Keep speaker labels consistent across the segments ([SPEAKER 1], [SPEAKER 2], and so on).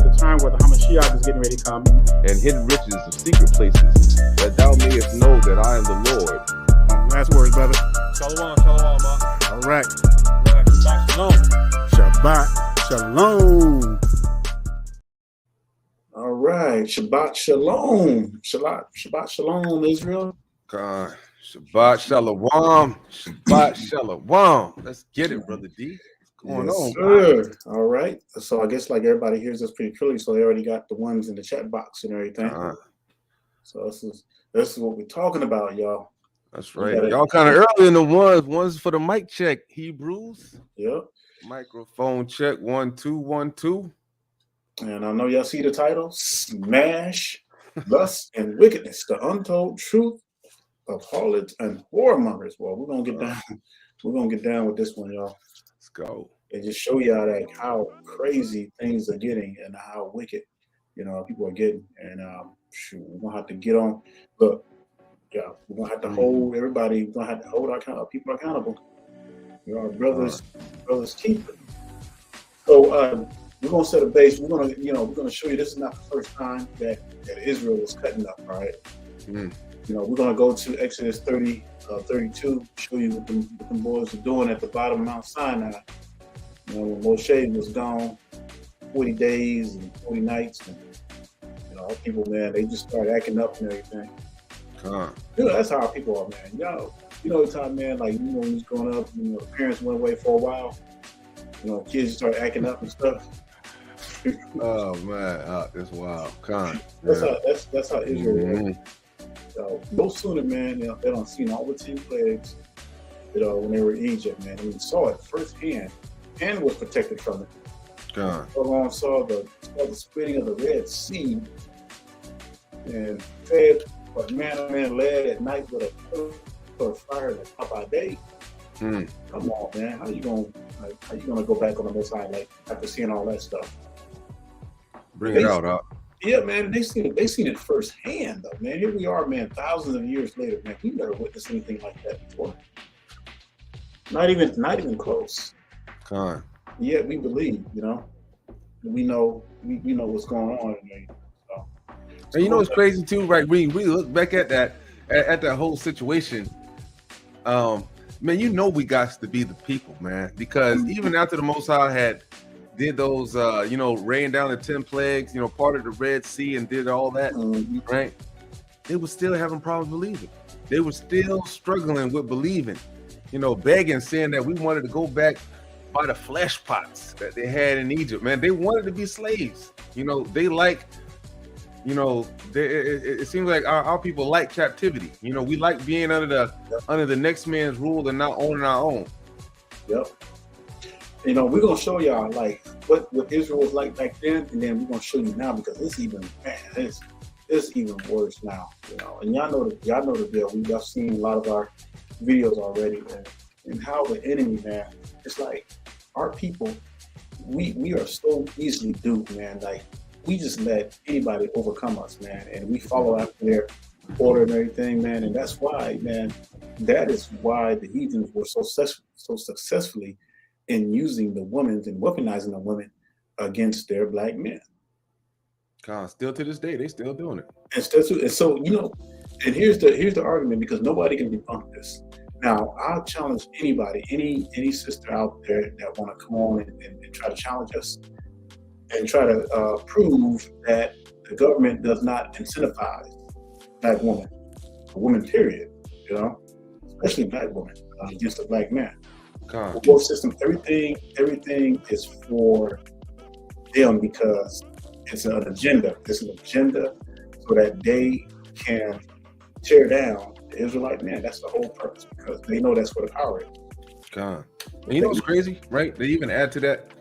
[SPEAKER 1] the time where the Hamashiach is getting ready to come.
[SPEAKER 2] And hidden riches of secret places, that thou mayest know that I am the Lord.
[SPEAKER 1] Last words, brother.
[SPEAKER 3] Shalom, shalom, ma.
[SPEAKER 1] All right.
[SPEAKER 3] Shabbat shalom.
[SPEAKER 1] Shabbat shalom.
[SPEAKER 4] All right. Shabbat shalom. Shabbat shalom, Israel.
[SPEAKER 2] God. Shabbat shalom. Shabbat shalom. Let's get it, Brother D. What's going on?
[SPEAKER 4] Sir. All right. So I guess like everybody hears us pretty clearly, so they already got the ones in the chat box and everything. So this is what we're talking about, y'all.
[SPEAKER 2] That's right. Y'all kind of early in the ones for the mic check. Hebrews.
[SPEAKER 4] Yep.
[SPEAKER 2] Microphone check 1 2 1 2.
[SPEAKER 4] And I know y'all see the title: Smash, Lust, and Wickedness: The Untold Truth of Harlots and Whoremongers. Well, we're gonna get down. We're gonna get down with this one, y'all.
[SPEAKER 2] Let's go.
[SPEAKER 4] And just show y'all that how crazy things are getting and how wicked, people are getting. And shoot, we're gonna have to get on. Look, yeah, we're gonna have to hold everybody. We're gonna have to hold our people accountable. Our brothers keeper. So we're gonna set a base. We're gonna show you this is not the first time that Israel was cutting up. All right. We're gonna go to Exodus 32, show you what them boys are doing at the bottom of Mount Sinai. When Moshe was gone 40 days and 40 nights, and our people, man, they just started acting up and everything. That's how our people are, man. The time, man, like when we was growing up, the parents went away for a while. Kids started acting up and stuff.
[SPEAKER 2] Oh man, that's wild.
[SPEAKER 4] That's how Israel is. So no sooner, man, they done seen all the 10 plagues, when they were in Egypt, man. And we saw it firsthand and was protected from it. Saw the splitting of the Red Sea and fed what man led at night with a fire that top by day. Come on, man. How you gonna go back on the Most High after seeing all that stuff?
[SPEAKER 2] Bring it out, huh?
[SPEAKER 4] Yeah, man, they seen it firsthand, though, man. Here we are, man, thousands of years later, man. We never witnessed anything like that before. Not even close. Yeah, we believe, we know what's going on.
[SPEAKER 2] And it's crazy too, right? We look back at that whole situation. Man, we got to be the people, man, because even after the Most High did those, rain down the 10 plagues, parted the Red Sea and did all that, right? They were still having problems believing. They were still struggling with believing, begging, saying that we wanted to go back by the flesh pots that they had in Egypt, man. They wanted to be slaves. They like, it seems like our people like captivity. We like being under the next man's rule and not owning our own.
[SPEAKER 4] Yep. We're gonna show y'all what Israel was like back then, and then we're gonna show you now, because it's even worse now. And y'all know the deal. We've seen a lot of our videos already, and how the enemy, man, it's like our people, we are so easily duped, man. Like we just let anybody overcome us, man, and we follow after their order and everything, man. And that's why, man, that is why the heathens were so successfully in using the women and weaponizing the women against their black men.
[SPEAKER 2] Still to this day, they still doing it.
[SPEAKER 4] And so and here's the argument, because nobody can debunk this. Now, I'll challenge anybody, any sister out there that want to come on and try to challenge us and try to prove that the government does not incentivize black women, a woman period, especially black women against a black man. The world system, everything is for them, because it's an agenda. It's an agenda so that they can tear down the Israelite man. That's the whole purpose, because they know that's where the power is.
[SPEAKER 2] And what's crazy, right? They even add to that.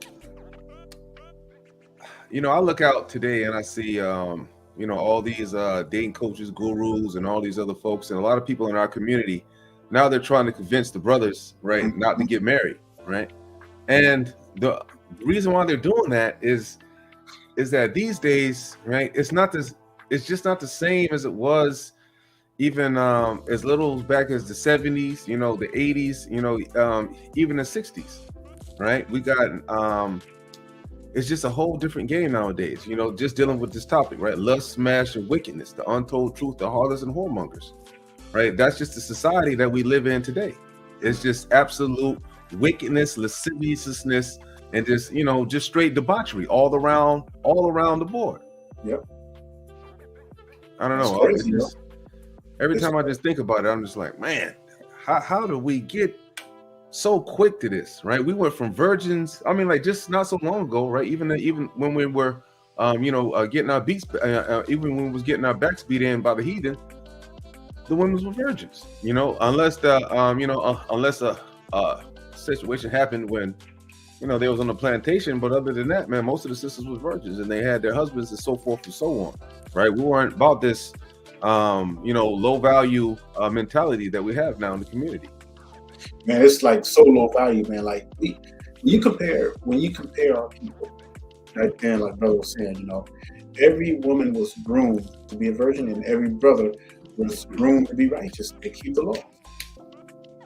[SPEAKER 2] I look out today and I see, all these dating coaches, gurus, and all these other folks, and a lot of people in our community. Now they're trying to convince the brothers, right, not to get married, right? And the reason why they're doing that is that these days, right, it's just not the same as it was even as little back as the 70s, the 80s, even the 60s, right? We got it's just a whole different game nowadays. You know, just dealing with this topic, right? Lust, smash, and wickedness, the untold truth, the harlots and whoremongers, right? That's just the society that we live in today. It's just absolute wickedness, lasciviousness, and just, you know, just straight debauchery all around the board.
[SPEAKER 4] Yep.
[SPEAKER 2] I don't know.
[SPEAKER 4] Crazy,
[SPEAKER 2] Every time I just think about it, I'm just like, man, how do we get so quick to this, right? We went from virgins. I mean, like just not so long ago, right? Even when we were, getting our beats, even when we was getting our backs beat in by the heathen, the women were virgins. You know, unless a situation happened when, you know, they was on the plantation. But other than that, man, most of the sisters was virgins, and they had their husbands and so forth and so on, right? We weren't about this, low value mentality that we have now in the community.
[SPEAKER 4] Man, it's like so low value, man. Like when you compare our people, right then, like brother was saying, you know, every woman was groomed to be a virgin, and every brother was groomed to be righteous and keep the law.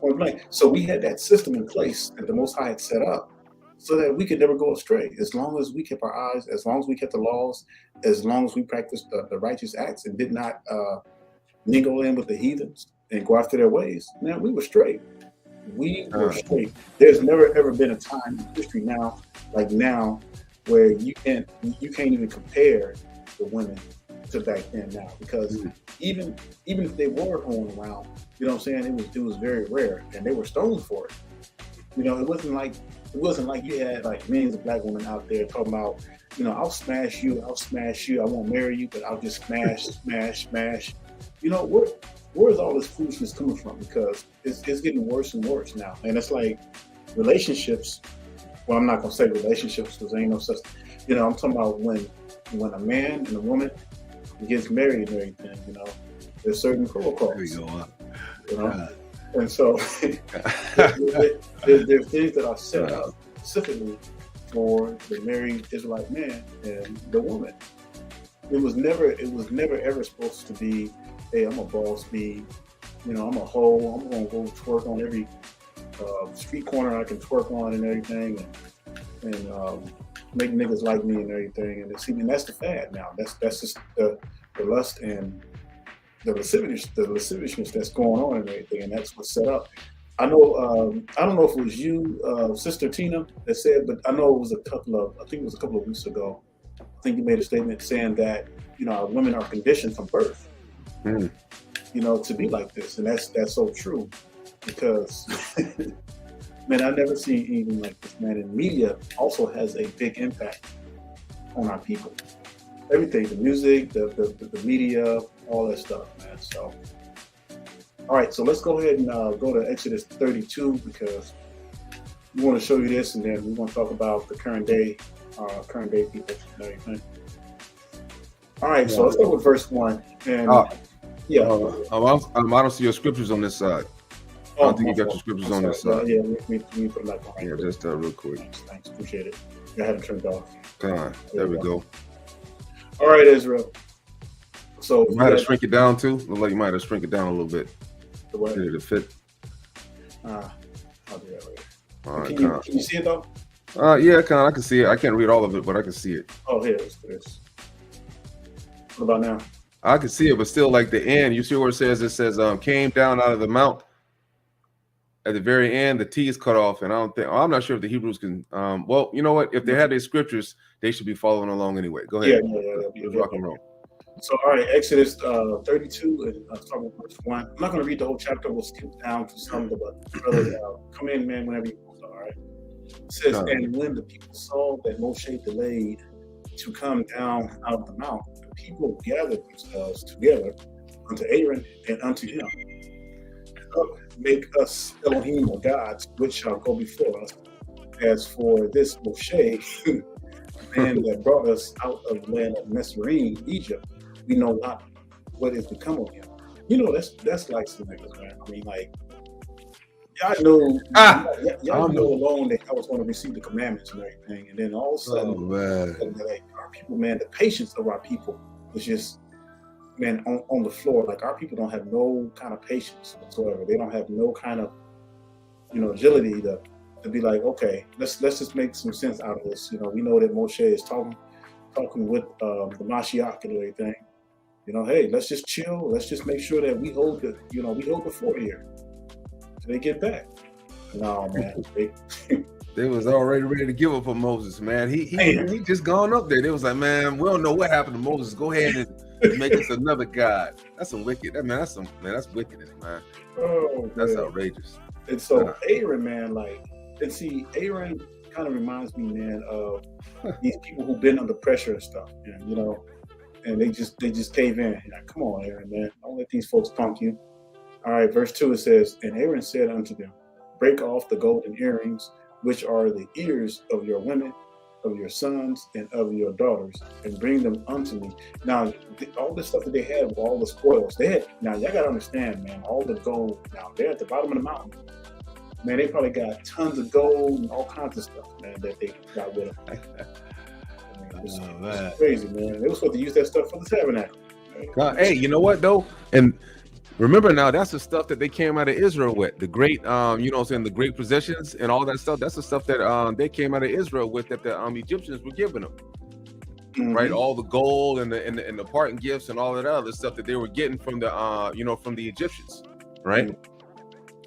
[SPEAKER 4] Point blank. So we had that system in place that the Most High had set up, so that we could never go astray. As long as we kept our eyes, as long as we kept the laws, as long as we practiced the righteous acts and did not mingle in with the heathens and go after their ways, man, we were straight. We were straight. There's never ever been a time in history now, like now, where you can't even compare the women to back then now, because even if they were going around, you know what I'm saying, it was very rare, and they were stoned for it. You know, it wasn't like you had like millions of black women out there talking about, you know, I'll smash you, I won't marry you, but I'll just smash. You know, where is all this foolishness coming from? Because it's getting worse and worse now. And it's like relationships, well, I'm not gonna say relationships because there ain't no such, you know, I'm talking about when a man and a woman gets married and everything, you know, there's certain protocols.
[SPEAKER 2] There you go.
[SPEAKER 4] You know? And so there's things that are set up specifically for the married Israelite man and the woman. It was never ever supposed to be, hey, I'm a boss bee, you know, I'm a hoe, I'm gonna go twerk on every street corner I can twerk on and everything, and make niggas like me and everything. And that's the fad now. That's just the lust and the lasciviousness that's going on and everything, and that's what's set up. I know. I don't know if it was you, Sister Tina, that said, but I know it was a couple of weeks ago. I think you made a statement saying that, you know, our women are conditioned from birth, you know, to be like this, and that's so true, because man, I've never seen anything like this, man. And media also has a big impact on our people. Everything, the music, the media, all that stuff, man. So, all right, so let's go ahead and go to Exodus 32, because we want to show you this, and then we want to talk about the current day people and everything. All right, so let's go with verse 1. And
[SPEAKER 2] I don't see your scriptures on this side. I don't think you got your scriptures on this side.
[SPEAKER 4] Yeah, let me put it like on.
[SPEAKER 2] Yeah, just real quick.
[SPEAKER 4] Thanks, appreciate it. I had it turned off.
[SPEAKER 2] There we go.
[SPEAKER 4] All right, Israel. So
[SPEAKER 2] you might have to shrink it down too. Look like you might have to shrink it down a little bit.
[SPEAKER 4] The way
[SPEAKER 2] to fit.
[SPEAKER 4] I'll do that later.
[SPEAKER 2] All right,
[SPEAKER 4] can you see it though?
[SPEAKER 2] Yeah, I can see it. I can't read all of it, but I can see it.
[SPEAKER 4] Oh, here it is. What about now?
[SPEAKER 2] I can see it, but still, like the end, you see where it says came down out of the mount. At the very end, the T is cut off, and I'm not sure if the Hebrews can. Well, you know what? If they had their scriptures, they should be following along anyway. Go ahead.
[SPEAKER 4] Yeah.
[SPEAKER 2] Let's rock and roll.
[SPEAKER 4] So, all right, Exodus 32, and start with verse 1. I'm not going to read the whole chapter. We'll skip down to some of the brothers. Come in, man, whenever you want. All right. It says, and when the people saw that Moshe delayed to come down out of the mount, the people gathered themselves together unto Aaron and unto him. Up, make us Elohim or gods, which shall go before us. As for this Moshe, the man that brought us out of the land of Mesrine, Egypt, we know not what is become of him. You know, that's like some niggas, man. I mean, like, y'all know alone that I was going to receive the commandments and everything, and then all of a sudden, like, our people, man, the patience of our people is just, man, on the floor. Like, our people don't have no kind of patience whatsoever. They don't have no kind of, you know, agility to to be like, okay, let's just make some sense out of this. You know, we know that Moshe is talking with the Mashiach and everything. You know, hey, let's just chill. Let's just make sure that we hold the fort here till they get back. No, man.
[SPEAKER 2] They was already ready to give up on Moses, man. He just gone up there. They was like, man, we don't know what happened to Moses. Go ahead and make us another god. That's some wicked. That's wickedness, man.
[SPEAKER 4] Oh,
[SPEAKER 2] that's
[SPEAKER 4] man.
[SPEAKER 2] outrageous.
[SPEAKER 4] And so Aaron, man, Aaron kind of reminds me, man, of these people who've been under pressure and stuff, you know, and they just cave in. Like, come on, Aaron, man, don't let these folks punk you. All right, verse 2, it says, and Aaron said unto them, break off the golden earrings, which are the ears of your women, of your sons, and of your daughters, and bring them unto me. Now, all the stuff that they had, all the spoils, now y'all gotta understand, man, all the gold, now they're at the bottom of the mountain. Man, they probably got tons of gold and all kinds of stuff, man, that they got with them. It's crazy, man. They were supposed to use that stuff for the tabernacle.
[SPEAKER 2] God, hey, you know what though? And remember now, that's the stuff that they came out of Israel with. The great, the great possessions and all that stuff. That's the stuff that they came out of Israel with, that the Egyptians were giving them. Mm-hmm. Right, all the gold and the parting gifts and all that other stuff that they were getting from the from the Egyptians, right?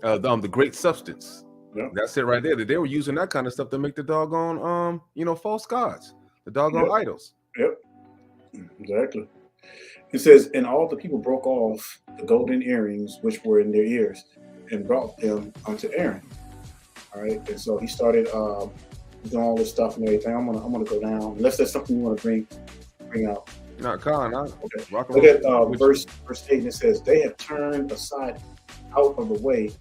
[SPEAKER 2] Mm-hmm. The great substance. Yep. That's it right there. That they were using that kind of stuff to make the doggone false gods, the doggone idols.
[SPEAKER 4] Yep, exactly. It says, and all the people broke off the golden earrings which were in their ears, and brought them unto Aaron. All right, and so he started doing all this stuff and everything. I'm gonna go down. Unless there's something you want to bring out.
[SPEAKER 2] No, Con.
[SPEAKER 4] Okay. Look at verse 8. And it says, they have turned aside out of the way.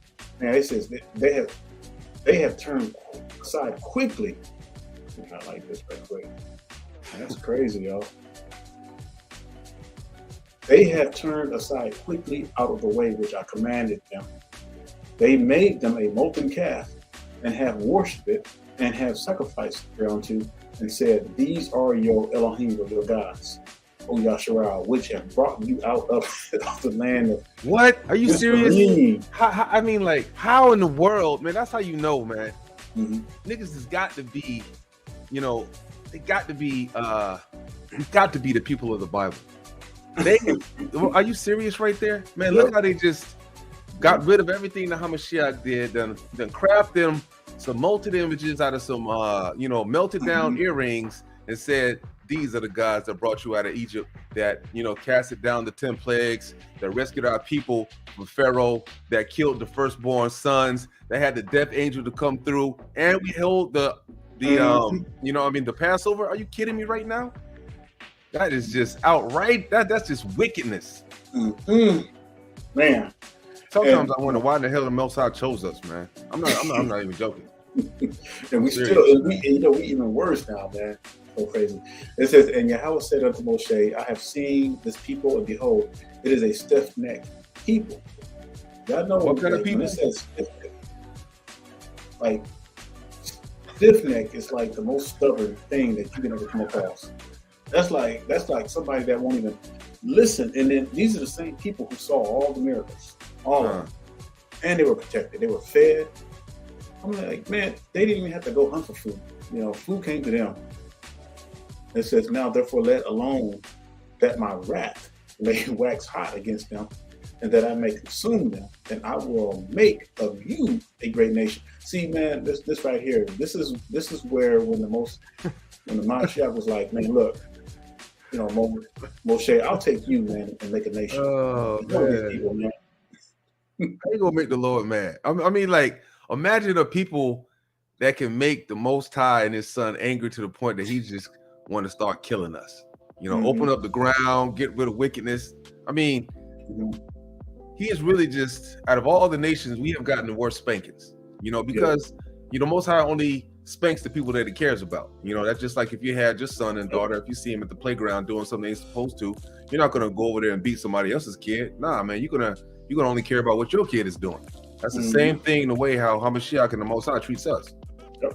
[SPEAKER 4] Man, it says they have turned aside quickly. I like this right quick. That's crazy, y'all. They have turned aside quickly out of the way which I commanded them. They made them a molten calf, and have worshipped it, and have sacrificed thereunto, and said, these are your Elohim, or your gods, O YAHUAH, which have brought you out of the land of...
[SPEAKER 2] What? Are you serious? How in the world, man? That's how you know, man. Mm-hmm. Niggas has got to be, they got to be the people of the Bible. Are you serious right there? Man, look how they just got rid of everything that Hamashiach did, then craft them some molten images out of some melted down earrings, and said, these are the gods that brought you out of Egypt, that casted down the 10 plagues, that rescued our people from Pharaoh, that killed the firstborn sons, that had the death angel to come through, and we held the Passover. Are you kidding me right now? That is just outright. That's just wickedness.
[SPEAKER 4] Mm-hmm. Man.
[SPEAKER 2] Sometimes I wonder why the hell the Most High chose us, man. I'm not even joking.
[SPEAKER 4] And we even worse now, man. So crazy. It says, and YAHUAH said unto Moshe, I have seen this people, and behold, it is a stiff-necked people. Y'all know
[SPEAKER 2] what kind of people?
[SPEAKER 4] It says stiff-neck. Like, stiff-neck is like the most stubborn thing that you can ever come across. That's like somebody that won't even listen. And then these are the same people who saw all the miracles, all of them, and they were protected. They were fed. I'm like, man, they didn't even have to go hunt for food. Food came to them. It says, now therefore let alone that my wrath may wax hot against them, and that I may consume them, and I will make of you a great nation. See, man, this right here, this is where when the Mashiach was like, man, look. Moshe, I'll take you, man, and make a nation.
[SPEAKER 2] Oh, man. People, man. I ain't gonna make the Lord mad. I mean, imagine the people that can make the Most High and His Son angry to the point that He just want to start killing us. Open up the ground, get rid of wickedness. I mean, He is really just, out of all the nations, we have gotten the worst spankings. Because Most High only spanks the people that He cares about. That's just like if you had your son and daughter, if you see him at the playground doing something they're supposed to, you're not gonna go over there and beat somebody else's kid. Nah, man, you're gonna only care about what your kid is doing. That's the same thing, the way how Hamashiach and the Most High treats us.
[SPEAKER 4] Yep.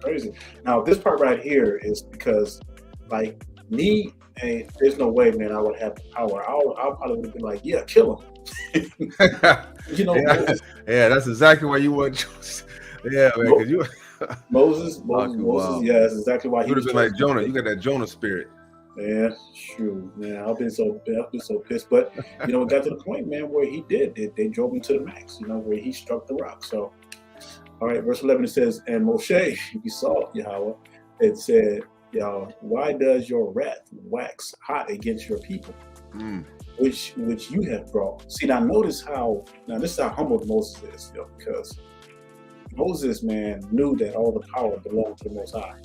[SPEAKER 4] Crazy. Now this part right here is because, like, me, and there's no way, man, I would have the power. I'll probably would be like, yeah, kill him.
[SPEAKER 2] Yeah, that's exactly why you want. Yeah, man, because you
[SPEAKER 4] Moses,
[SPEAKER 2] wow.
[SPEAKER 4] yeah, that's exactly why he
[SPEAKER 2] would have
[SPEAKER 4] was
[SPEAKER 2] been like
[SPEAKER 4] chosen.
[SPEAKER 2] Jonah. You got that Jonah spirit.
[SPEAKER 4] Man, shoot, man, I've been so pissed. But you know, it got to the point, man, where he did. They drove him to the max. You know, where he struck the rock. So, all right, verse 11 it says, "And Moshe, he saw YAHUAH, it said, y'all, why does your wrath wax hot against your people, which you have brought?" See, now notice how this is how humble Moses is, you know, because Moses, man, knew that all the power belonged to the Most High.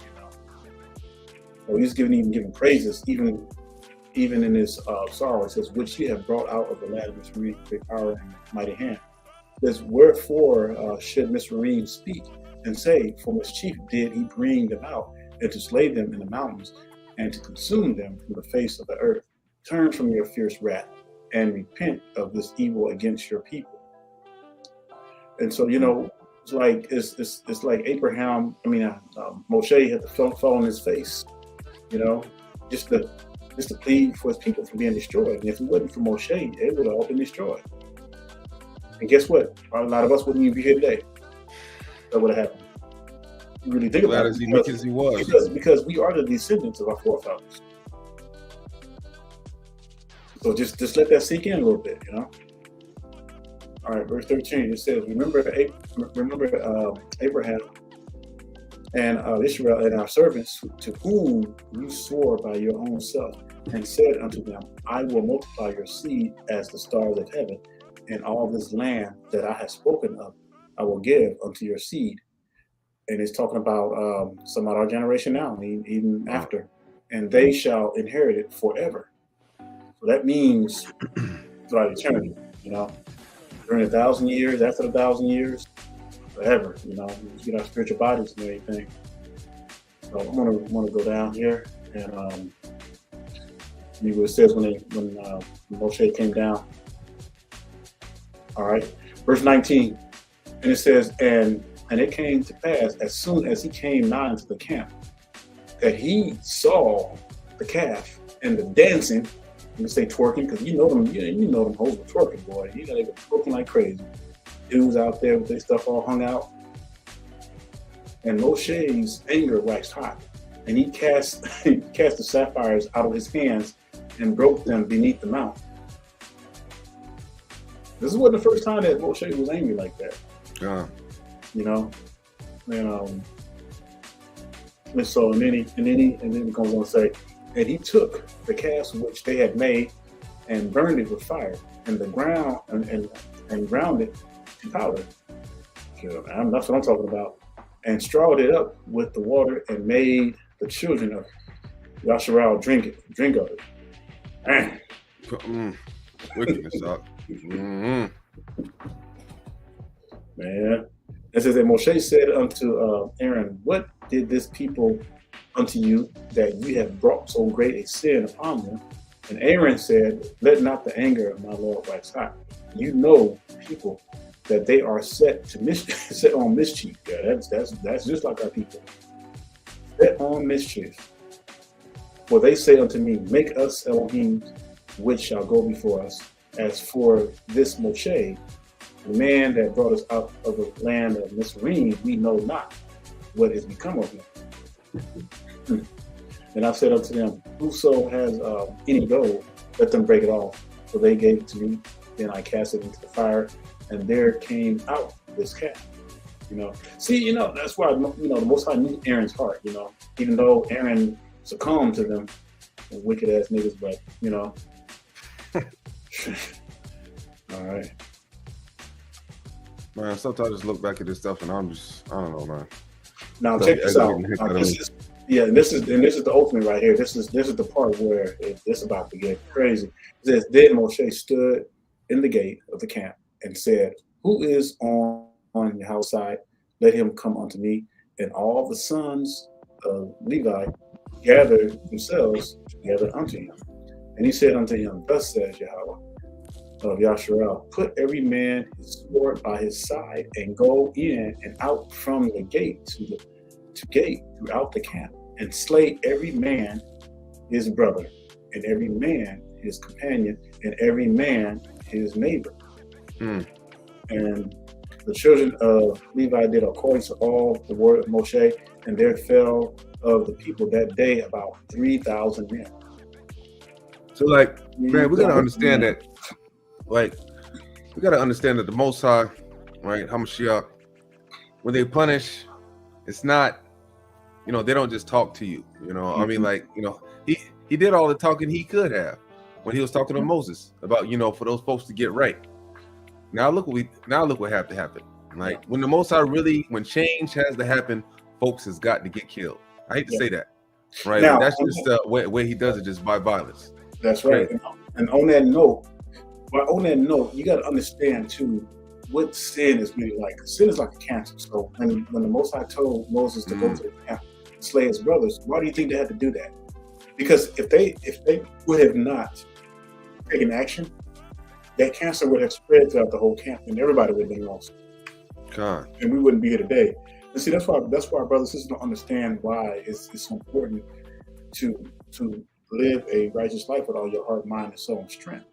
[SPEAKER 4] So he's giving praises, even in his sorrow. It says, "Which you have brought out of the land of Mizraim, great power and mighty hand." It says, "Wherefore should Mizraim speak and say, for mischief did he bring them out, and to slay them in the mountains, and to consume them from the face of the earth? Turn from your fierce wrath, and repent of this evil against your people." And so, you know, it's like Abraham. I mean, Moshe had to fall on his face. You know, just to plead for his people from being destroyed. And if it wasn't for Moshe, it would have all been destroyed. And guess what? A lot of us wouldn't even be here today. That would have happened. You really think about it.
[SPEAKER 2] As meek as he was.
[SPEAKER 4] Because we are the descendants of our forefathers. So just let that sink in a little bit, you know. All right, verse 13. It says, "Remember Abraham and Israel and our servants, to whom you swore by your own self, and said unto them, I will multiply your seed as the stars of heaven, and all this land that I have spoken of, I will give unto your seed." And it's talking about some of our generation now, even after, "and they shall inherit it forever." So that means throughout eternity, you know, during 1,000 years, after 1,000 years, forever, you know, we get our spiritual bodies and everything. So I'm gonna go down here and see what it says when Moshe came down. All right, verse 19, and it says, and it came to pass as soon as he came nigh unto the camp, that he saw the calf and the dancing. Let me say twerking, because you know them hoes were twerking, boy. You know they were twerking like crazy. Dudes out there with their stuff all hung out. And Moshe's anger waxed hot, and he cast the sapphires out of his hands and broke them beneath the mount. This wasn't the first time that Moshe was angry like that. You know, and so and then it goes on to say, and he took the calves which they had made and burned it with fire, and the ground and ground it to powder. That's what I'm talking about. And strawed it up with the water, and made the children of YAHUAH drink of it.
[SPEAKER 2] Wickedness,
[SPEAKER 4] Man. It says that Moshe said unto Aaron, "What did this people unto you, that you have brought so great a sin upon them?" And Aaron said, "Let not the anger of my Lord wax hot. You know, people, that they are set on mischief." Yeah, that's just like our people. Set on mischief. "For they say unto me, Make us Elohim, which shall go before us. As for this Moshe, the man that brought us out of the land of Mizraim, we know not what is become of him." And I said unto them, "Whoso has any gold, let them break it off." So they gave it to me. Then I cast it into the fire, and there came out this calf. You know, see, you know, that's why, you know, the Most High knew Aaron's heart. You know, even though Aaron succumbed to them wicked ass niggas, but you know. All right.
[SPEAKER 2] Man, sometimes I just look back at this stuff and I don't know, man.
[SPEAKER 4] Now check this out. This is the ultimate right here. This is the part where it's about to get crazy. It says, "Then Moshe stood in the gate of the camp and said, Who is on YAHUAH's side? Let him come unto me. And all the sons of Levi gathered themselves together unto him. And he said unto him, Thus says YAHUAH of YAHUAH, put every man his sword by his side, and go in and out from the gate to gate throughout the camp, and slay every man his brother, and every man his companion, and every man his neighbor." And the children of Levi did according to all the word of Moshe, and there fell of the people that day about 3,000 men.
[SPEAKER 2] So, like, man, we gotta understand that. Like, we gotta understand that the Most High, right, Hamashiach, when they punish, it's not, you know, they don't just talk to you. You know, I mean, like, you know, he did all the talking he could have when he was talking to Moses about, you know, for those folks to get right. Now look what had to happen. Like, when the Most High really, when change has to happen, folks has got to get killed. I hate to say that, right?
[SPEAKER 4] Now,
[SPEAKER 2] But that's just the way he does it, just by violence.
[SPEAKER 4] That's right. And on that note, you got to understand too what sin is really like. Sin is like a cancer. So when the Most High told Moses to go to the camp and slay his brothers, why do you think they had to do that? Because if they would have not taken action, that cancer would have spread throughout the whole camp, and everybody would have been lost.
[SPEAKER 2] God.
[SPEAKER 4] And we wouldn't be here today. And see, that's why our brothers and sisters don't understand why it's so important to live a righteous life with all your heart, mind, and soul and strength.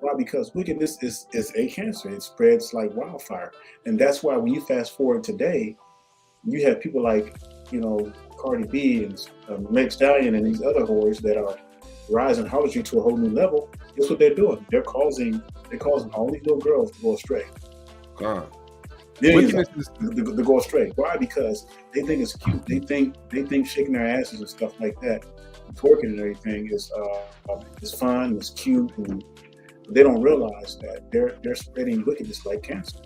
[SPEAKER 4] Why? Because wickedness is a cancer. It spreads like wildfire. And that's why when you fast forward today, you have people like, you know, Cardi B and Meg Stallion and these other whores that are rising harlotry to a whole new level. Guess what they're doing? They're causing all these little girls to go astray.
[SPEAKER 2] God.
[SPEAKER 4] Wickedness to go astray. Why? Because they think it's cute. They think shaking their asses and stuff like that, twerking and everything is fun, it's cute, and they don't realize that they're spreading wickedness like cancer.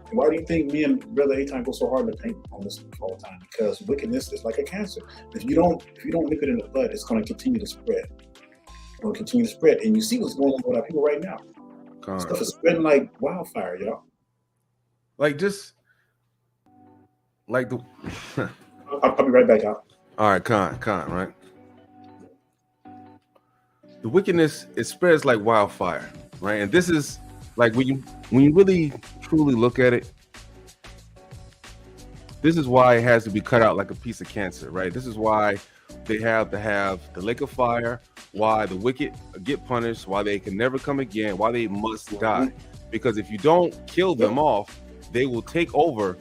[SPEAKER 4] And why do you think me and Brother A-Time go so hard to paint on this all the time? Because wickedness is like a cancer. If you don't nip it in the bud, it's going to continue to spread. It's going to continue to spread, and you see what's going on with our people right now.
[SPEAKER 2] God.
[SPEAKER 4] Stuff is spreading like wildfire, y'all.
[SPEAKER 2] Like, just like the.
[SPEAKER 4] I'll be right back out.
[SPEAKER 2] All right, Khan, right? The wickedness, it spreads like wildfire, right? And this is like when you really truly look at it, this is why it has to be cut out like a piece of cancer, right? This is why they have to have the lake of fire, why the wicked get punished, why they can never come again, why they must die. Because if you don't kill them off, they will take over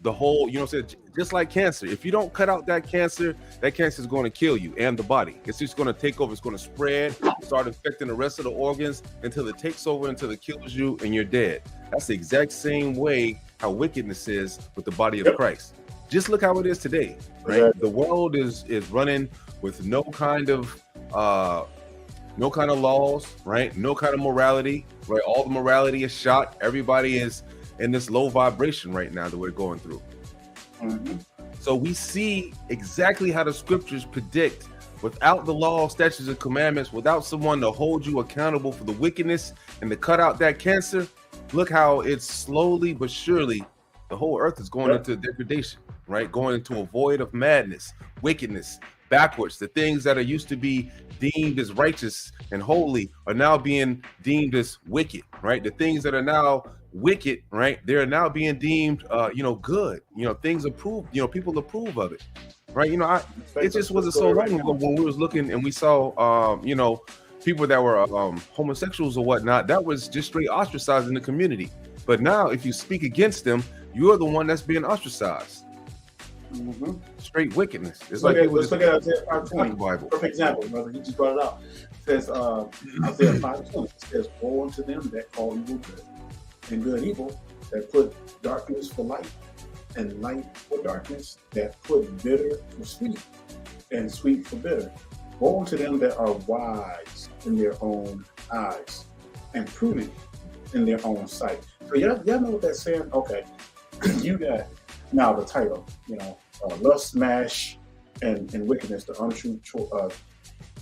[SPEAKER 2] the whole, you know what I'm saying? Just like cancer. If you don't cut out that cancer is going to kill you and the body. It's just going to take over. It's going to spread, start infecting the rest of the organs until it takes over, until it kills you and you're dead. That's the exact same way how wickedness is with the body of Christ. Just look how it is today, right? The world is running with no kind of laws, right? No kind of morality, right? All the morality is shot. Everybody is in this low vibration right now that we're going through. So we see exactly how the scriptures predict, without the law, statutes, and commandments, without someone to hold you accountable for the wickedness and to cut out that cancer, look how it's slowly but surely, the whole earth is going into degradation, right? Going into a void of madness, wickedness, backwards. The things that are used to be deemed as righteous and holy are now being deemed as wicked, right? The things that are now wicked, right, they're now being deemed good, things approved, people approve of it, right? It just wasn't so long ago when we was looking and we saw people that were homosexuals or whatnot, that was just straight ostracized in the community. But now if you speak against them, you're the one that's being ostracized. Straight wickedness. It's like let's look at Isaiah 5:20. Perfect example, brother. You just brought it out. It says Isaiah 5:20. It says, "Woe unto them that call evil good, and good evil, that put darkness for light, and light for darkness, that put bitter for sweet, and sweet for bitter. Woe unto them that are wise in their own eyes, and prudent in their own sight." So y'all know what that's saying? Okay, you got now the title, lust, smash, and wickedness, the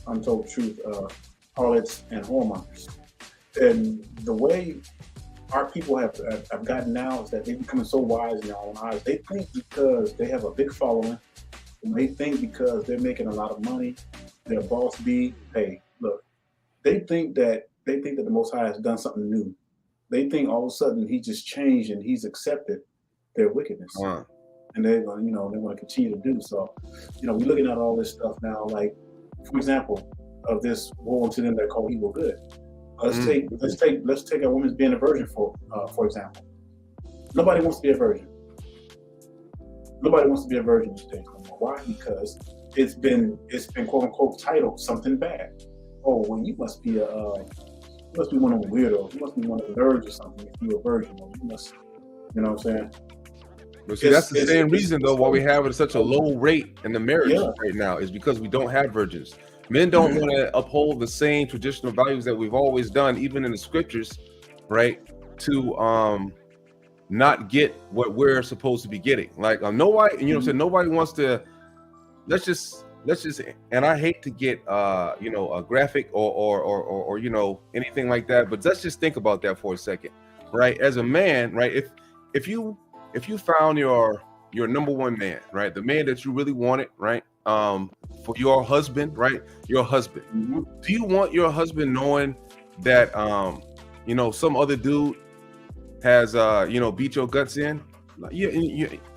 [SPEAKER 2] untold truth, harlots and whoremongers. And the way our people have gotten now is that they're becoming so wise in their own eyes. They think because they have a big following, and they think because they're making a lot of money, their boss be, hey, look, they think that the Most High has done something new. They think all of a sudden he just changed and he's accepted their wickedness. And they're going to continue to do so. We're looking at all this stuff now, like, for example, of this woe unto them that call evil good. Let's take a woman's being a virgin for example.
[SPEAKER 4] Nobody wants to be a virgin. Nobody wants to be a virgin these days no more. Why? Because it's been quote unquote titled something bad. Oh, well, you must be one of the weirdos. You must be one of the nerds or something if you're a virgin. Or you must, you know what I'm saying?
[SPEAKER 2] But see, that's the same reason though why we have such a low rate in the marriage right now is because we don't have virgins. Men don't want to uphold the same traditional values that we've always done, even in the scriptures, right? To not get what we're supposed to be getting. Like nobody, you know what I'm saying, nobody wants to let's just and I hate to get a graphic or anything like that, but let's just think about that for a second, right? As a man, right? If you found your number one man, right? The man that you really wanted, right? For your husband, right? Your husband. Do you want your husband knowing that some other dude has beat your guts in?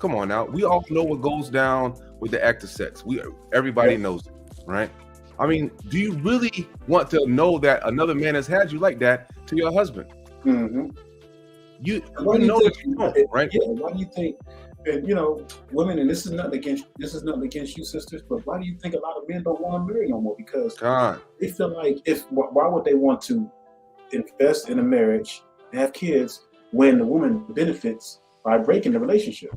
[SPEAKER 2] Come on now. We all know what goes down with the act of sex. Everybody knows it, right? I mean, do you really want to know that another man has had you like that to your husband? You know that you don't, right?
[SPEAKER 4] Yeah. Why do you think? And women, and this is nothing against you, sisters, but why do you think a lot of men don't want to marry no more? Because they feel like why would they want to invest in a marriage and have kids when the woman benefits by breaking the relationship?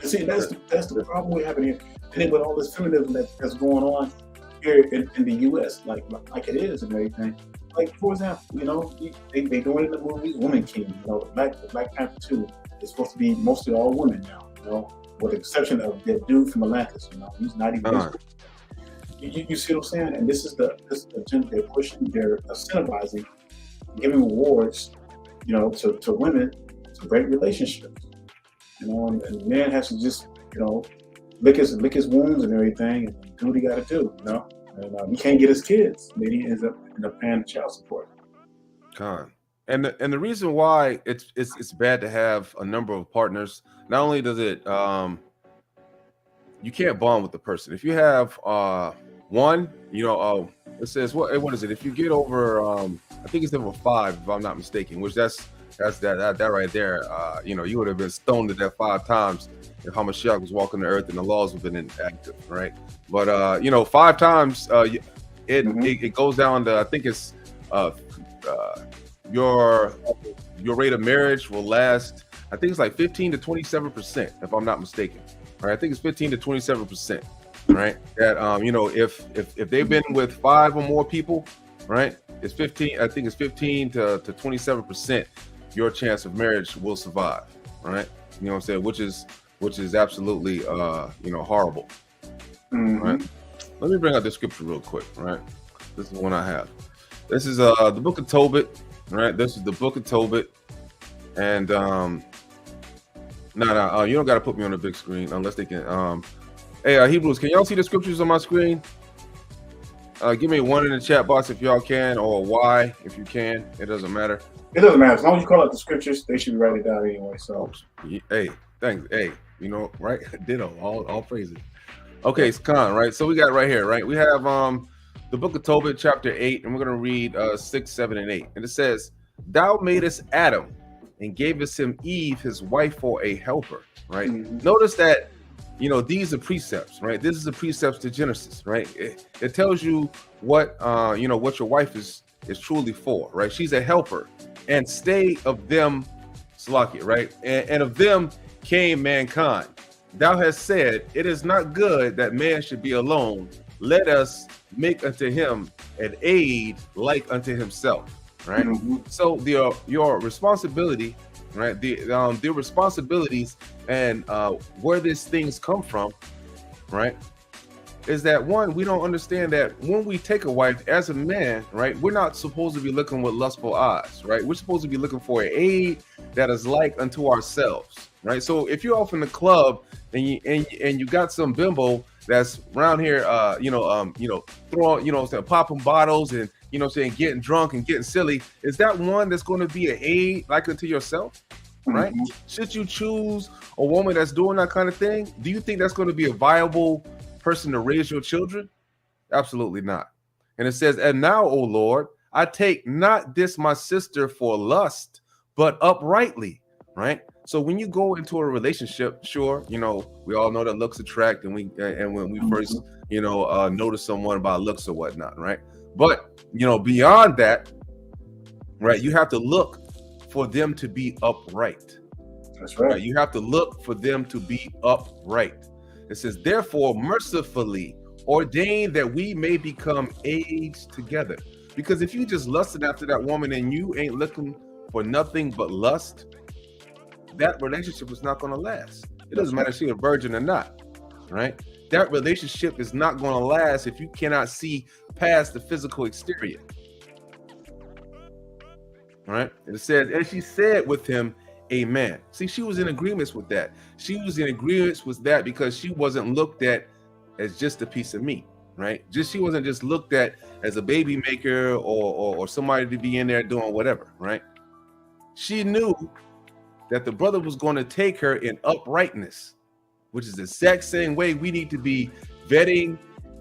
[SPEAKER 4] See, that's the problem we're having here. And then with all this feminism that's going on here in the U.S., like it is and everything. Like, for example, they doing it in the movie Woman King. Black Panther 2 is supposed to be mostly all women now. With the exception of that dude from Atlantis. He's not even. You see what I'm saying? And this is the agenda they're pushing. They're incentivizing, giving rewards, to women to break relationships. And the man has to just, lick his wounds and everything, and do what he got to do. And he can't get his kids. Then he ends up paying the child support.
[SPEAKER 2] And the reason why it's bad to have a number of partners, not only does it you can't bond with the person. If you have one, it says what is it? If you get over I think it's number 5, if I'm not mistaken, which that's that right there. You would have been stoned to death 5 times if HaMashiach was walking the earth and the laws would have been inactive, right? But 5 times it goes down to, I think it's your rate of marriage will last, I think it's like 15 to 27%, if I'm not mistaken. Right? I think it's 15 to 27%, right? That if they've been with 5 or more people, right? It's 15, I think it's 15 to 27% your chance of marriage will survive, right? You know what I'm saying? Which is absolutely horrible. Right? Let me bring out the scripture real quick, right? This is one I have. This is the book of Tobit, right? This is the book of Tobit. And you don't got to put me on the big screen unless they can. Hey, Hebrews, can y'all see the scriptures on my screen? Give me 1 in the chat box if y'all can, or Y if you can. It doesn't matter.
[SPEAKER 4] It doesn't matter. As long as you call out the scriptures, they should write it down anyway. So,
[SPEAKER 2] hey, thanks. Hey, right? Ditto. All praises. Okay, it's Khan, right? So we got right here, right? We have the book of Tobit, chapter 8, and we're going to read 6, 7, and 8. And it says, "Thou madest Adam and gavest him Eve, his wife, for a helper," right? Notice that, these are precepts, right? This is the precepts to Genesis, right? It tells you what, what your wife is truly for, right? She's a helper. And stay of them, Salakia, right? And of them came mankind. Thou hast said, it is not good that man should be alone. Let us make unto him an aid like unto himself, right? So your responsibility, right? The responsibilities and where these things come from, right? Is that one, we don't understand that when we take a wife as a man, right? We're not supposed to be looking with lustful eyes, right? We're supposed to be looking for an aid that is like unto ourselves, right? So if you're off in the club and you got some bimbo that's around here, throwing, popping bottles and getting drunk and getting silly, is that one that's going to be an aid like unto yourself, right? Should you choose a woman that's doing that kind of thing? Do you think that's going to be a viable person to raise your children? Absolutely not. And it says, "And now, O Lord, I take not this my sister for lust, but uprightly, right? So when you go into a relationship, sure, we all know that looks attract, and when we first, notice someone by looks or whatnot, right? But beyond that, right, you have to look for them to be upright.
[SPEAKER 4] That's right.
[SPEAKER 2] You have to look for them to be upright. It says, therefore, mercifully ordain that we may become aged together. Because if you just lusted after that woman and you ain't looking for nothing but lust, that relationship is not going to last. It doesn't matter if she's a virgin or not, right? That relationship is not going to last if you cannot see past the physical exterior. All right. It says, and she said with him, amen. See, she was in agreements with that. She was in agreements with that because she wasn't looked at as just a piece of meat, right? She wasn't just looked at as a baby maker or somebody to be in there doing whatever, right? She knew that the brother was going to take her in uprightness, which is the exact same way we need to be vetting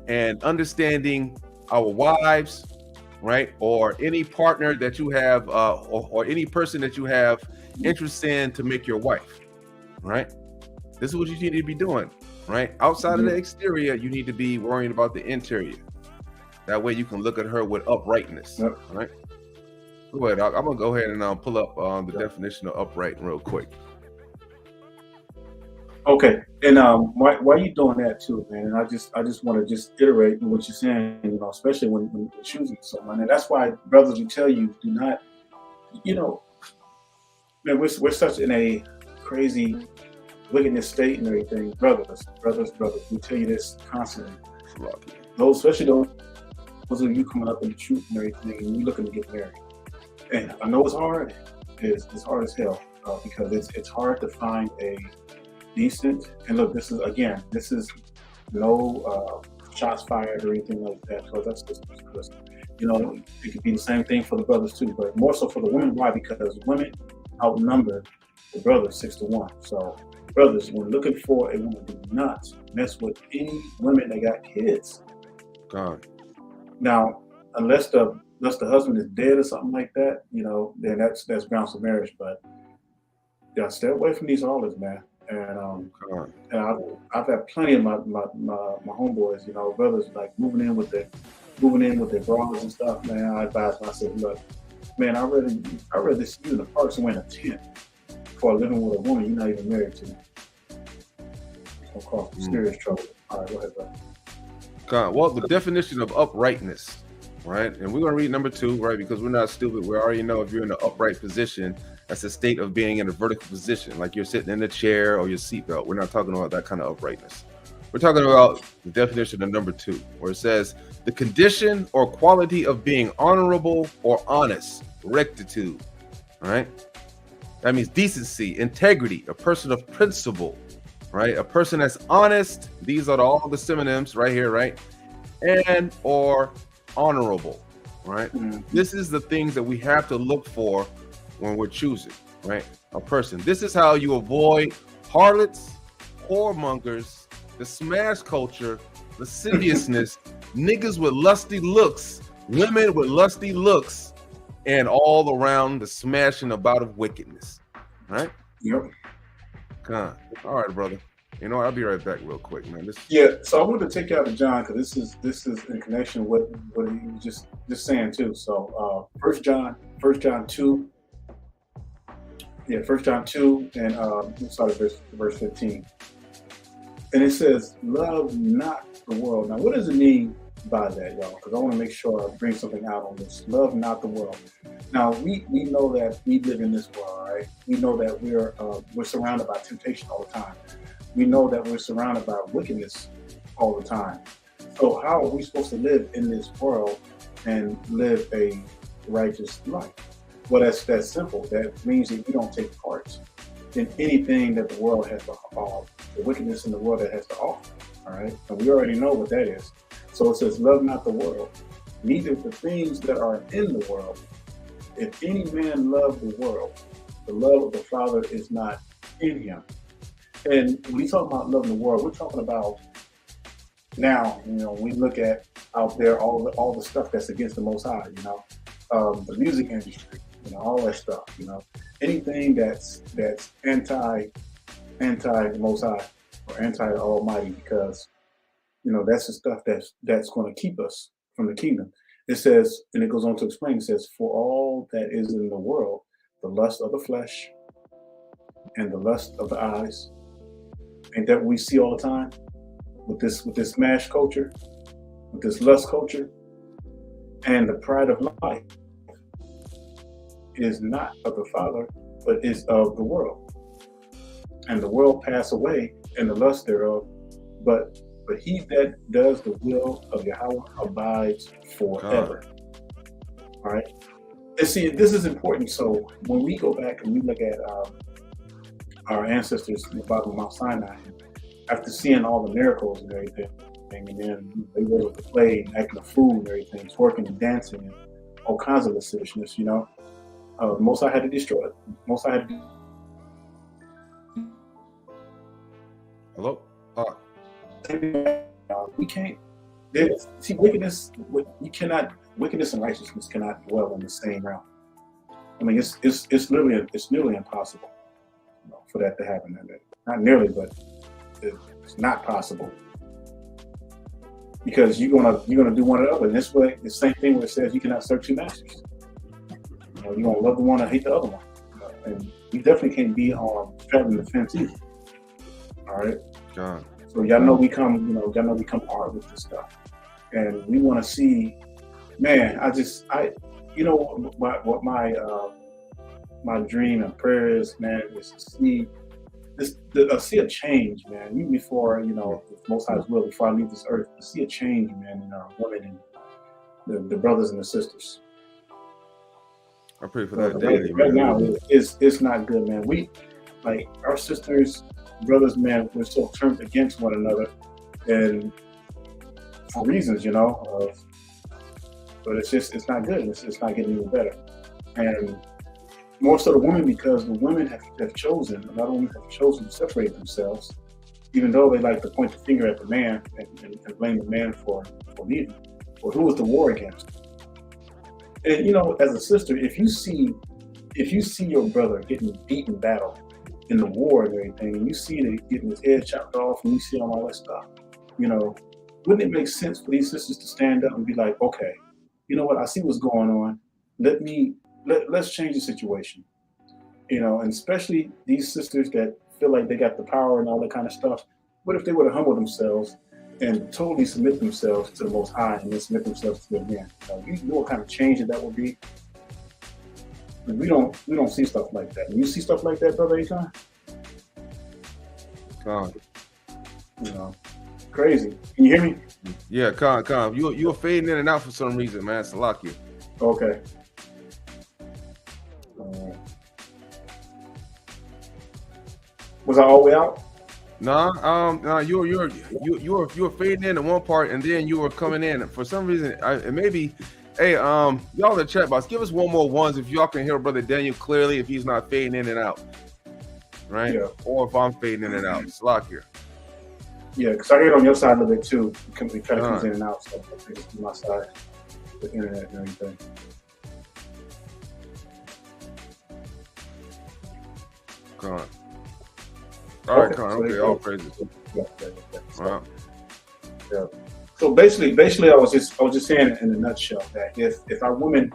[SPEAKER 2] and understanding our wives, right? Or any partner that you have, or any person that you have interest in to make your wife, right? This is what you need to be doing, right? Outside of the exterior, you need to be worrying about the interior. That way you can look at her with uprightness, right? Go ahead. I'm gonna go ahead and pull up the definition of upright real quick.
[SPEAKER 4] Okay, and why you doing that too, man? And I just want to just iterate what you're saying, especially when you're choosing someone, and that's why brothers will tell you do not, man, we're such in a crazy wickedness state and everything, brothers. We tell you this constantly. Those, especially those of you coming up in the truth and everything, and you looking to get married. And I know it's hard. It's hard as hell because it's hard to find a decent. And look, this is no shots fired or anything like that. Because that's just because it could be the same thing for the brothers too, but more so for the women. Why? Because women outnumber the brothers 6-1. So brothers, when looking for a woman, do not mess with any women that got kids.
[SPEAKER 2] God.
[SPEAKER 4] Now, unless the husband is dead or something like that, then that's grounds for marriage. But yeah, stay away from these harlots, man. And I've had plenty of my homeboys, brothers like moving in with their bras and stuff, man. I advise myself, look, man, I'd rather see you in the park somewhere in a tent for living with a woman you're not even married to. It's gonna cause some serious trouble. All right, go ahead, bro.
[SPEAKER 2] God. Well, the definition of uprightness, right? And we're gonna read number 2, right? Because we're not stupid. We already know if you're in an upright position, that's a state of being in a vertical position, like you're sitting in a chair or your seatbelt. We're not talking about that kind of uprightness. We're talking about the definition of number 2, where it says the condition or quality of being honorable or honest, rectitude, right? That means decency, integrity, a person of principle, right? A person that's honest. These are all the synonyms right here, right? And or honorable, right? This is the things that we have to look for when we're choosing, right? A person. This is how you avoid harlots, whoremongers, the smash culture, lasciviousness, niggas with lusty looks, women with lusty looks, and all around the smashing about of wickedness, right?
[SPEAKER 4] Yep.
[SPEAKER 2] All right, brother. I'll be right back real quick, man.
[SPEAKER 4] So I wanted to take you out of John because this is in connection with what he was just saying too. So 1 John 2. Yeah, 1 John 2 and let's start at verse 15. And it says, love not the world. Now, what does it mean by that, y'all? Because I want to make sure I bring something out on this. Love not the world. Now, we know that we live in this world, right? We know that we're surrounded by temptation all the time. We know that we're surrounded by wickedness all the time. So how are we supposed to live in this world and live a righteous life? Well, that's simple. That means that we don't take part in anything that the world has to offer, the wickedness in the world that has to offer. All right, and we already know what that is. So it says, "Love not the world, neither the things that are in the world. If any man love the world, the love of the Father is not in him." And when we talk about loving the world, we're talking about now. We look at out there all the stuff that's against the Most High. The music industry. all that stuff. Anything that's anti the Most High or anti the Almighty, because that's the stuff that's going to keep us from the kingdom. It says, and it goes on to explain. It says, for all that is in the world, the lust of the flesh and the lust of the eyes, and that we see all the time with this smash culture, with this lust culture, and the pride of life is not of the Father, but is of the world. And the world pass away, and the lust thereof, but he that does the will of YAHUAH abides forever. All right. And see, this is important. So when we go back and we look at our ancestors in the Bible, Mount Sinai, after seeing all the miracles and everything, and then they were able to play and acting a fool and everything, twerking and dancing and all kinds of lasciviousness, Most I had to destroy it. Most I had to.
[SPEAKER 2] Hello?
[SPEAKER 4] We can't. See, wickedness and righteousness cannot dwell in the same realm. I mean, it's nearly impossible, for that to happen. Not nearly, but it's not possible, because you're gonna do one or the other. And this way, the same thing where it says you cannot serve two masters. You're gonna love the one and hate the other one, and you definitely can't be on straddling the fence either. All right.
[SPEAKER 2] God.
[SPEAKER 4] So y'all know we come hard with this stuff, and we want to see, man. What my dream and prayer is, man, is to see a change, man. Even before if Most High's will, before I leave this earth, to see a change, man, in our women and the brothers and the sisters.
[SPEAKER 2] I pray for that
[SPEAKER 4] Right,
[SPEAKER 2] daily,
[SPEAKER 4] right
[SPEAKER 2] man.
[SPEAKER 4] now, it's not good, man. We, like, our sisters, brothers, man, we're so turned against one another, and for reasons, but it's not good. It's not getting any better, and more so the women, because the women have chosen. A lot of women have chosen to separate themselves, even though they like to point the finger at the man and blame the man for leaving. Or who was the war against? And as a sister, if you see your brother getting beaten in battle in the war and everything, and you see it getting his head chopped off, and you see all that stuff, wouldn't it make sense for these sisters to stand up and be like, okay, you know what? I see what's going on. Let's change the situation. And especially these sisters that feel like they got the power and all that kind of stuff. What if they would have humbled themselves and totally submit themselves to the Most High, and then submit themselves to the man? You know what kind of change that would be? And we don't see stuff like that. You see stuff like that, brother Akon?
[SPEAKER 2] God.
[SPEAKER 4] Crazy. Can you hear me?
[SPEAKER 2] Yeah, Con. You were fading in and out for some reason, man. Salakia.
[SPEAKER 4] Okay. Was I all the way out?
[SPEAKER 2] No, you were fading in at one part, and then you were coming in for some reason. Hey, y'all in the chat box, give us one more ones if y'all can hear Brother Daniel clearly, if he's not fading in and out, right? Yeah. Or if I'm fading in and out. Slack here.
[SPEAKER 4] Yeah, because I hear it on your side a little bit too. We kind of comes in and out, so I think it's my side, the internet and everything.
[SPEAKER 2] Con. All right, Con. Okay, all praises.
[SPEAKER 4] Yeah.
[SPEAKER 2] Wow.
[SPEAKER 4] Yeah. So basically, I was just saying in a nutshell that if our women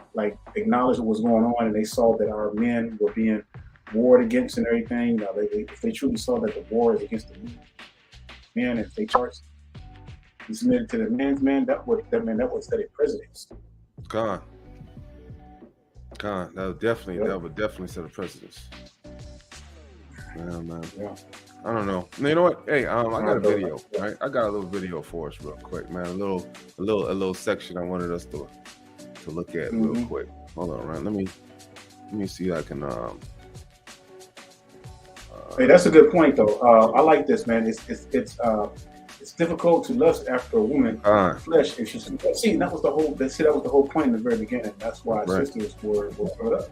[SPEAKER 4] acknowledged what was going on, and they saw that our men were being warred against and everything, if they truly saw that the war is against the men, if they charged and submitted to the man's man, that would set a precedence.
[SPEAKER 2] Con. That would definitely set a precedence. Man.
[SPEAKER 4] Yeah.
[SPEAKER 2] I don't know. You know what? Hey, I got a video, right? I got a little video for us real quick, man. A little section I wanted us to look at real quick. Hold on, right? Let me see if I can
[SPEAKER 4] hey, that's a good point though. I like this, man. It's difficult to lust after a woman flesh if she's see that was the whole point in the very beginning. That's why sisters were brought up.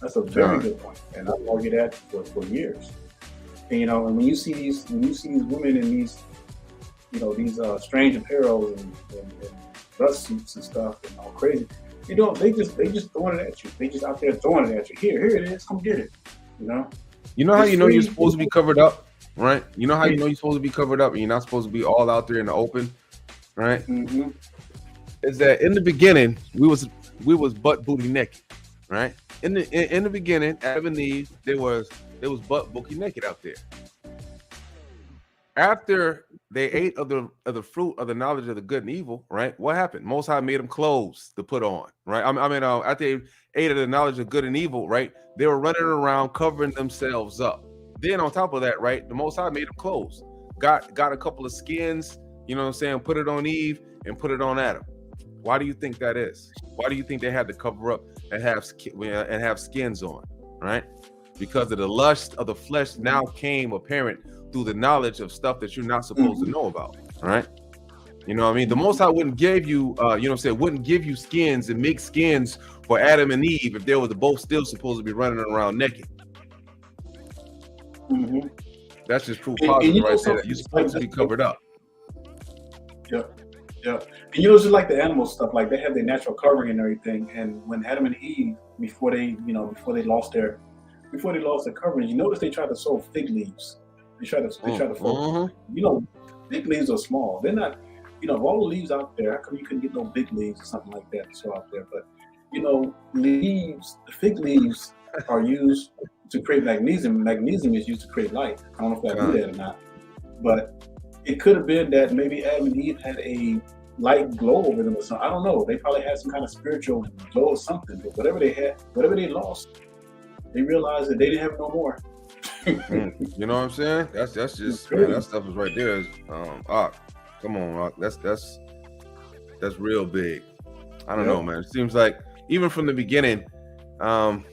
[SPEAKER 4] That's a very good point. And I've argued that for years. And and when you see these women in these these strange apparels and dress suits and stuff and all crazy, You know, they just throwing it at you. They just out there throwing it at you. Here it is. Come get it. You know.
[SPEAKER 2] You know how
[SPEAKER 4] It's
[SPEAKER 2] you know you're
[SPEAKER 4] free.
[SPEAKER 2] supposed to be covered up, right? You know how you know you're supposed to be covered up and you're not supposed to be all out there in the open, right?
[SPEAKER 4] Mm-hmm.
[SPEAKER 2] Is that in the beginning we was butt booty naked, right? In the beginning, Adam and Eve, they was butt booty naked out there. After they ate of the fruit of the knowledge of the good and evil, right? What happened? Most High made them clothes to put on, right? After they ate of the knowledge of good and evil, right? They were running around covering themselves up. Then on top of that, right? The Most High made them clothes. Got a couple of skins, you know what I'm saying? Put it on Eve and put it on Adam. Why do you think that is? Why do you think they had to cover up and have skins on, right? Because of the lust of the flesh now came apparent through the knowledge of stuff that you're not supposed to know about, right? You know what I mean? The Most High wouldn't give you, you know what I'm saying, wouldn't give you skins and make skins for Adam and Eve if they were both still supposed to be running around naked.
[SPEAKER 4] Mm-hmm.
[SPEAKER 2] That's just proof positive right there. You're supposed to be covered up.
[SPEAKER 4] Yeah. And you know, it's just like the animal stuff. Like they have their natural covering and everything. And when Adam and Eve, before they lost their covering, you notice they tried to sew fig leaves. They try to sew. You know, fig leaves are small. They're not. You know, of all the leaves out there, how come you couldn't get no big leaves or something like that to sew out there? But you know, the fig leaves are used to create magnesium. Magnesium is used to create light. I don't know if I knew that or not, but it could have been that maybe Adam and Eve had a light glow over them or something. I don't know. They probably had some kind of spiritual glow or something. But whatever they had, whatever they lost, they realized that they didn't have it no more.
[SPEAKER 2] You know what I'm saying? That's just, man, that stuff is right there. Come on, Rock. That's real big. I don't know, man. It seems like even from the beginning, the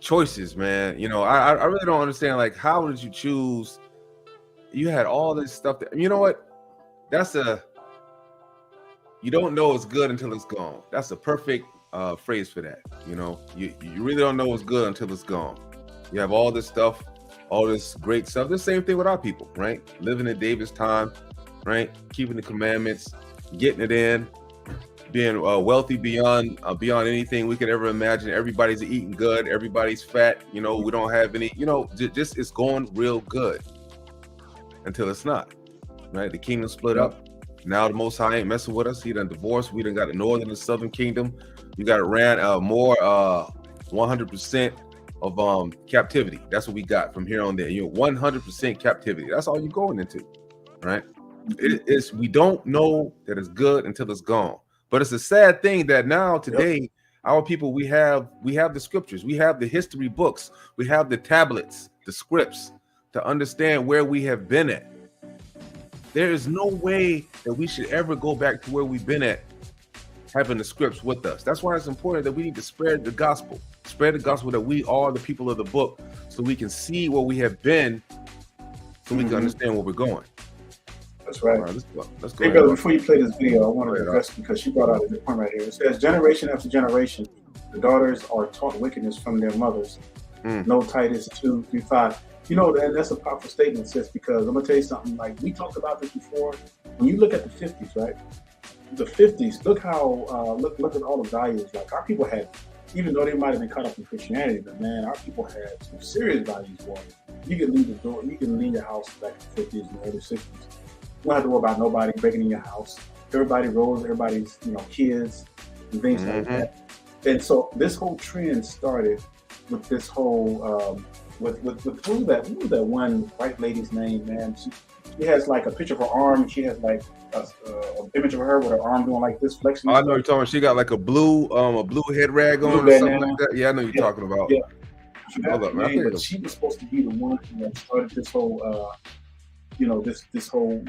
[SPEAKER 2] choices, man. You know, I really don't understand. Like, how did you choose? You had all this stuff. You know what? You don't know it's good until it's gone. That's a perfect phrase for that. You know, you really don't know it's good until it's gone. You have all this stuff, all this great stuff. The same thing with our people, right? Living in David's time, right? Keeping the commandments, getting it in, being wealthy beyond anything we could ever imagine. Everybody's eating good. Everybody's fat. You know, we don't have any, you know, just it's going real good until it's not, right? The kingdom split up. Now the Most High ain't messing with us. He done divorced. We done got the northern and southern kingdom. You got more 100% of captivity. That's what we got from here on there. You know, 100% captivity. That's all you're going into, right? We don't know that it's good until it's gone. But it's a sad thing that now today, our people, we have the scriptures, we have the history books, we have the tablets, the scripts to understand where we have been at. There is no way that we should ever go back to where we've been at, having the scripts with us. That's why it's important that we need to spread the gospel that we are the people of the book, so we can see where we have been, so we can understand where we're going.
[SPEAKER 4] That's right.
[SPEAKER 2] All right, let's go.
[SPEAKER 4] Hey, brother, before you play this video, I want to address, because she brought out a good point right here. It says, generation after generation, the daughters are taught wickedness from their mothers. No Titus 2:3-5. You know, that's a powerful statement, sis, because I'm going to tell you something. Like, we talked about this before. When you look at the 50s, right? The 50s, look how, look at all the values. Like, our people had, even though they might have been caught up in Christianity, but man, our people had some serious values for it. You can leave the door, you can leave your house back in the 50s and early 60s. You don't have to worry about nobody breaking in your house. Everybody rolls, everybody's, you know, kids and things like that. And so this whole trend started with this whole, with who was that one white lady's name, man? She has like a picture of her arm. She has like an image of her with her arm doing like this, flexing.
[SPEAKER 2] I know you're talking. She got like a blue head rag on or something like that. Yeah, I know you're talking about.
[SPEAKER 4] Yeah. Hold up, man. But she was supposed to be the one that started this whole, you know, this whole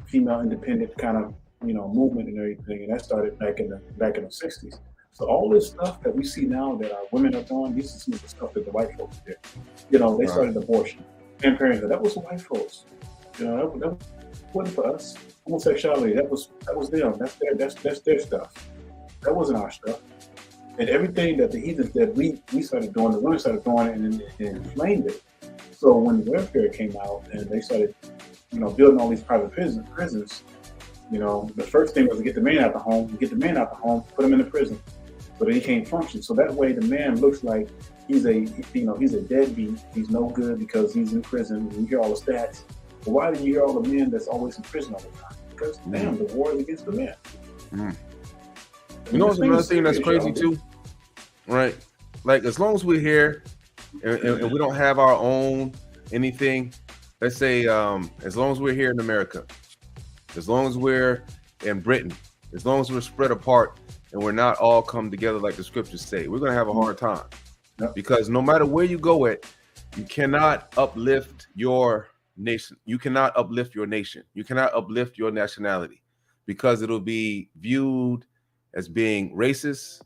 [SPEAKER 4] female independent kind of, you know, movement and everything, and that started back in the 60s. So all this stuff that we see now that our women are doing, this is the stuff that the white folks did. You know, they started abortion, Planned Parenthood. That was the white folks. You know, that wasn't for us. Homosexuality, that was them. That's their stuff. That wasn't our stuff. And everything that the heathens that we started doing, the women started doing it and inflamed it. So when welfare came out and they started, you know, building all these private prisons, you know, the first thing was to get the men out the home, put them in the prison. but he can't function. So that way, the man looks like he's a deadbeat. He's no good because he's in prison. You hear all the stats. But why do you hear all the men that's always in prison all the time? Because damn, the war is against the men.
[SPEAKER 2] You know what's another thing that's crazy too, right? Like as long as we're here and we don't have our own anything, let's say as long as we're here in America, as long as we're in Britain, as long as we're spread apart and we're not all come together like the scriptures say, we're gonna have a hard time. Because no matter where you go at, you cannot uplift your nation. You cannot uplift your nation. You cannot uplift your nationality because it'll be viewed as being racist,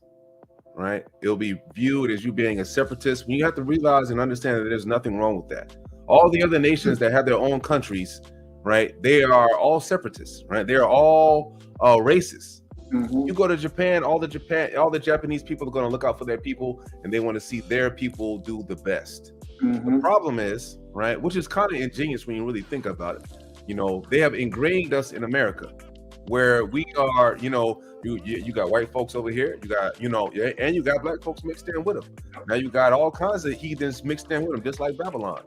[SPEAKER 2] right? It'll be viewed as you being a separatist. When you have to realize and understand that there's nothing wrong with that. All the other nations that have their own countries, right? They are all separatists, right? They are all racist. You go to Japan, all the Japanese people are going to look out for their people, and they want to see their people do the best. The problem is, right, which is kind of ingenious when you really think about it. You know, they have ingrained us in America, where we are. You know, you got white folks over here, you got and you got black folks mixed in with them. Now you got all kinds of heathens mixed in with them, just like Babylon,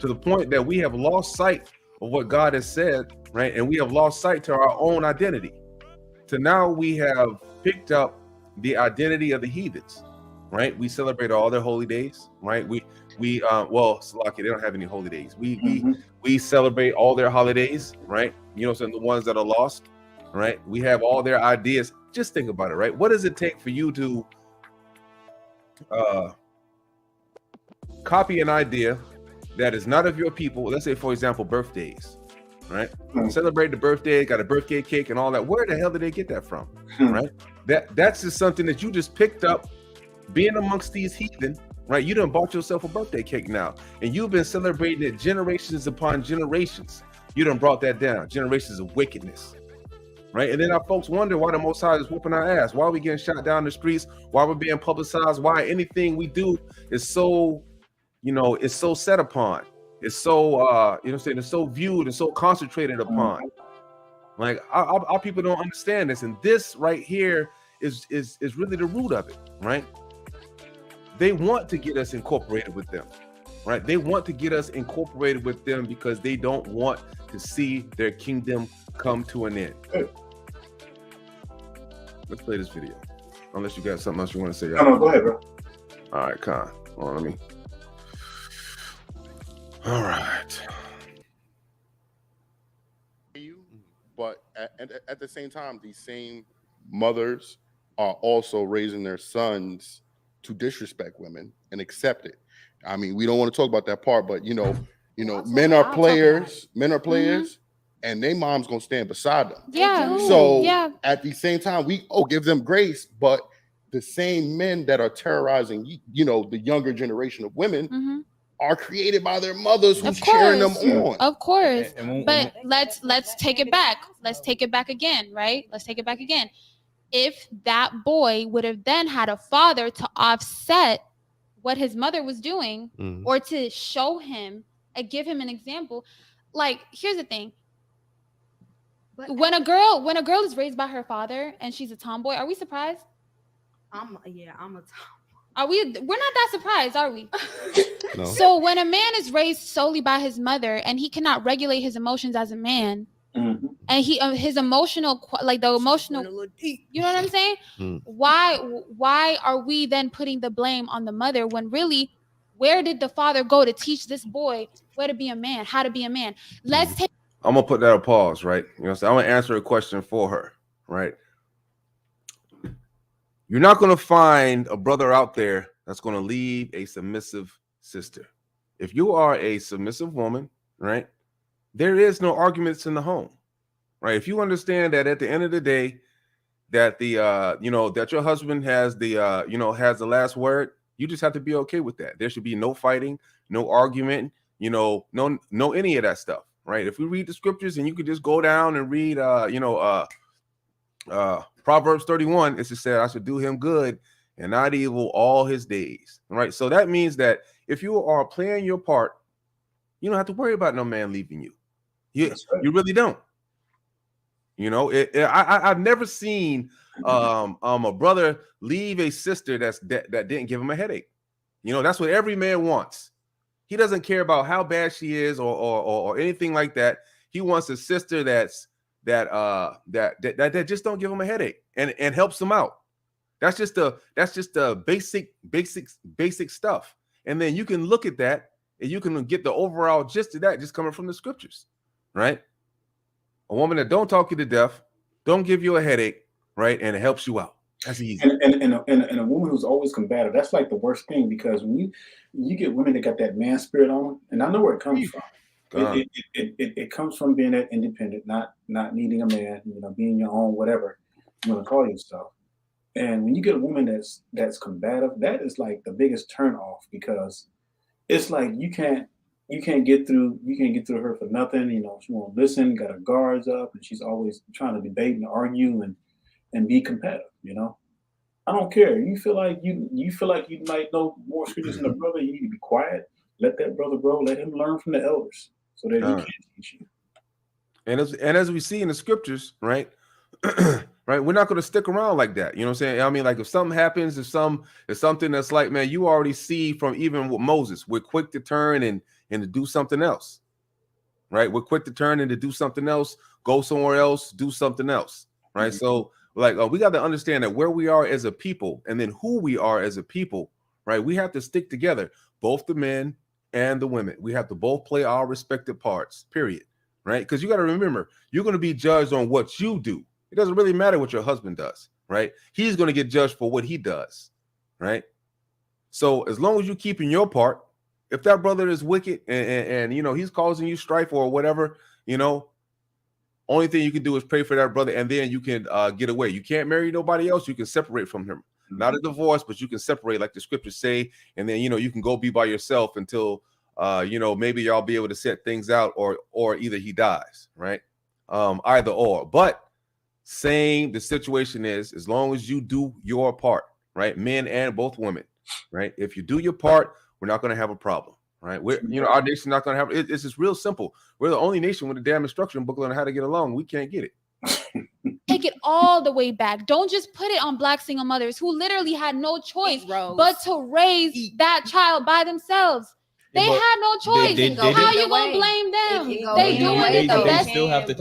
[SPEAKER 2] to the point that we have lost sight of what God has said, right, and we have lost sight to our own identity. So now we have picked up the identity of the heathens, right? We celebrate all their holy days, right? We Salaki, they don't have any holy days. We celebrate all their holidays, right? You know, some of the ones that are lost, right? We have all their ideas. Just think about it, right? What does it take for you to copy an idea that is not of your people? Let's say, for example, birthdays. Right, celebrate the birthday, got a birthday cake and all that. Where the hell did they get that from? Right, that's just something that you just picked up, being amongst these heathen. Right, you done bought yourself a birthday cake now, and you've been celebrating it generations upon generations. You done brought that down, generations of wickedness. Right, and then our folks wonder why the Most High is whooping our ass, why we getting shot down the streets, why we're being publicized, why anything we do is so, it's so set upon. It's so it's so viewed and so concentrated upon. Like our people don't understand this, and this right here is really the root of it, right? They want to get us incorporated with them, right? They want to get us incorporated with them because they don't want to see their kingdom come to an end. Let's play this video. Unless you got something else you want to say.
[SPEAKER 4] No, go ahead, bro.
[SPEAKER 2] All right, Con. Hold on, let me. All right.
[SPEAKER 5] But at the same time, these same mothers are also raising their sons to disrespect women and accept it. I mean, we don't want to talk about that part, but men are players, and their mom's gonna stand beside them.
[SPEAKER 6] Yeah.
[SPEAKER 5] So at the same time, we give them grace, but the same men that are terrorizing, the younger generation of women are created by their mothers who's cheering them on.
[SPEAKER 6] Of course. But let's take it back. Let's take it back again, right? Let's take it back again. If that boy would have then had a father to offset what his mother was doing, or to show him and give him an example, like, here's the thing. When a girl is raised by her father and she's a tomboy, are we surprised?
[SPEAKER 7] I'm a tomboy.
[SPEAKER 6] We're not that surprised, are we?
[SPEAKER 5] No.
[SPEAKER 6] So when a man is raised solely by his mother and he cannot regulate his emotions as a man, and his emotional, you know what I'm saying? Why are we then putting the blame on the mother when really, where did the father go to teach this boy where to be a man, how to be a man? I'm
[SPEAKER 2] gonna put that a pause, right? I'm gonna answer a question for her, right? You're not going to find a brother out there that's going to leave a submissive sister. If you are a submissive woman, right, there is no arguments in the home, right? If you understand that at the end of the day, that that your husband has the has the last word, you just have to be okay with that. There should be no fighting, no argument, no any of that stuff, right? If we read the scriptures and you could just go down and read, Proverbs 31, it's just said, I should do him good and not evil all his days. Right. So that means that if you are playing your part, you don't have to worry about no man leaving you. You really don't. You know, I've never seen a brother leave a sister that didn't give him a headache. You know, that's what every man wants. He doesn't care about how bad she is or anything like that. He wants a sister that just don't give him a headache and helps him out. That's just the basic stuff. And then you can look at that and you can get the overall gist of that just coming from the scriptures, right? A woman that don't talk you to death, don't give you a headache, right? And it helps you out. That's easy.
[SPEAKER 4] And a woman who's always combative, that's like the worst thing, because when you get women that got that man spirit on them, and I know where it comes from. It comes from being that independent, not needing a man, you know, being your own, whatever you want to call yourself. And when you get a woman that's combative, that is like the biggest turn off, because it's like you can't get through her for nothing. You know, she won't listen, got her guards up, and she's always trying to debate and argue and be competitive. You know, I don't care. You feel like you might know more scriptures than the brother. You need to be quiet. Let that brother grow. Let him learn from the elders so that he can teach you. And
[SPEAKER 2] as we see in the scriptures, right? Right, we're not going to stick around like that. You know what I'm saying? I mean, like if something happens, if something that's like, man, you already see from even with Moses, we're quick to turn and to do something else, right? We're quick to turn and to do something else, go somewhere else, do something else, right? Mm-hmm. So like we got to understand that where we are as a people and then who we are as a people, right? We have to stick together, both the men and the women. We have to both play our respective parts, period, right? Because you got to remember, you're going to be judged on what you do. It doesn't really matter what your husband does, right? He's going to get judged for what he does, right? So as long as you keep in your part, if that brother is wicked and you know, he's causing you strife or whatever, you know, only thing you can do is pray for that brother, and then you can get away. You can't marry nobody else. You can separate from him. Mm-hmm. Not a divorce, but you can separate like the scriptures say, and then, you know, you can go be by yourself until, you know, maybe y'all be able to set things out or either he dies, right? Either or. But the situation is, as long as you do your part, right? Men and both women, right? If you do your part, we're not going to have a problem, right? Our nation's not going to have it. It's just real simple. We're the only nation with a damn instruction booklet on how to get along. We can't get it.
[SPEAKER 6] Take it all the way back. Don't just put it on Black single mothers who literally had no choice but to raise that child by themselves. They had no choice. How you gonna blame them? They doing it the best.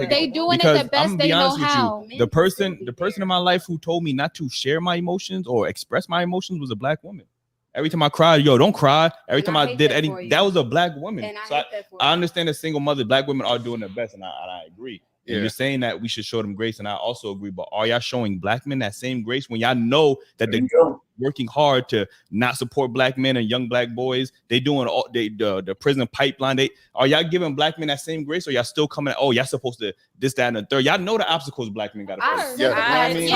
[SPEAKER 6] They doing it the best they know how.
[SPEAKER 8] The person in my life who told me not to share my emotions or express my emotions was a Black woman. Every time I cried, yo, don't cry. Every time I did anything, that was a Black woman. And so I understand that single mother, Black women are doing their best, and I agree. Yeah. And you're saying that we should show them grace, and I also agree. But are y'all showing Black men that same grace when y'all know that they're working hard to not support Black men and young Black boys? They doing all the prison pipeline. Are y'all giving Black men that same grace, or y'all still coming? Oh, y'all supposed to this, that, and the third. Y'all know the obstacles Black men got to face.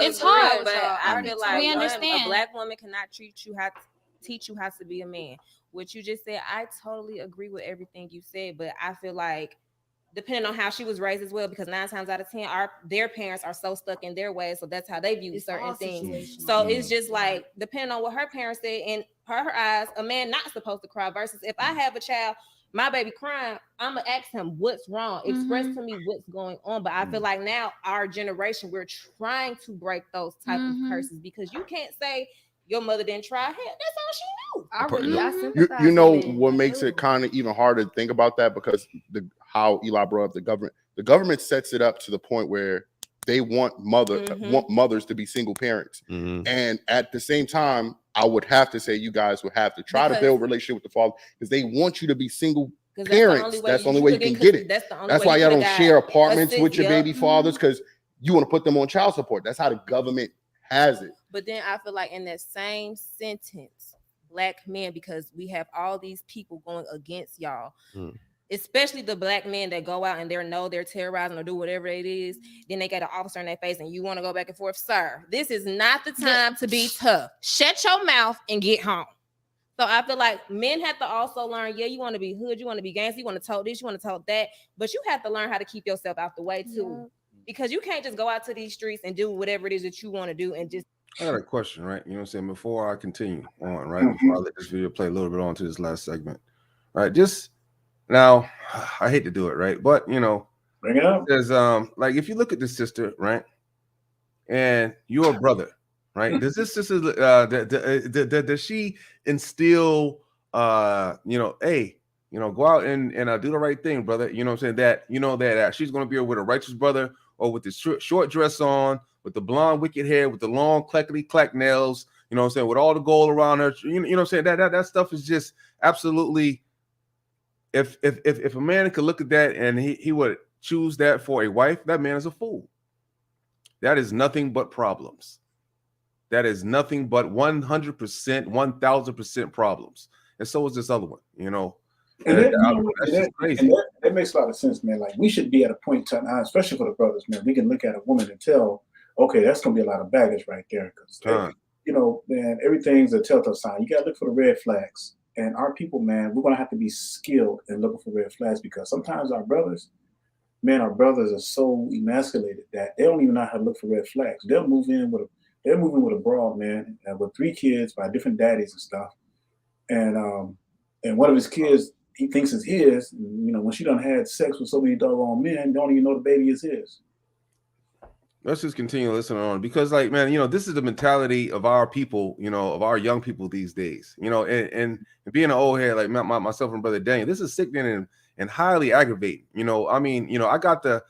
[SPEAKER 6] It's hard,
[SPEAKER 9] but I feel like
[SPEAKER 6] we understand.
[SPEAKER 9] A Black woman cannot teach you how to be a man. What you just said, I totally agree with everything you said, but I feel like, depending on how she was raised as well, because 9 times out of 10, their parents are so stuck in their ways, so that's how they view certain things. So it's just like, depending on what her parents said, in her eyes, a man not supposed to cry. Versus if I have a child, my baby crying, I'm gonna ask him what's wrong, express to me what's going on. But I feel like now our generation, we're trying to break those type of curses, because you can't say your mother didn't try. Hell, that's all she knew.
[SPEAKER 5] You know what makes it kind of even harder to think about that, because how Eli brought up the government. The government sets it up to the point where they want mothers to be single parents, and at the same time, I would have to say you guys would have to try to build a relationship with the father, because they want you to be single parents. That's the only way you can get it. That's why y'all don't share apartments with your baby fathers, because you want to put them on child support. That's how the government has it.
[SPEAKER 9] But then I feel like in that same sentence, Black men, because we have all these people going against y'all, especially the Black men that go out and they're terrorizing or do whatever it is, then they got an officer in their face and you want to go back and forth. Sir, this is not the time to be tough. Shut your mouth and get home. So I feel like men have to also learn, you want to be hood, you want to be gangster, you want to talk this, you want to talk that, but you have to learn how to keep yourself out the way too. Because you can't just go out to these streets and do whatever it is that you want to do and just.
[SPEAKER 2] I got a question, right? You know what I'm saying? Before I continue on, right? Before I let this video play a little bit on to this last segment, right? Just now, I hate to do it, right? But, you know,
[SPEAKER 4] Bring it up.
[SPEAKER 2] There's like if you look at the sister, right, and you're a brother, right? Does this sister does she instill hey, go out and do the right thing, brother? You know what I'm saying? That that she's gonna be with a righteous brother, or with the short dress on, with the blonde wicked hair, with the long clackety clack nails, you know what I'm saying, with all the gold around her, you know what I'm saying? That stuff is just absolutely. If a man could look at that and he would choose that for a wife, that man is a fool. That is nothing but problems. That is nothing but 100%, 1000% problems. And so is this other one,
[SPEAKER 4] And
[SPEAKER 2] that's just crazy.
[SPEAKER 4] And that makes a lot of sense, man. Like, we should be at a point in time, especially for the brothers, man. We can look at a woman and tell, okay, that's gonna be a lot of baggage right there. Because man, everything's a telltale sign. You gotta look for the red flags. And our people, man, we're gonna have to be skilled in looking for red flags, because sometimes our brothers are so emasculated that they don't even know how to look for red flags. They're moving with a broad, man, with 3 kids by different daddies and stuff. And one of his kids, he thinks is his. And, when she done had sex with so many doggone men, don't even know the baby is his.
[SPEAKER 2] Let's just continue listening on, because, like, man, this is the mentality of our people, of our young people these days, and being an old head like myself and brother Daniel, this is sickening and highly aggravating. I got the,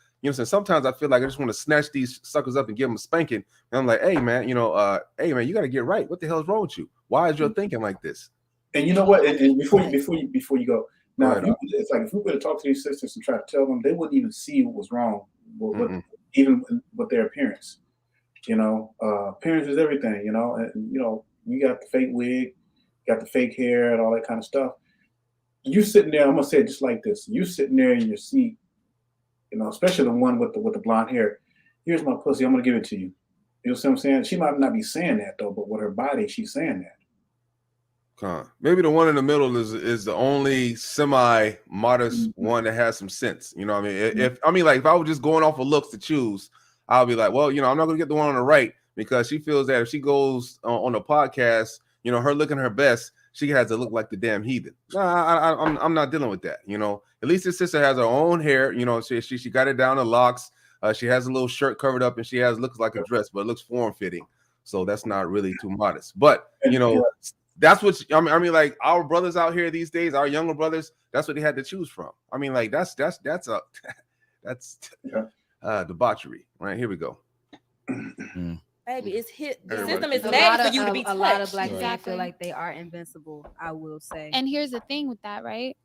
[SPEAKER 2] sometimes I feel like I just want to snatch these suckers up and give them a spanking. And I'm like, hey man, you got to get right. What the hell is wrong with you? Why is your thinking like this?
[SPEAKER 4] And you know what? And before you go, now it's like if we were to talk to these sisters and try to tell them, they wouldn't even see what was wrong, even with their appearance. Appearance is everything. And you got the fake wig, got the fake hair, and all that kind of stuff. You sitting there, I'm gonna say it just like this. You sitting there in your seat, especially the one with the blonde hair. Here's my pussy. I'm gonna give it to you. You know what I'm saying? She might not be saying that though, but with her body, she's saying that.
[SPEAKER 2] Maybe the one in the middle is the only semi-modest one that has some sense. You know what I mean? If I was just going off of looks to choose, I'll be like, well, I'm not gonna get the one on the right, because she feels that if she goes on a podcast, her looking her best, she has to look like the damn heathen. I'm not dealing with that. At least his sister has her own hair. She got it down to locks. She has a little shirt covered up, and she looks like a dress, but it looks form-fitting. So that's not really too modest. But that's what like our brothers out here these days, our younger brothers, that's what they had to choose from. That's debauchery. Right, here we go.
[SPEAKER 9] Baby, it's hit. The system is made for you to be touched.
[SPEAKER 7] A lot of black men feel like they are invincible, I will say.
[SPEAKER 6] And here's the thing with that, right?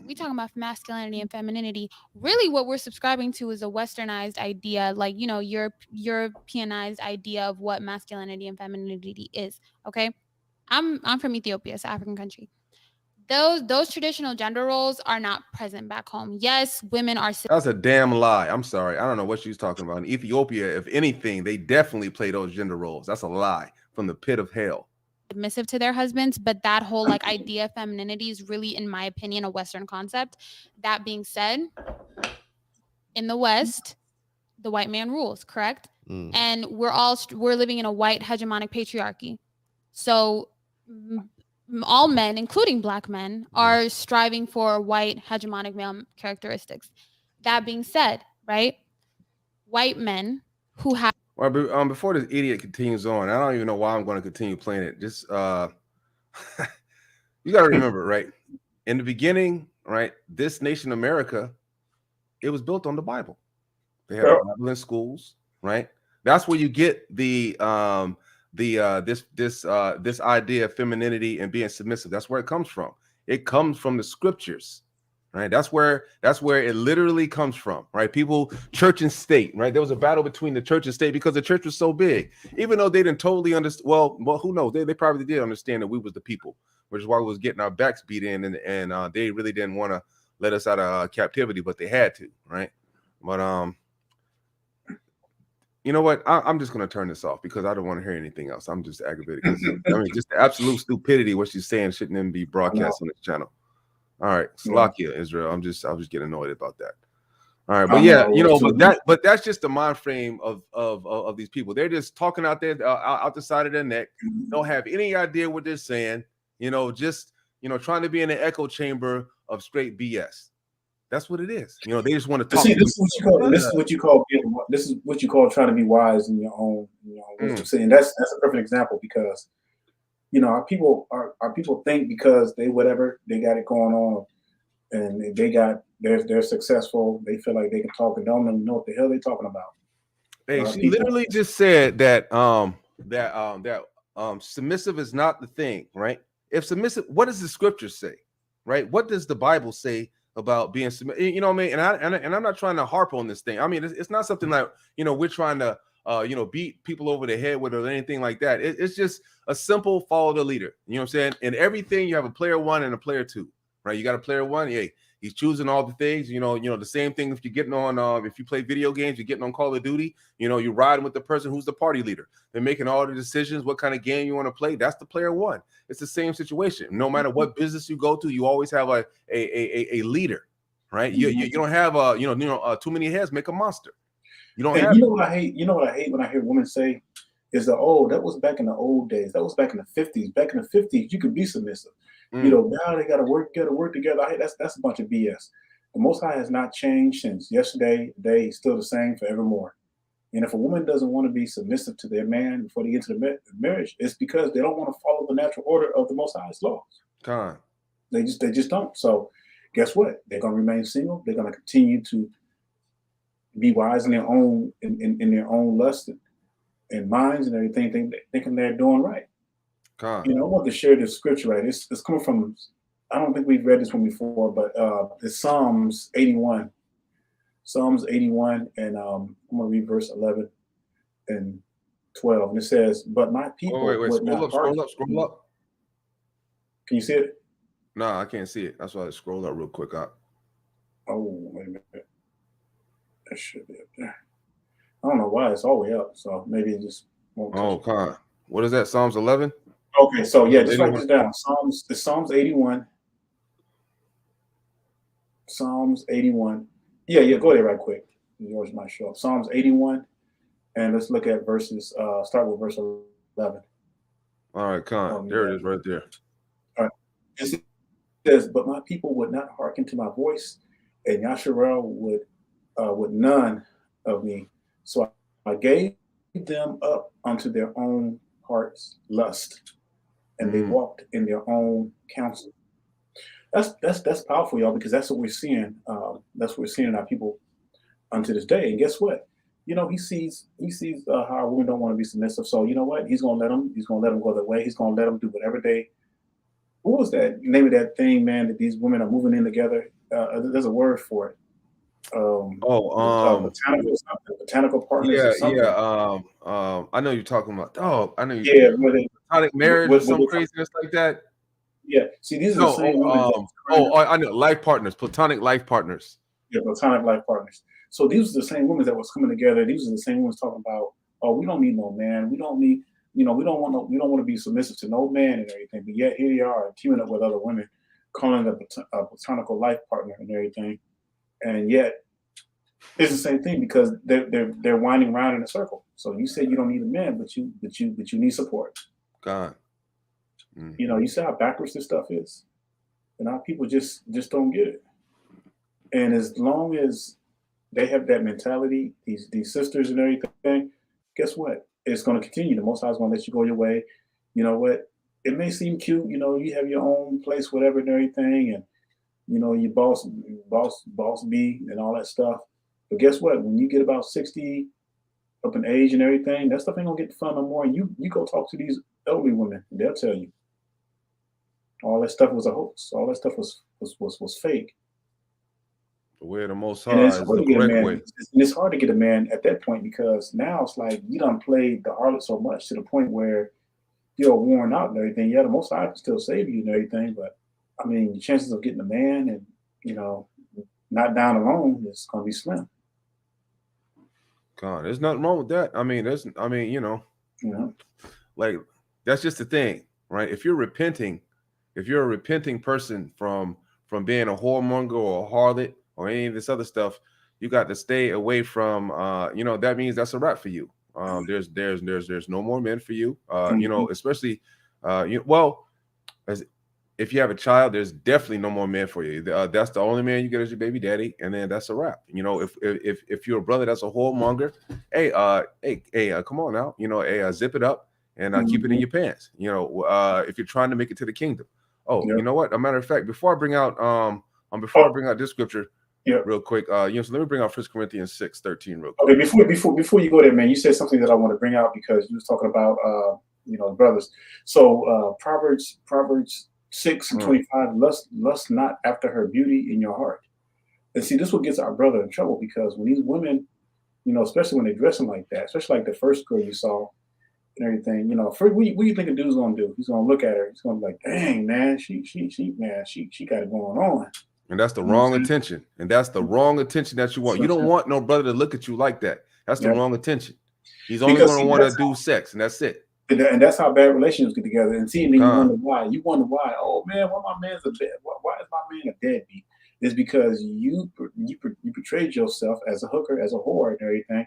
[SPEAKER 6] We talking about masculinity and femininity. Really, what we're subscribing to is a westernized idea, like, Europeanized idea of what masculinity and femininity is. Okay, I'm from Ethiopia, it's an African country. Those traditional gender roles are not present back home. Yes, women are.
[SPEAKER 2] That's a damn lie. I'm sorry. I don't know what she's talking about. In Ethiopia, if anything, they definitely play those gender roles. That's a lie from the pit of hell.
[SPEAKER 6] Submissive to their husbands, but that whole idea of femininity is really, in my opinion, a Western concept. That being said, in the West, the white man rules, correct? And we're living in a white hegemonic patriarchy. So all men, including black men, are striving for white hegemonic male characteristics. That being said, right, white men who have.
[SPEAKER 2] Well, before this idiot continues on, I don't even know why I'm going to continue playing it. Just you got to remember, right, in the beginning, right, this nation, America, it was built on the Bible. They have a Bible in schools, right? That's where you get this idea of femininity and being submissive. That's where it comes from. It comes from the scriptures, right? That's where it literally comes from, right? People, church and state, right? There was a battle between the church and state because the church was so big, even though they didn't totally understand. Well, who knows? They probably did understand that we was the people, which is why we was getting our backs beat in, and they really didn't want to let us out of captivity, but they had to, right? But you know what? I'm just going to turn this off because I don't want to hear anything else. I'm just aggravated. Just the absolute stupidity. What she's saying shouldn't even be broadcast on this channel. All right, Salakia, Israel. I was just getting annoyed about that. All right, but yeah, but that's just the mind frame of these people. They're just talking out there, out the side of their neck. Don't have any idea what they're saying. Just trying to be in an echo chamber of straight BS. That's what it is. You know, they just want to talk.
[SPEAKER 4] See, this is what you call this is what you call trying to be wise in your own wisdom. See, and that's a perfect example because our people think because they whatever they got it going on and they're successful, they feel like they can talk and don't even know what the hell they're talking about.
[SPEAKER 2] Hey, she literally just said that submissive is not the thing, right? If submissive, what does the scripture say, right? What does the Bible say about being submissive? You know what I mean? And I'm not trying to harp on this thing. I mean, it's not something like we're trying to beat people over the head with or anything like that. It's just a simple follow the leader. You know what I'm saying? In everything, you have a player 1 and a player 2, right? You got a player 1, hey, he's choosing all the things. The same thing if you're getting on if you play video games, you're getting on Call of Duty, you're riding with the person who's the party leader. They're making all the decisions, what kind of game you want to play. That's the player 1. It's the same situation. No matter what business you go to, you always have a leader, right? You don't have too many heads make a monster. You don't have.
[SPEAKER 4] You know what I hate? You know what I hate when I hear women say is that, oh, that was back in the old days. That was back in the 50s. Back in the 50s, you could be submissive. Now they got to work together. That's a bunch of BS. The Most High has not changed since yesterday. Today, he's still the same forevermore. And if a woman doesn't want to be submissive to their man before they get into the marriage, it's because they don't want to follow the natural order of the Most High's laws. They just don't. So guess what? They're going to remain single. They're going to continue to be wise in their own in their own lust and minds and everything, thinking they're doing right. I want to share this scripture, right? It's coming from, I don't think we've read this one before, but it's Psalms 81. Psalms 81, and I'm going to read verse 11 and 12. And it says, but my people
[SPEAKER 2] scroll up.
[SPEAKER 4] Can you see it?
[SPEAKER 2] No, I can't see it. That's why I scrolled up real quick up.
[SPEAKER 4] Oh, wait a minute. That should be up there. I don't know why it's all the way up, so maybe it just won't touch
[SPEAKER 2] God. What is that, Psalms 11?
[SPEAKER 4] Okay, so yeah, just write this down. Psalms 81. Psalms 81. Yeah, go there right quick. Yours might show up. Psalms 81, and let's look at verses. Start with verse 11.
[SPEAKER 2] All right, there it is, right there.
[SPEAKER 4] All right. It says, "But my people would not hearken to my voice, and YAHUAH would none of me. So I gave them up unto their own heart's lust, and they walked in their own counsel." That's powerful, y'all, because that's what we're seeing. That's what we're seeing in our people unto this day. And guess what? He sees how our women don't want to be submissive. So you know what? He's gonna let them go their way. He's gonna let them do whatever they. What was that name of that thing, man? That these women are moving in together. There's a word for it. Botanical partners.
[SPEAKER 2] I know you're talking about. Oh, I know you.
[SPEAKER 4] Yeah,
[SPEAKER 2] platonic marriage or some craziness like that.
[SPEAKER 4] Yeah. See, these are the same women.
[SPEAKER 2] I know, life partners, platonic life partners.
[SPEAKER 4] Yeah, platonic life partners. So these are the same women that was coming together. These are the same ones talking about, oh, we don't need no man. We don't need, we don't want to be submissive to no man and everything. But yet here they are teaming up with other women, calling them a platonical life partner and everything. And yet it's the same thing because they're winding around in a circle. So you say you don't need a man, but you need support.
[SPEAKER 2] God.
[SPEAKER 4] You see how backwards this stuff is, and our people just don't get it. And as long as they have that mentality, these sisters and everything, guess what? It's going to continue. The Most High is going to let you go your way. You know what? It may seem cute. You have your own place, whatever, and everything, and you boss B and all that stuff. But guess what? When you get about 60 up in age and everything, that stuff ain't gonna get fun no more. And you go talk to these elderly women, and they'll tell you all that stuff was a hoax. All that stuff was fake.
[SPEAKER 2] The way of the Most High is the correct way.
[SPEAKER 4] And it's hard to get a man at that point because now it's like you done played the harlot so much to the point where you're worn out and everything. Yeah, the Most High can still save you and everything, but I mean, the chances of getting a man and not down alone is gonna be slim.
[SPEAKER 2] God, there's nothing wrong with that. Like that's just the thing, right? If you're a repenting person from being a whoremonger or a harlot or any of this other stuff, you got to stay away from. That means that's a wrap for you. There's no more men for you. Especially, if you have a child, there's definitely no more man for you. That's the only man you get as your baby daddy, and then that's a wrap. You know, if you're a brother that's a whoremonger, hey, come on now, you know, zip it up and keep it in your pants. You know, if you're trying to make it to the kingdom. Oh, you know what? A matter of fact, before I bring out this scripture, real quick, so let me bring out 1 Corinthians 6:13 real quick.
[SPEAKER 4] Okay, before you go there, man, you said something that I want to bring out because you was talking about brothers. So Proverbs 6:25, lust not after her beauty in your heart. And see, this is what gets our brother in trouble, because when these women, you know, especially when they're dressing like that, especially like the first girl you saw and everything, you know, first, what do you think a dude's gonna do? He's gonna look at her, he's gonna be like, dang, man, she got it going on.
[SPEAKER 2] And that's the wrong attention. And that's the wrong attention that you want. You don't want no brother to look at you like that. That's the wrong attention. He's only going to want to do sex, and that's it.
[SPEAKER 4] And that's how bad relationships get together. And see, and then you wonder why. You wonder why. Oh man, why my man's a dead? Why is my man a deadbeat? It's because you portrayed yourself as a hooker, as a whore, and everything.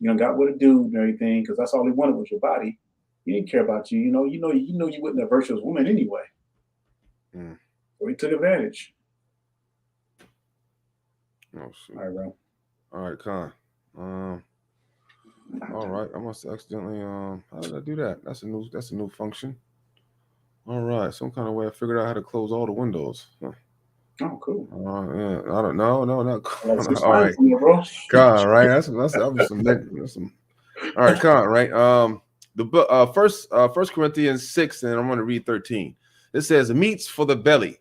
[SPEAKER 4] You know, got with a dude and everything, because that's all he wanted was your body. He didn't care about you. You wasn't a virtuous woman anyway. So he took advantage.
[SPEAKER 2] Oh, shoot.
[SPEAKER 4] All right, bro.
[SPEAKER 2] All right, Con. All right, I must accidentally how did I do that? That's a new function. All right, some kind of way I figured out how to close all the windows. Huh.
[SPEAKER 4] Oh, cool.
[SPEAKER 2] Yeah, I don't know, no, not cool.
[SPEAKER 4] All right,
[SPEAKER 2] Con, right? That's some. All right, Con, right? The book, First Corinthians 6, and I'm going to read 13. It says, "Meats for the belly,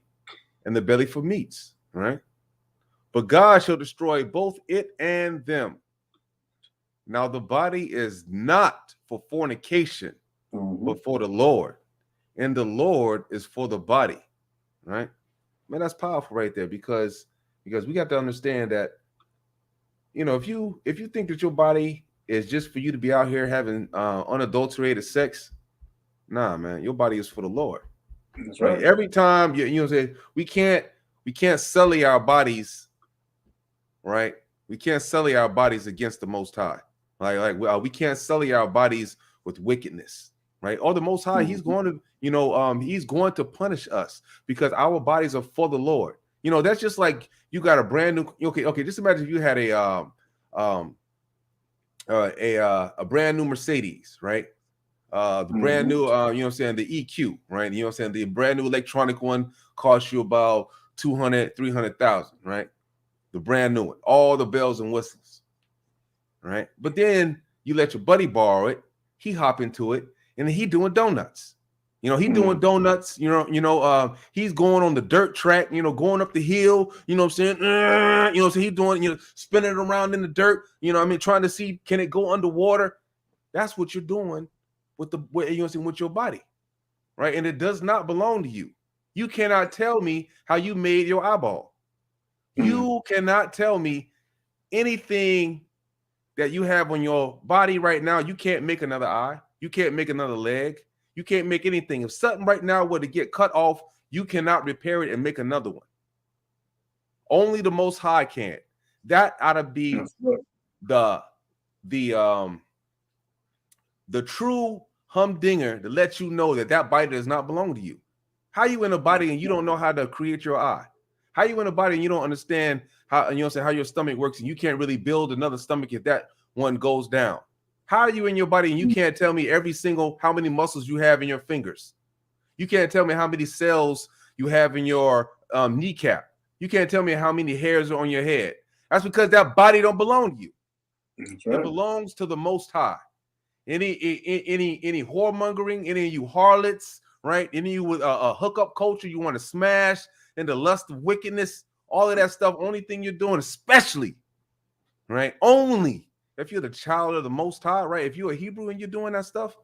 [SPEAKER 2] and the belly for meats." Right? But God shall destroy both it and them. Now the body is not for fornication, but for the Lord, and the Lord is for the body. Right? Man, that's powerful right there, because we got to understand that, you know, if you think that your body is just for you to be out here having unadulterated sex, nah, man, your body is for the Lord.
[SPEAKER 4] That's right.
[SPEAKER 2] Every time you say we can't sully our bodies. Right, we can't sully our bodies against the Most High. We can't sully our bodies with wickedness. Right, or the Most High, He's going to, He's going to punish us because our bodies are for the Lord. You know, that's just like you got a brand new. Okay. Just imagine if you had a brand new Mercedes, right? The brand new, the EQ, right? You know what I'm saying? The brand new electronic one costs you about 200,000-300,000, right? The brand new one, all the bells and whistles, right? But then you let your buddy borrow it, he hop into it, and he doing donuts. You know, he doing donuts, he's going on the dirt track, going up the hill, you know what I'm saying? So he's doing, spinning it around in the dirt, trying to see, can it go underwater? That's what you're doing with with your body, right? And it does not belong to you. You cannot tell me how you made your eyeball. You cannot tell me anything that you have on your body right now. You can't make another eye. You can't make another leg. You can't make anything. If something right now were to get cut off, you cannot repair it and make another one. Only the Most High can. That ought to be the true humdinger to let you know that body does not belong to you. How you in a body and you don't know how to create your eye? How you in a body and you don't understand how how your stomach works and you can't really build another stomach if that one goes down? How are you in your body and you can't tell me how many muscles you have in your fingers? You can't tell me how many cells you have in your kneecap. You can't tell me how many hairs are on your head. That's because that body don't belong to you. Right. It belongs to the Most High. Any whoremongering, any of you harlots, right? Any of you with a hookup culture you want to smash, and the lust of wickedness, all of that stuff, only thing you're doing, especially, right? Only if you're the child of the Most High, right? If you're a Hebrew and you're doing that stuff,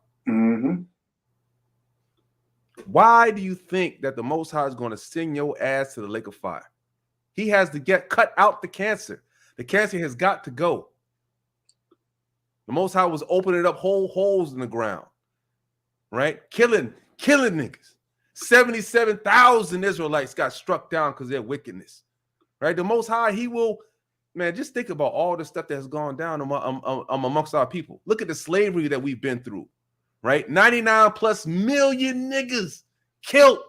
[SPEAKER 2] why do you think that the Most High is going to send your ass to the lake of fire? He has to cut out the cancer. The cancer has got to go. The Most High was opening up whole holes in the ground, right? Killing niggas. 77,000 Israelites got struck down because of their wickedness, right? The Most High, He will, man, just think about all the stuff that has gone down amongst our people. Look at the slavery that we've been through, right? 99+ million niggas killed.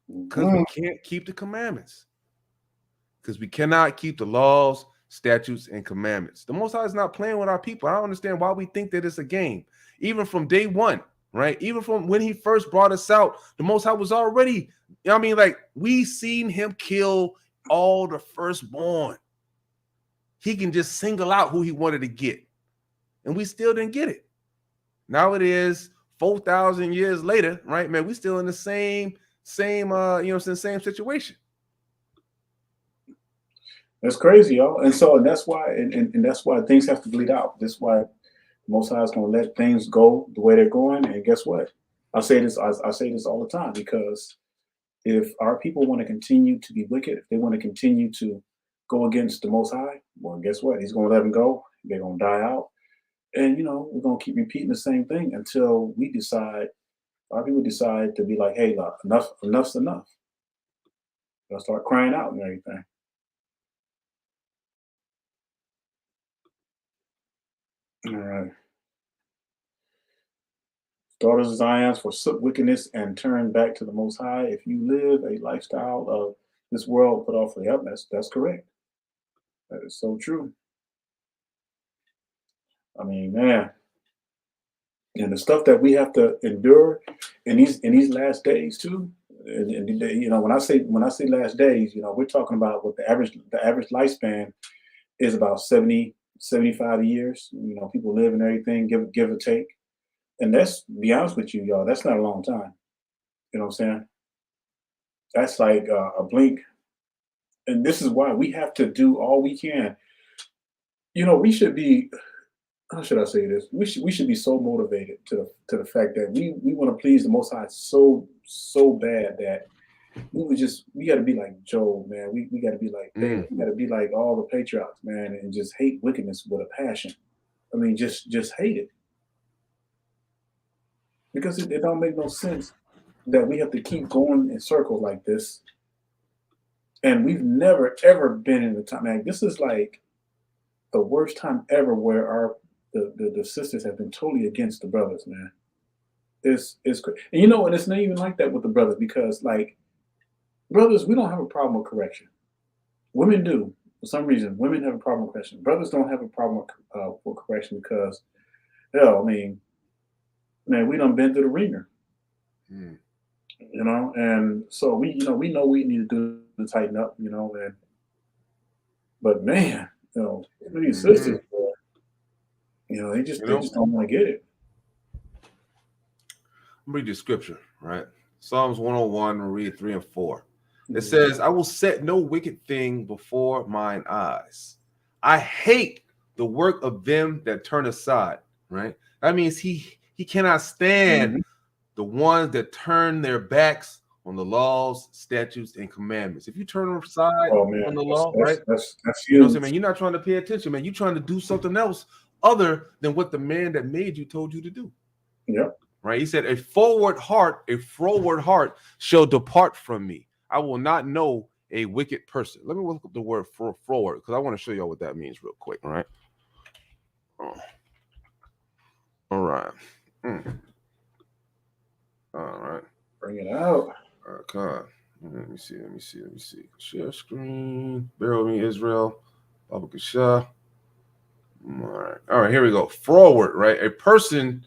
[SPEAKER 2] Because we can't keep the commandments. Because we cannot keep the laws, statutes, and commandments. The Most High is not playing with our people. I don't understand why we think that it's a game. Even from day one, right? Even from when he first brought us out, the Most High was already, I mean, like, we seen him kill all the firstborn. He can just single out who he wanted to get. And we still didn't get it. Now it is 4,000 years later, right, man? We still in the same situation.
[SPEAKER 4] That's crazy, y'all. And so, and that's why, and that's why things have to bleed out. That's why Most High is going to let things go the way they're going. And guess what? I say this all the time, because if our people want to continue to be wicked, if they want to continue to go against the Most High, well, guess what? He's going to let them go. They're going to die out. And, we're going to keep repeating the same thing until we decide, our people decide to be like, hey, look, enough's enough. They'll start crying out and everything. All right. Daughters of Zion forsook wickedness and turned back to the Most High. If you live a lifestyle of this world, put off the help. That's correct. That is so true. I mean, man, and the stuff that we have to endure in these last days too. And when I say last days, we're talking about what the average lifespan is about 70, 75 years. People live and everything, give or take. And that's, be honest with you, y'all, that's not a long time. You know what I'm saying? That's like a blink. And this is why we have to do all we can. We should be, how should I say this? We should be so motivated to the fact that we want to please the Most High so bad that we got to be like Job, man. We got to be like we got to be like all the patriarchs, man, and just hate wickedness with a passion. I mean, just hate it, because it don't make no sense that we have to keep going in circles like this, and we've never ever been in the time. Man, this is like the worst time ever where the sisters have been totally against the brothers, man. It's crazy. And and it's not even like that with the brothers, because like brothers, we don't have a problem with correction. Women do. For some reason, women have a problem with correction. Brothers don't have a problem with correction because, hell, I mean, man, we done been through the ringer. And so we know we need to do to tighten up, but man, these sisters, they just don't want to get it.
[SPEAKER 2] Read the scripture, right? Psalms 101, we'll read 3 and 4. It says, I will set no wicked thing before mine eyes. I hate the work of them that turn aside, right? That means he cannot stand the ones that turn their backs on the laws, statutes, and commandments. If you turn aside on the law, right?
[SPEAKER 4] That's
[SPEAKER 2] you know what I'm saying, man? You're not trying to pay attention, man. You're trying to do something else other than what the man that made you told you to do.
[SPEAKER 4] Yep.
[SPEAKER 2] Right? He said, a froward heart shall depart from me. I will not know a wicked person. Let me look up the word froward, because I want to show y'all what that means real quick. All right. All right. All right.
[SPEAKER 4] Bring it out.
[SPEAKER 2] Okay. Let me see. Share screen. Bear with me, Israel. Baba Kasha. All right. Here we go. Froward, right? A person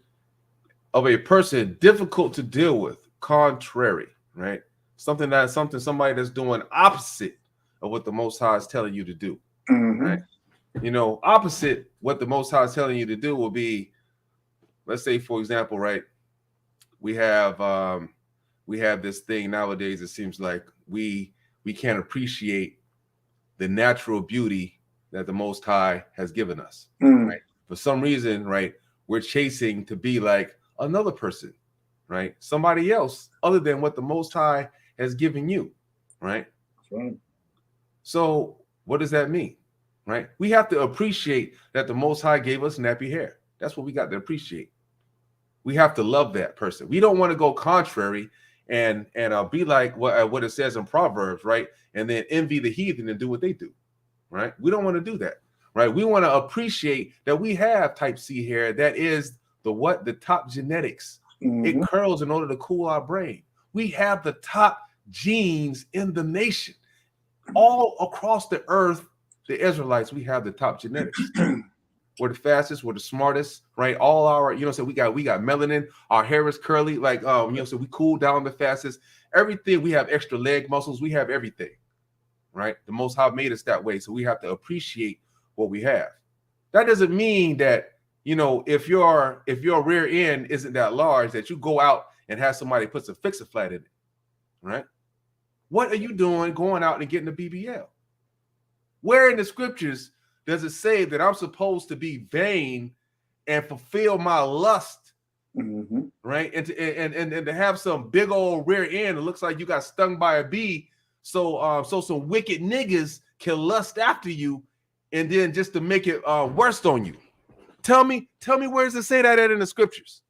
[SPEAKER 2] difficult to deal with, contrary, right? Somebody that's doing opposite of what the Most High is telling you to do, right? Opposite what the Most High is telling you to do will be, let's say, for example, right? We have this thing nowadays. It seems like we can't appreciate the natural beauty that the Most High has given us, right? For some reason, right, we're chasing to be like another person, right? Somebody else other than what the Most High has given you, right?
[SPEAKER 4] Right.
[SPEAKER 2] So what does that mean, right? We have to appreciate that the Most High gave us nappy hair. That's what we got to appreciate. We have to love that person. We don't want to go contrary and be like what it says in Proverbs, right? And then envy the heathen and do what they do, right? We don't want to do that, right? We want to appreciate that we have type C hair that is the top genetics. It curls in order to cool our brain. We have the top genes in the nation. All across the earth, the Israelites, we have the top genetics. We're the fastest, we're the smartest, right? All our, so we got melanin, our hair is curly, like so we cool down the fastest. Everything, we have extra leg muscles, we have everything, right? The Most High made us that way, so we have to appreciate what we have. That doesn't mean that, if your rear end isn't that large, that you go out and have somebody put some fix-a-flat in it, right? What are you doing going out and getting a BBL? Where in the scriptures does it say that I'm supposed to be vain and fulfill my lust, right? And to have some big old rear end that looks like you got stung by a bee, so some wicked niggas can lust after you, and then just to make it worse on you. Tell me where does it say that in the scriptures?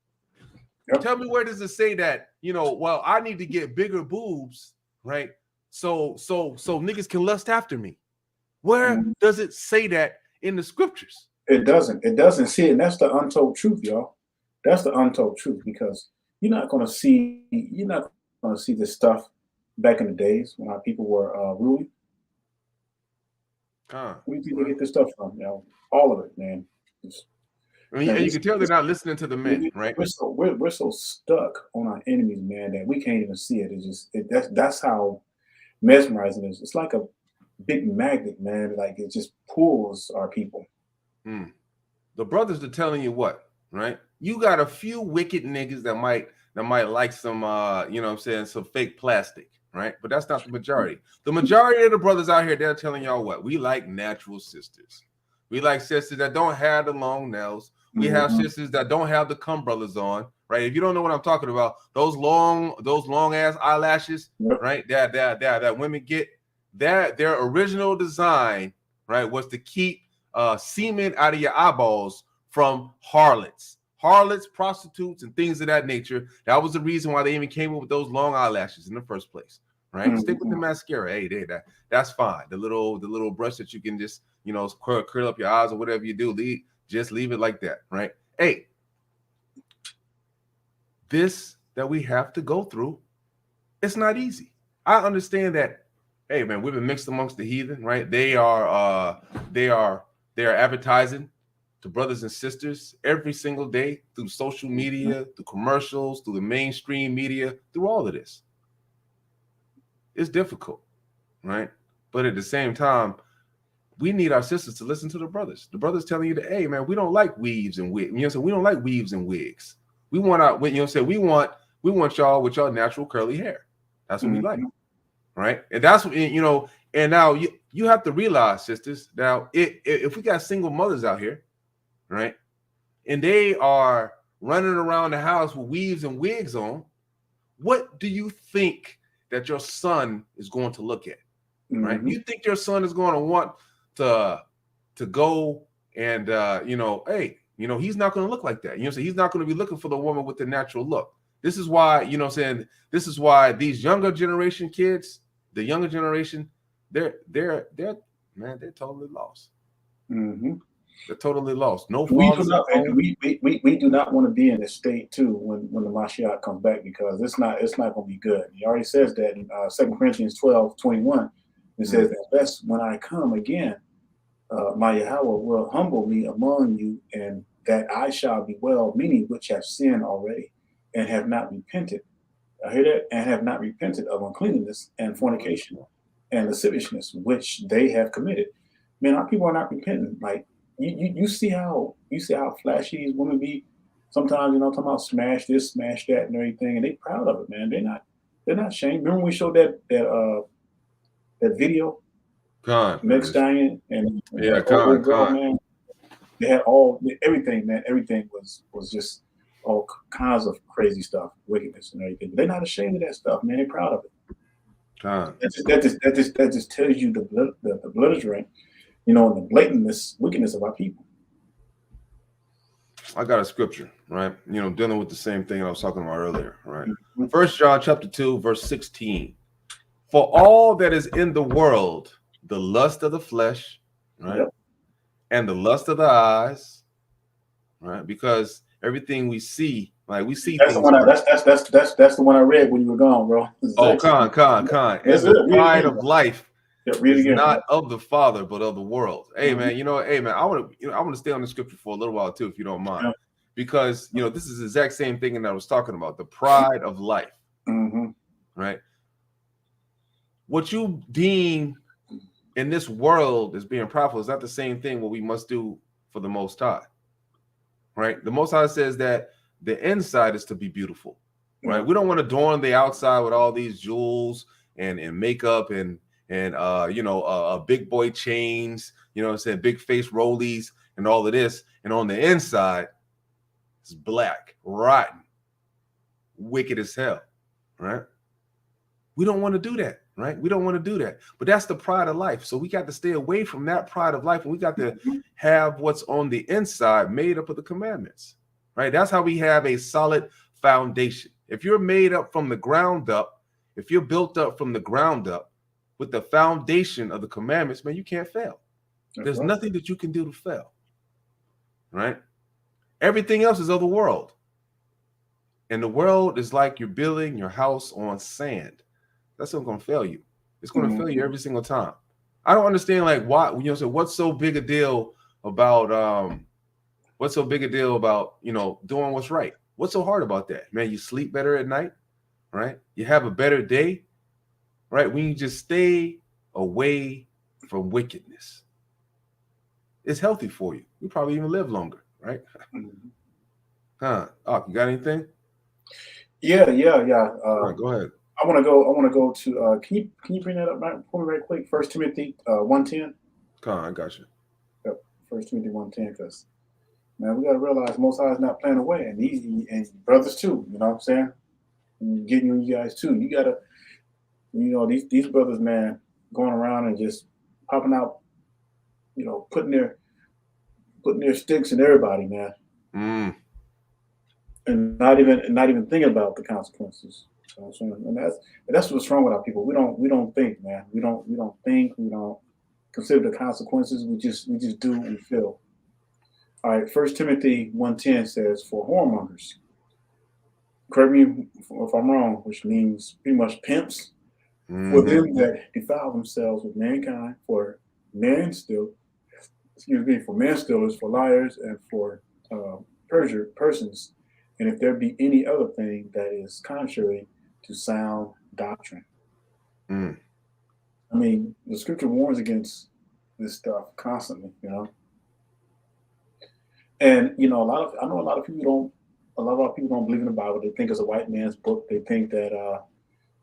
[SPEAKER 2] Yep. Tell me where does it say that, well, I need to get bigger boobs, right? So niggas can lust after me. Where does it say that in the scriptures?
[SPEAKER 4] It doesn't. It doesn't see it, and that's the untold truth, y'all. That's the untold truth, because you're not going to see this stuff back in the days when our people were ruling. Where do you get this stuff from? All of it, man.
[SPEAKER 2] And you can tell they're not listening to the men, right?
[SPEAKER 4] We're so stuck on our enemies, man, that we can't even see it. That's how mesmerizing it is. It's like a big magnet, man. Like it just pulls our people.
[SPEAKER 2] The brothers are telling you what, right? You got a few wicked niggas that might like some some fake plastic, right? But that's not the majority. The majority of the brothers out here, they're telling y'all what? We like natural sisters. We like sisters that don't have the long nails. We have sisters that don't have the cum brothers on, right? If you don't know what I'm talking about, those long ass eyelashes, right? That women get, that their original design, right, was to keep semen out of your eyeballs from harlots, prostitutes, and things of that nature. That was the reason why they even came up with those long eyelashes in the first place, right? Stick with the mascara. Hey, that's fine. The little brush that you can just curl up your eyes or whatever you do. Just leave it like that, right? Hey, this that we have to go through, it's not easy. I understand that. Hey, man, we've been mixed amongst the heathen, right? They are advertising to brothers and sisters every single day through social media, through commercials, through the mainstream media, through all of this. It's difficult, right? But at the same time, we need our sisters to listen to the brothers. The brothers telling you that, hey, man, we don't like weaves and wigs. We don't like weaves and wigs. We want our, we want y'all with y'all natural curly hair. That's what we like, right? And that's what, and now you have to realize, sisters, now if we got single mothers out here, right, and they are running around the house with weaves and wigs on, what do you think that your son is going to look at, right? You think your son is going to want to go and hey, he's not going to look like that. So he's not going to be looking for the woman with the natural look. This is why, this is why these younger generation kids, the younger generation, they're totally lost. They're totally lost. No fathers.
[SPEAKER 4] We do not want to be in this state too when the Mashiach comes back, because it's not going to be good. He already says that in 2 Corinthians 12:21. It says that that's when I come again, my YAHUAH will humble me among you, and that I shall be well, many which have sinned already and have not repented. I hear that, and have not repented of uncleanness and fornication and lasciviousness, which they have committed. Man, our people are not repenting. Like you see how flashy these women be. Sometimes, talking about smash this, smash that, and everything, and they proud of it, man. They're not ashamed. Remember when we showed that video, Meg Stallion and girl, man. They had everything, man. Everything was just all kinds of crazy stuff, wickedness and everything. But they're not ashamed of that stuff, man. They're proud of it. That just tells you the belligerent, and the blatantness, wickedness of our people.
[SPEAKER 2] I got a scripture, right? Dealing with the same thing I was talking about earlier, right? 1 John chapter 2, verse 16. For all that is in the world, the lust of the flesh, right? And the lust of the eyes, right? Because everything we see Like we see
[SPEAKER 4] That's
[SPEAKER 2] things.
[SPEAKER 4] the one. That's the one I read when you were gone, bro.
[SPEAKER 2] Oh, Con. And
[SPEAKER 4] That's
[SPEAKER 2] the
[SPEAKER 4] it. Read it
[SPEAKER 2] pride
[SPEAKER 4] again,
[SPEAKER 2] of life
[SPEAKER 4] read it
[SPEAKER 2] is
[SPEAKER 4] again,
[SPEAKER 2] not of the Father, but of the world. Hey,
[SPEAKER 4] Mhm.
[SPEAKER 2] man, hey, man, I want to stay on the scripture for a little while too, if you don't mind,
[SPEAKER 4] Yeah.
[SPEAKER 2] because this is the exact same thing that I was talking about, the pride of life, right? What you deem in this world as being prideful is not the same thing what we must do for the Most High, right? The Most High says that the inside is to be beautiful, right?
[SPEAKER 4] Yeah.
[SPEAKER 2] We don't want to adorn the outside with all these jewels and makeup and big boy chains, I'm saying, big face rollies and all of this, and on the inside it's black, rotten, wicked as hell, right? We don't want to do that, right? We don't want to do that. But that's the pride of life. So we got to stay away from that pride of life, and we got to have what's on the inside made up of the commandments, right? That's how we have a solid foundation. If you're made up from the ground up, if you're built up from the ground up with the foundation of the commandments, man, you can't fail. There's nothing that you can do to fail, right? Everything else is of the world. And the world is like you're building your house on sand. That's not going to fail you. It's going to fail you every single time. I don't understand, like, why, so what's so big a deal about, doing what's right? What's so hard about that? Man, you sleep better at night, right? You have a better day, right? When you just stay away from wickedness. It's healthy for you. You probably even live longer, right? Huh? Oh, you got anything?
[SPEAKER 4] Yeah.
[SPEAKER 2] Go ahead.
[SPEAKER 4] I want to go to. Can you bring that up for me right quick? 1 Timothy 1:10.
[SPEAKER 2] Come on, I got you.
[SPEAKER 4] Yep, 1 Timothy 1:10. Because man, we got to realize Most High is not playing away, and brothers too. You know what I'm saying? And getting you guys too. You gotta, these brothers, man, going around and just popping out, putting their sticks in everybody, man. And not even thinking about the consequences. And that's what's wrong with our people. We don't think, man. We don't think. We don't consider the consequences. We just do what we feel. All right. 1 Timothy 1:10 says, "For whoremongers," correct me if I'm wrong, which means pretty much pimps, for them that defile themselves with mankind, for manstealers, for liars, and for perjured persons, and if there be any other thing that is contrary to sound doctrine. I mean, the scripture warns against this stuff constantly, And I know a lot of people don't believe in the Bible. They think it's a white man's book. They think that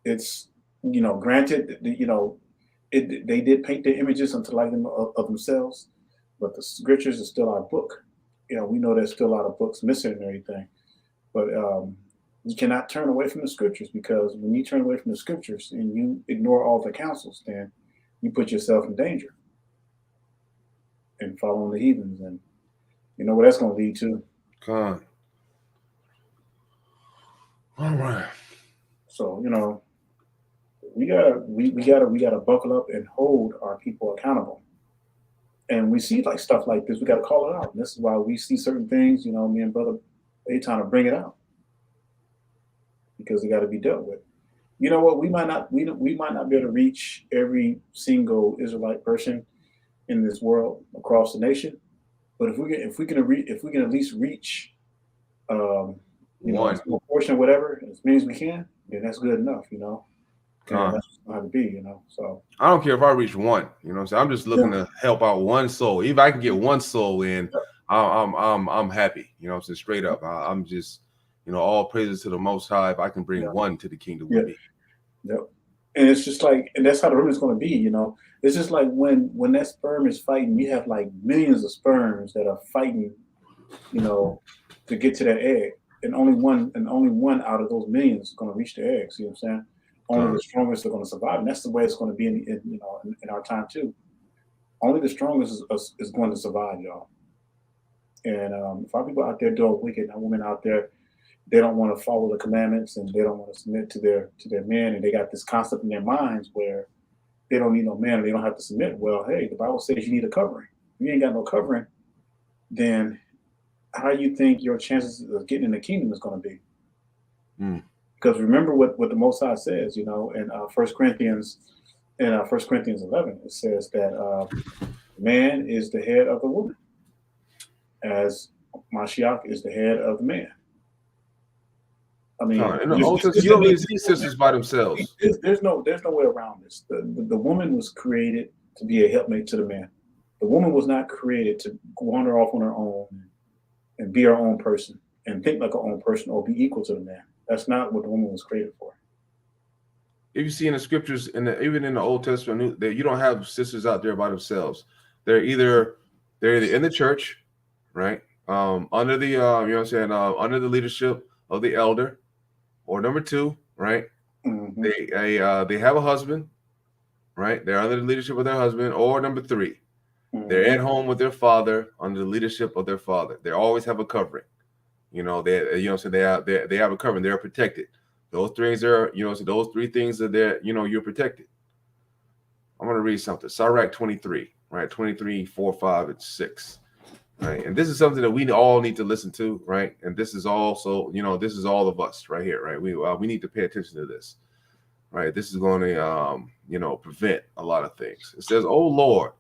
[SPEAKER 4] it's, granted, they did paint their images unto likeness of themselves, but the scriptures is still our book. We know there's still a lot of books missing and everything. But you cannot turn away from the scriptures, because when you turn away from the scriptures and you ignore all the counsels, then you put yourself in danger and following the heathens. And you know what that's going to lead to.
[SPEAKER 2] All right.
[SPEAKER 4] So, we gotta buckle up and hold our people accountable. And we see stuff like this, we got to call it out. And this is why we see certain things, me and Brother A-Town to bring it out, because they got to be dealt with. You know what? We might not be able to reach every single Israelite person in this world across the nation, but if we can at least reach, a small portion, whatever, as many as we can, then that's good enough. That's what's going to have to be. So
[SPEAKER 2] I don't care if I reach one. I'm just looking to help out one soul. If I can get one soul in, I'm happy. Straight up. I'm just. All praises to the Most High. If I can bring one to the kingdom with me.
[SPEAKER 4] Yep. And it's just and that's how the room is going to be. It's just like when that sperm is fighting, you have millions of sperms that are fighting, to get to that egg, and only one out of those millions is going to reach the egg. See what I'm saying? Only the strongest are going to survive, and that's the way it's going to be in our time too. Only the strongest is going to survive, y'all. And if our people out there doing wicked, our women out there, they don't want to follow the commandments, and they don't want to submit to their men, and they got this concept in their minds where they don't need no man, and they don't have to submit. Well, hey, the Bible says you need a covering. If you ain't got no covering, then how you think your chances of getting in the kingdom is going to be.
[SPEAKER 2] Mm.
[SPEAKER 4] Because remember what the Most High says, you know, in 1 Corinthians 11, it says that man is the head of the woman, as Mashiach is the head of the man. I mean,
[SPEAKER 2] in the Old Testament, you don't really see sisters by themselves.
[SPEAKER 4] There's no way around this. The woman was created to be a helpmate to the man. The woman was not created to wander off on her own and be her own person and think like her own person or be equal to the man. That's not what the woman was created for.
[SPEAKER 2] If you see in the scriptures, even in the Old Testament, that you don't have sisters out there by themselves. They're either in the church, right? Under the you know what I'm saying, under the leadership of the elder, or number two, right?
[SPEAKER 4] Mm-hmm.
[SPEAKER 2] They have a husband, right? They're under the leadership of their husband, or number three, they're at home with their father under the leadership of their father. They always have a covering. You know, so they have a covering. They're protected. Those things are, you know, so those three things are there, you know, you're protected. I'm going to read something. Sirach 23, right? 23, 4, 5, and 6. Right. And this is something that we all need to listen to, right? And this is also, you know, this is all of us right here, right? We need to pay attention to this, right? This is going to, you know, prevent a lot of things. It says, "Oh Lord,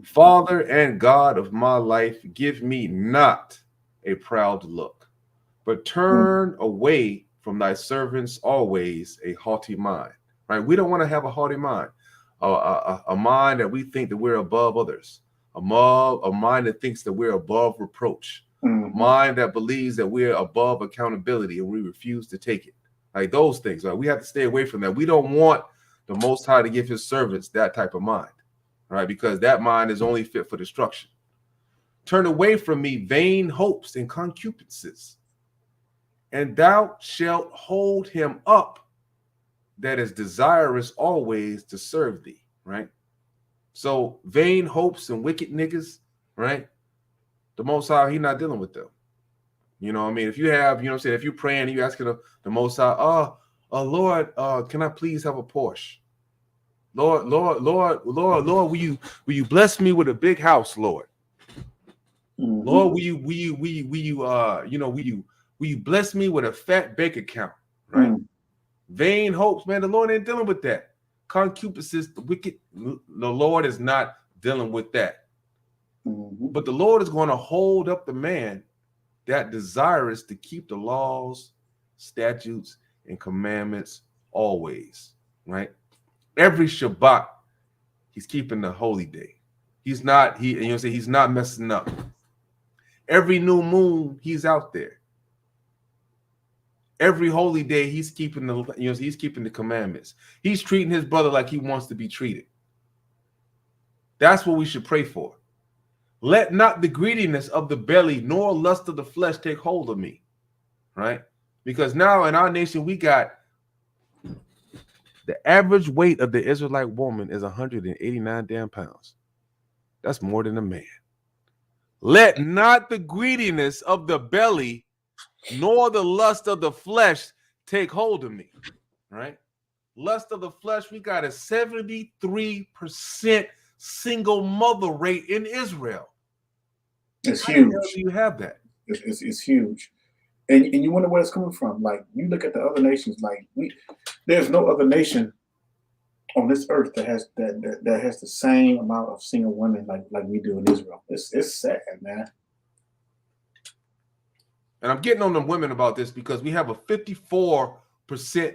[SPEAKER 2] Father and God of my life, give me not a proud look, but turn away from thy servants always a haughty mind." Right? We don't want to have a haughty mind, a mind that we think that we're above others, a mind that thinks that we're above reproach, a mind that believes that we're above accountability and we refuse to take it. Like those things, right? We have to stay away from that. We don't want the Most High to give his servants that type of mind, right? Because that mind is only fit for destruction. Turn away from me vain hopes and concupiscences, and thou shalt hold him up that is desirous always to serve thee, right? So vain hopes and wicked niggas, right? The Most High, he's not dealing with them. You know what I mean? If you have, you know what I'm saying, if you're praying, you asking the Most High, Lord, can I please have a Porsche? Lord, will you bless me with a big house, Lord? Lord, will you bless me with a fat bank account, right? Vain hopes, man. The Lord ain't dealing with that. Concupiscence, the wicked, the Lord is not dealing with that. But the Lord is going to hold up the man that desires to keep the laws, statutes, and commandments always, right? Every Shabbat, he's keeping the holy day. He's not messing up. Every new moon, he's out there. Every holy day, he's keeping the commandments. He's treating his brother like he wants to be treated. That's what we should pray for. Let not the greediness of the belly nor lust of the flesh take hold of me, right? Because now in our nation, we got the average weight of the Israelite woman is 189 damn pounds. That's more than a man. Let not the greediness of the belly nor the lust of the flesh take hold of me, right? Lust of the flesh, we got a 73% single mother rate in Israel.
[SPEAKER 4] It's huge.
[SPEAKER 2] How do you have that?
[SPEAKER 4] It's huge. And you wonder where it's coming from. Like, you look at the other nations, like there's no other nation on this earth that has the same amount of single women like we do in Israel. It's sad, man.
[SPEAKER 2] And I'm getting on the women about this because we have a 54%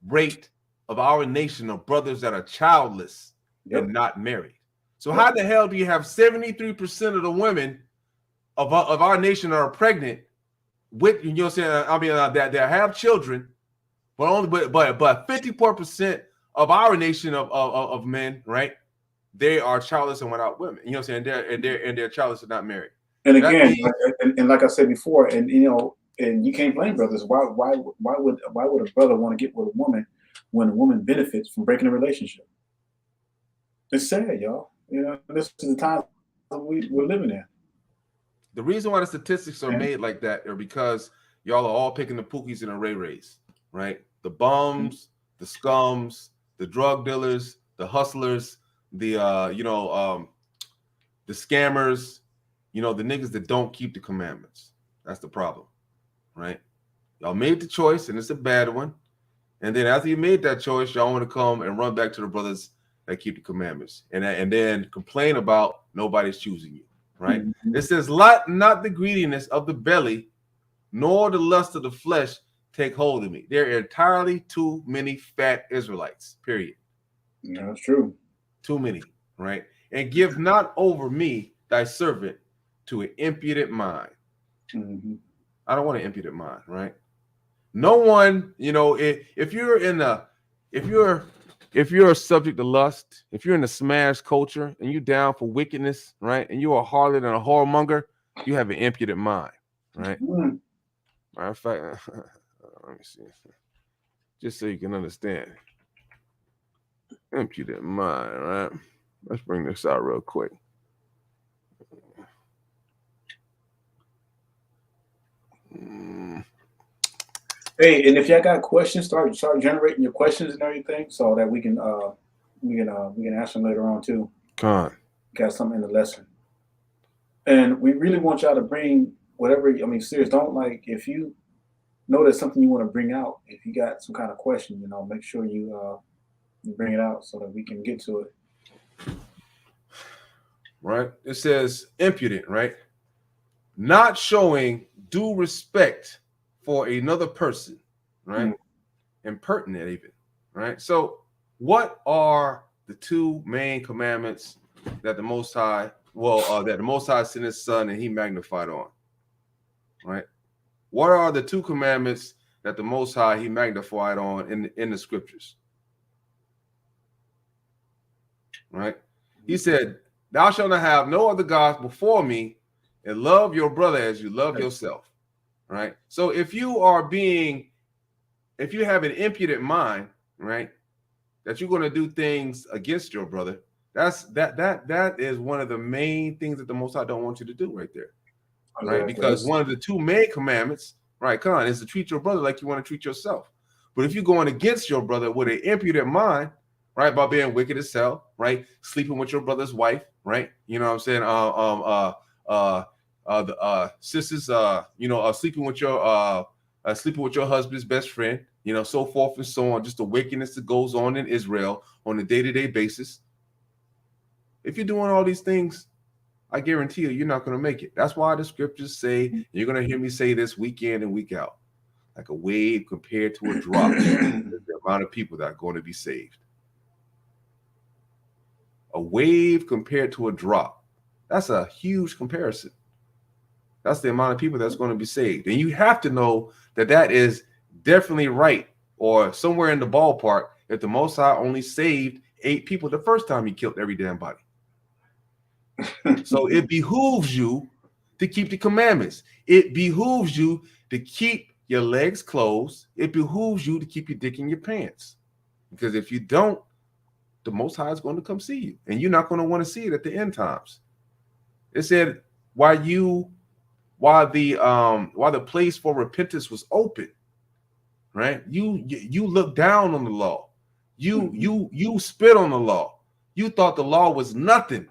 [SPEAKER 2] rate of our nation of brothers that are childless and not married. So how the hell do you have 73% of the women of our nation are pregnant with, you know what I'm saying? That have children, but 54% of our nation of men, right? They are childless and without women. You know what I'm saying? They're childless and not married.
[SPEAKER 4] And again, and like I said before, and you can't blame brothers. Why would a brother want to get with a woman when a woman benefits from breaking a relationship? It's sad, y'all. You know, this is the time we're living in.
[SPEAKER 2] The reason why the statistics are made like that are because y'all are all picking the Pookies and the Ray Rays, right? The bums, the scums, the drug dealers, the hustlers, the scammers. you know, the niggas that don't keep the commandments. That's the problem, right? Y'all made the choice, and it's a bad one. And then after you made that choice, y'all want to come and run back to the brothers that keep the commandments, and then complain about nobody's choosing you, right? It says, "Let not the greediness of the belly, nor the lust of the flesh take hold of me." There are entirely too many fat Israelites, period.
[SPEAKER 4] Yeah, that's true.
[SPEAKER 2] Too many, right? "And give not over me thy servant to an impudent mind." I don't want an impudent mind, right? No one, you know, if you're subject to lust, if you're in the smash culture and you down for wickedness, right, and you're a harlot and a whoremonger, you have an impudent mind, right? Matter of fact, let me see, just so you can understand. Impudent mind, right? Let's bring this out real quick.
[SPEAKER 4] Hey, and if y'all got questions, start generating your questions and everything, so that we can answer them later on too. Got something in the lesson, and we really want y'all to bring whatever. I mean, serious. Don't like if you know there's something you want to bring out. If you got some kind of question, you know, make sure you bring it out so that we can get to it.
[SPEAKER 2] Right? It says impudent, right? Not showing due respect for another person, right? Impertinent even, right? So what are the two main commandments that the Most High, that the Most High sent his son and he magnified on, right? What are the two commandments that the Most High he magnified on in the scriptures, right? He said, "Thou shalt not have no other gods before me, and love your brother as you love yourself." Right? So if you have an impudent mind, right, that you're going to do things against your brother, that is one of the main things that the Most High don't want you to do right there, right? Because one of the two main commandments, right, is to treat your brother like you want to treat yourself. But if you're going against your brother with an impudent mind, right, by being wicked as hell, right, sleeping with your brother's wife, right, you know what I'm saying, the sisters, sleeping with your husband's best friend, you know, so forth and so on, just the wickedness that goes on in Israel on a day-to-day basis. If you're doing all these things, I guarantee you're not going to make it. That's why the scriptures say, you're going to hear me say this week in and week out, like a wave compared to a drop, the amount of people that are going to be saved. A wave compared to a drop. That's a huge comparison. That's the amount of people that's going to be saved. And you have to know that is definitely right, or somewhere in the ballpark, if the Most High only saved 8 people the first time he killed every damn body. So it behooves you to keep the commandments. It behooves you to keep your legs closed. It behooves you to keep your dick in your pants. Because if you don't, the Most High is going to come see you. And you're not going to want to see it at the end times. It said, while the place for repentance was open, right? You looked down on the law. You spit on the law. You thought the law was nothing,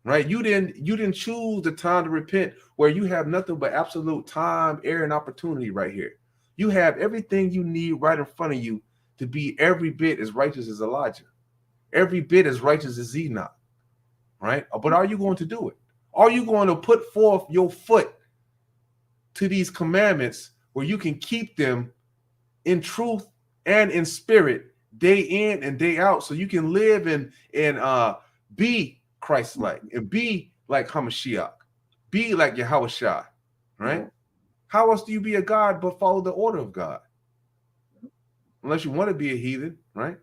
[SPEAKER 2] right? You didn't choose the time to repent, where you have nothing but absolute time, air, and opportunity right here. You have everything you need right in front of you to be every bit as righteous as Elijah, every bit as righteous as Enoch, right? But are you going to do it? Are you going to put forth your foot to these commandments where you can keep them in truth and in spirit day in and day out, so you can live and be Christ-like and be like Hamashiach, be like YAHUAH, right? How else do you be a God but follow the order of God? Unless you want to be a heathen, right?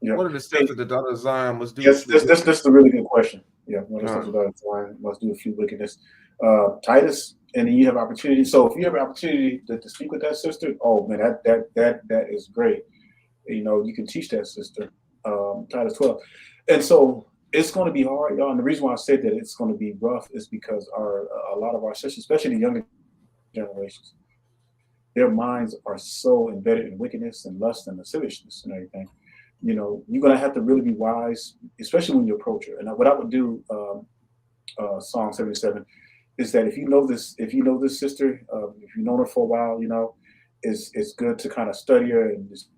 [SPEAKER 2] Yeah. What are the steps that the daughter of Zion must do?
[SPEAKER 4] Yes, this is a really good question. Yeah, what are the steps the daughter of Zion must do a few wickedness? Titus, and then you have opportunity. So if you have an opportunity to speak with that sister, oh man, that is great. You know, you can teach that sister, Titus 12. And so it's going to be hard, y'all. And the reason why I said that it's going to be rough is because a lot of our sisters, especially the younger generations, their minds are so embedded in wickedness and lust and lasciviousness and everything. You know, you're going to have to really be wise, especially when you approach her. And what I would do, Psalm 77, is that if you know this sister, if you've known her for a while, it's good to kind of study her and just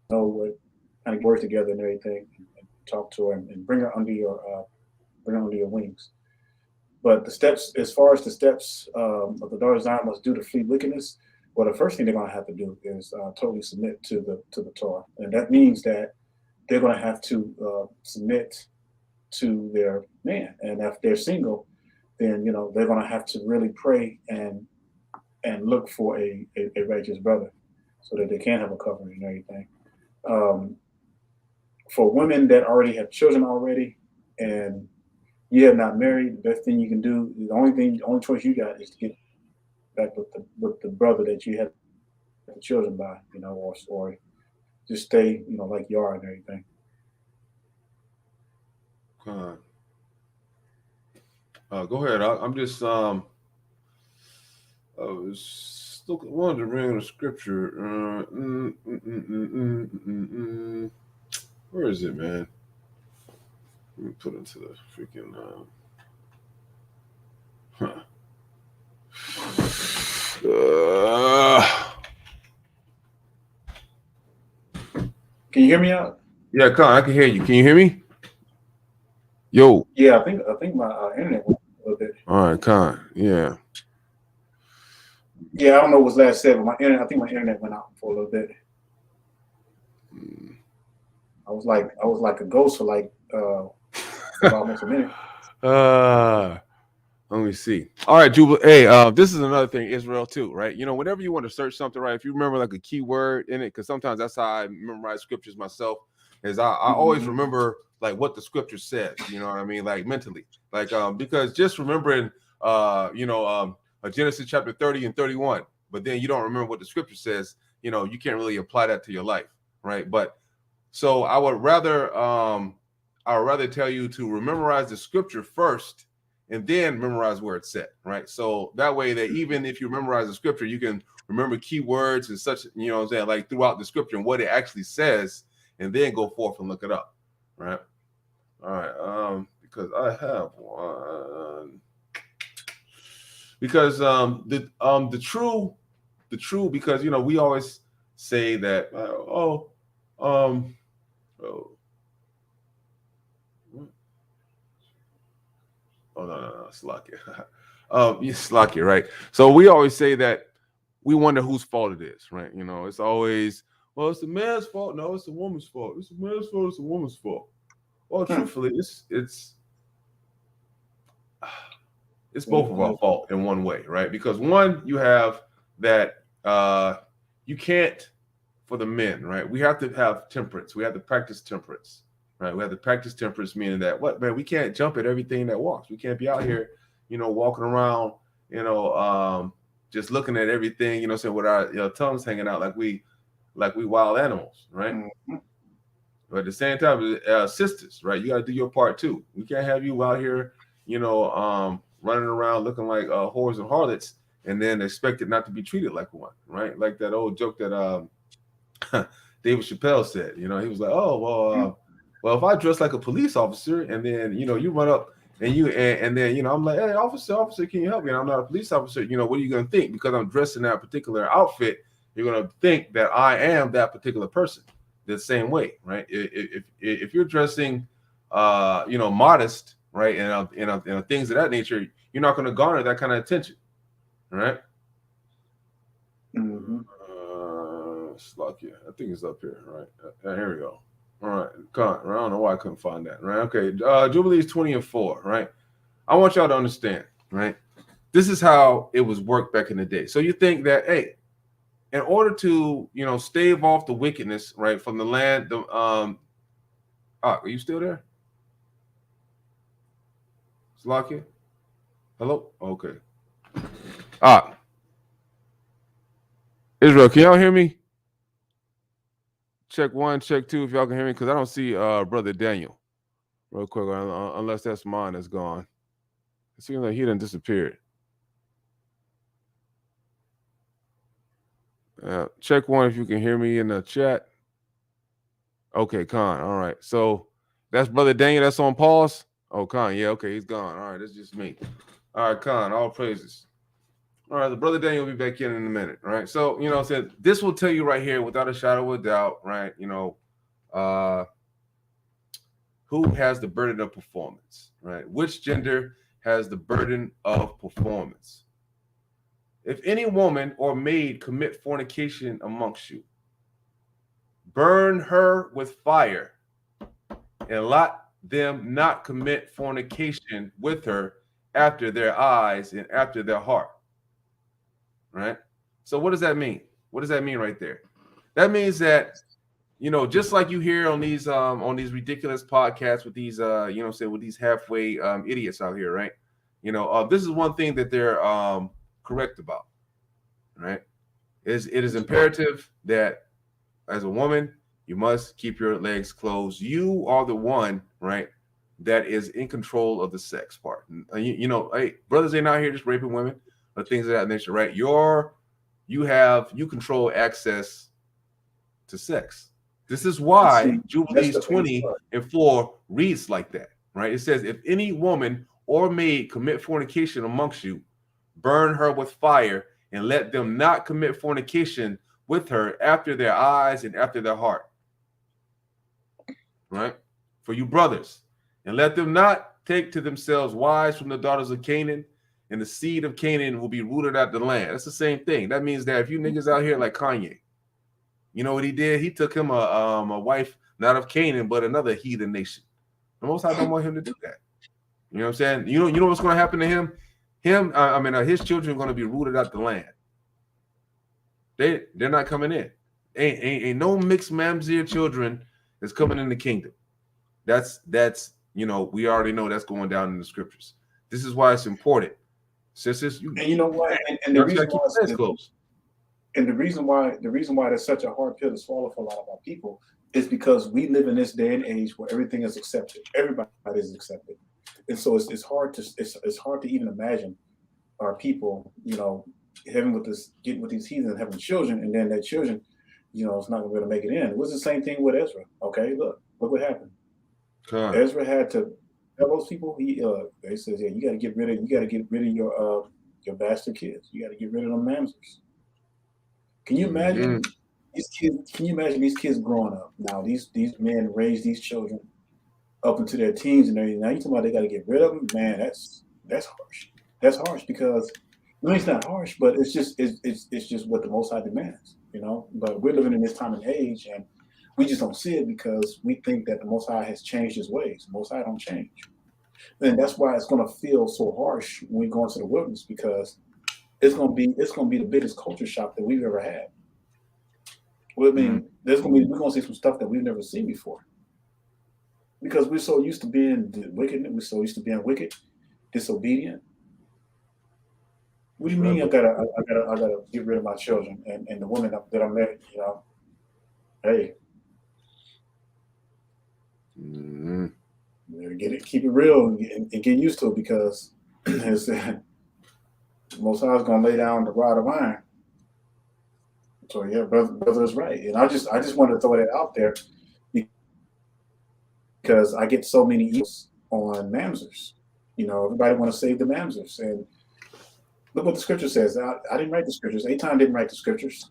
[SPEAKER 4] know what kind of work together and everything, and talk to her and bring her under your wings. But the steps, as far as the steps of the daughter of Zion must do to flee wickedness, well, the first thing they're going to have to do is totally submit to the Torah, and that means that they're going to have to submit to their man, and if they're single, then they're going to have to really pray and look for a righteous brother, so that they can have a covering and everything. For women that already have children already, and you have not married, the best thing you can do, the only choice you got is to get back with the brother that you had the children by, or just stay, like you are and everything.
[SPEAKER 2] Go ahead. I'm just I was wanted to bring the scripture. Where is it, man? Let me put it into the freaking.
[SPEAKER 4] Can you hear me out?
[SPEAKER 2] Yeah, Con, I can hear you. Can you hear me? Yo.
[SPEAKER 4] Yeah, I think my internet went a little bit.
[SPEAKER 2] All right, Con. Yeah.
[SPEAKER 4] Yeah, I don't know what was last said, but I think my internet went out for a little bit. I was like a ghost for like almost a minute.
[SPEAKER 2] Let me see. All right, Jubilee. Hey, this is another thing, Israel, too, right? Whenever you want to search something, right? If you remember like a key word in it, because sometimes that's how I memorize scriptures myself, is I always remember like what the scripture says, you know what I mean? Like mentally. Like because just remembering Genesis chapter 30 and 31, but then you don't remember what the scripture says, you can't really apply that to your life, right? But so I would rather tell you to memorize the scripture first and then memorize where it's set, right? So that way that even if you memorize the scripture, you can remember key words and such, what I'm saying, like throughout the scripture and what it actually says, and then go forth and look it up, right? All right, because I have one. Because the true, because we always say that no, Slakia. Slakia, right? So we always say that we wonder whose fault it is, right? It's always, well, it's the man's fault. No, it's the woman's fault. It's the man's fault. It's the woman's fault. Well, truthfully, it's both of our fault in one way, right? Because one, you have that you can't, for the men, right? We have to have temperance. We have to practice temperance. Right, we have to practice temperance, meaning that we can't jump at everything that walks. We can't be out here, walking around, just looking at everything, saying with our tongues hanging out like we wild animals, right? Mm-hmm. But at the same time, sisters, right? You got to do your part too. We can't have you out here, running around looking like whores and harlots, and then expect it not to be treated like one, right? Like that old joke that David Chappelle said. He was like, oh well, if I dress like a police officer and then, you run up and then, I'm like, hey, officer, can you help me? And I'm not a police officer. What are you going to think? Because I'm dressed in that particular outfit, you're going to think that I am that particular person the same way, right? If you're dressing, modest, right? And things of that nature, you're not going to garner that kind of attention, right?
[SPEAKER 4] Mm-hmm.
[SPEAKER 2] Slakia, I think it's up here, right? Here we go. All right, I don't know why I couldn't find that, right? Okay, Jubilee is 20 and 4, right? I want y'all to understand, right? This is how it was worked back in the day. So you think that, hey, in order to, stave off the wickedness, right, from the land, are you still there? Slakia? Hello? Okay. Israel, can y'all hear me? Check 1, check 2, if y'all can hear me, because I don't see Brother Daniel. Real quick, unless that's mine that's gone. It seems like he done disappeared. Check 1 if you can hear me in the chat. Okay, Con. All right. So that's Brother Daniel. That's on pause. Oh, Khan, yeah, okay, he's gone. All right, it's just me. All right, Khan, all praises. All right, the brother Daniel will be back in a minute. All right, so said this will tell you right here, without a shadow of a doubt, right? Who has the burden of performance, right? Which gender has the burden of performance? If any woman or maid commit fornication amongst you, burn her with fire, and let them not commit fornication with her after their eyes and after their heart. Right? So what does that mean? What does that mean right there? That means that, just like you hear on these ridiculous podcasts with these with these halfway idiots out here, right? This is one thing that they're correct about, right? It is imperative that as a woman, you must keep your legs closed. You are the one, right, that is in control of the sex part. Hey, brothers ain't out here just raping women or things of that nature, right? You control access to sex. This is why Jubilees 20:4 reads like that, right? It says, if any woman or maid commit fornication amongst you, burn her with fire, and let them not commit fornication with her after their eyes and after their heart. Right? For you brothers, and let them not take to themselves wives from the daughters of Canaan, and the seed of Canaan will be rooted out the land. That's the same thing. That means that if you niggas out here like Kanye, you know what he did? He took him a wife not of Canaan, but another heathen nation. The Most High don't want him to do that. You know what I'm saying? You know what's going to happen to him? His children are going to be rooted out the land. They're not coming in. Ain't no mixed mamzer children that's coming in the kingdom. That's we already know that's going down in the scriptures. This is why it's important, sisters.
[SPEAKER 4] And you know what? And the reason why and the reason why that's such a hard pill to swallow for a lot of our people is because we live in this day and age where everything is accepted. Everybody is accepted, and so it's hard to even imagine our people, getting with these heathens, having children, and then their children, it's not going to make it in. It was the same thing with Ezra. Okay, look what happened. Ezra had to tell those people. They says, yeah, you got to get rid of your bastard kids. You got to get rid of them mamzers. Can you imagine these kids? Can you imagine these kids growing up now? These men raise these children up into their teens and everything. Now you talking about they got to get rid of them? Man, that's harsh. That's harsh because it's not harsh, but it's just what the Most High demands, But we're living in this time and age, and we just don't see it because we think that the Most High has changed his ways. The Most High don't change, and that's why it's going to feel so harsh when we go into the wilderness because it's going to be the biggest culture shock that we've ever had. Well, we're going to see some stuff that we've never seen before because we're so used to being wicked. We're so used to being wicked, disobedient. What do you mean? I gotta get rid of my children and the woman that I'm married? Hey, keep it real and get used to it because Most High is gonna lay down the rod of iron. So yeah, brother is right, and I just wanted to throw that out there because I get so many emails on mamzers. Everybody want to save the mamzers and. Look what the scripture says. I didn't write the scriptures. Eitan didn't write the scriptures.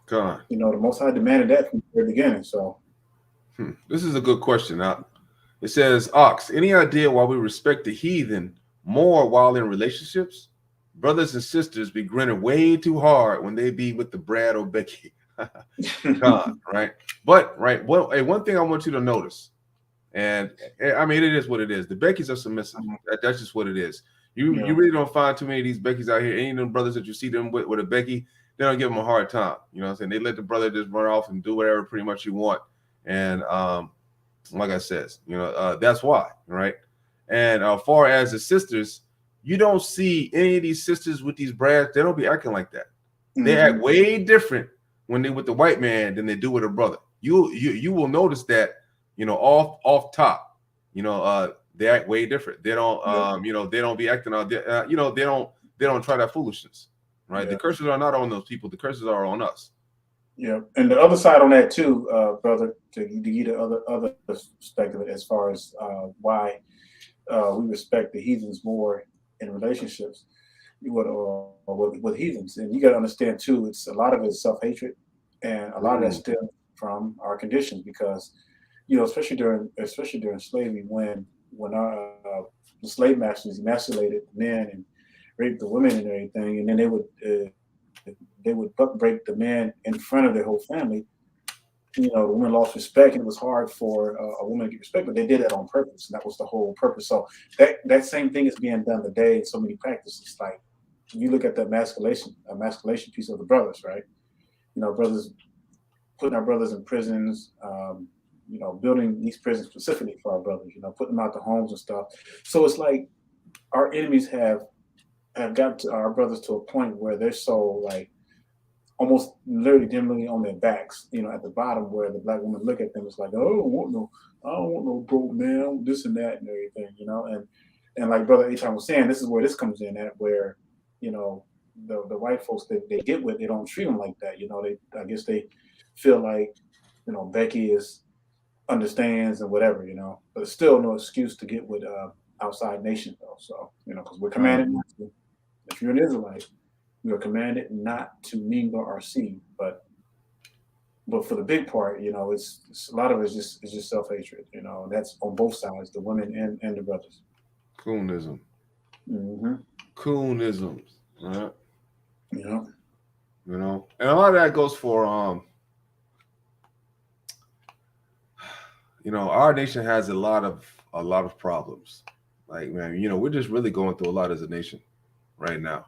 [SPEAKER 4] God. The Most High demanded that from the very beginning. So,
[SPEAKER 2] this is a good question. Now, it says, Ox, any idea why we respect the heathen more while in relationships? Brothers and sisters be grinning way too hard when they be with the Brad or Becky. God, right? But, right, one thing I want you to notice, and it is what it is. The Beckys are submissive. That's just what it is. You really don't find too many of these Beckys out here. Any of them brothers that you see them with a Becky, they don't give them a hard time. You know what I'm saying? They let the brother just run off and do whatever pretty much you want. And like I said, that's why, right? And as far as the sisters, you don't see any of these sisters with these brads. They don't be acting like that. They act way different when they with the white man than they do with a brother. You will notice that, off top, they act way different. They don't, they don't be acting out there. They don't try that foolishness, right? The curses are not on those people. The curses are on us.
[SPEAKER 4] Yeah, and the other side on that too, brother, to get the other perspective as far as why we respect the heathens more in relationships with heathens. And you got to understand too, it's a lot of it is self-hatred, and a lot of that stems from our conditions, because especially during slavery, when our the slave masters emasculated the men and raped the women and everything, and then they would buck break the man in front of their whole family. The woman lost respect, and it was hard for a woman to get respect, but they did that on purpose, and that was the whole purpose. So that same thing is being done today in so many practices. Like, you look at the emasculation piece of the brothers, right? Brothers putting our brothers in prisons, building these prisons specifically for our brothers, putting them out to homes and stuff. So it's like our enemies have got to our brothers to a point where they're so like almost literally dimly on their backs, at the bottom, where the black women look at them, it's like, oh, I don't want no broke man, this and that and everything, and like Brother Acham was saying, this is where this comes in at, where the white folks that they get with, they don't treat them like that. I guess they feel like Becky understands and whatever, but it's still no excuse to get with outside nations though. So because we're commanded not to. If you're an Israelite, we are commanded not to mingle our seed, but for the big part, it's a lot of it's just self-hatred, that's on both sides, the women and the brothers.
[SPEAKER 2] Coonism.
[SPEAKER 4] Mm-hmm.
[SPEAKER 2] Coonism, right?
[SPEAKER 4] Yeah.
[SPEAKER 2] And a lot of that goes for our nation has a lot of problems. Like, man, we're just really going through a lot as a nation right now.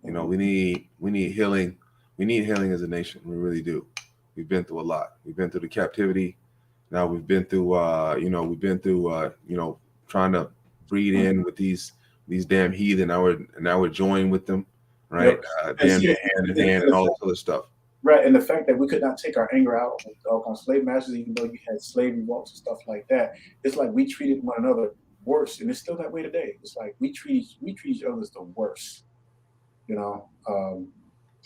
[SPEAKER 2] We need healing. We need healing as a nation. We really do. We've been through a lot. We've been through the captivity. Now we've been through trying to breed in with these damn heathen. Now we're joining with them, right?
[SPEAKER 4] Yep.
[SPEAKER 2] Damn hand in hand and all this other stuff.
[SPEAKER 4] Right, and the fact that we could not take our anger out on slave masters, even though you had slave revolts and stuff like that, it's like we treated one another worse, and it's still that way today. It's like we treat each other as the worst, out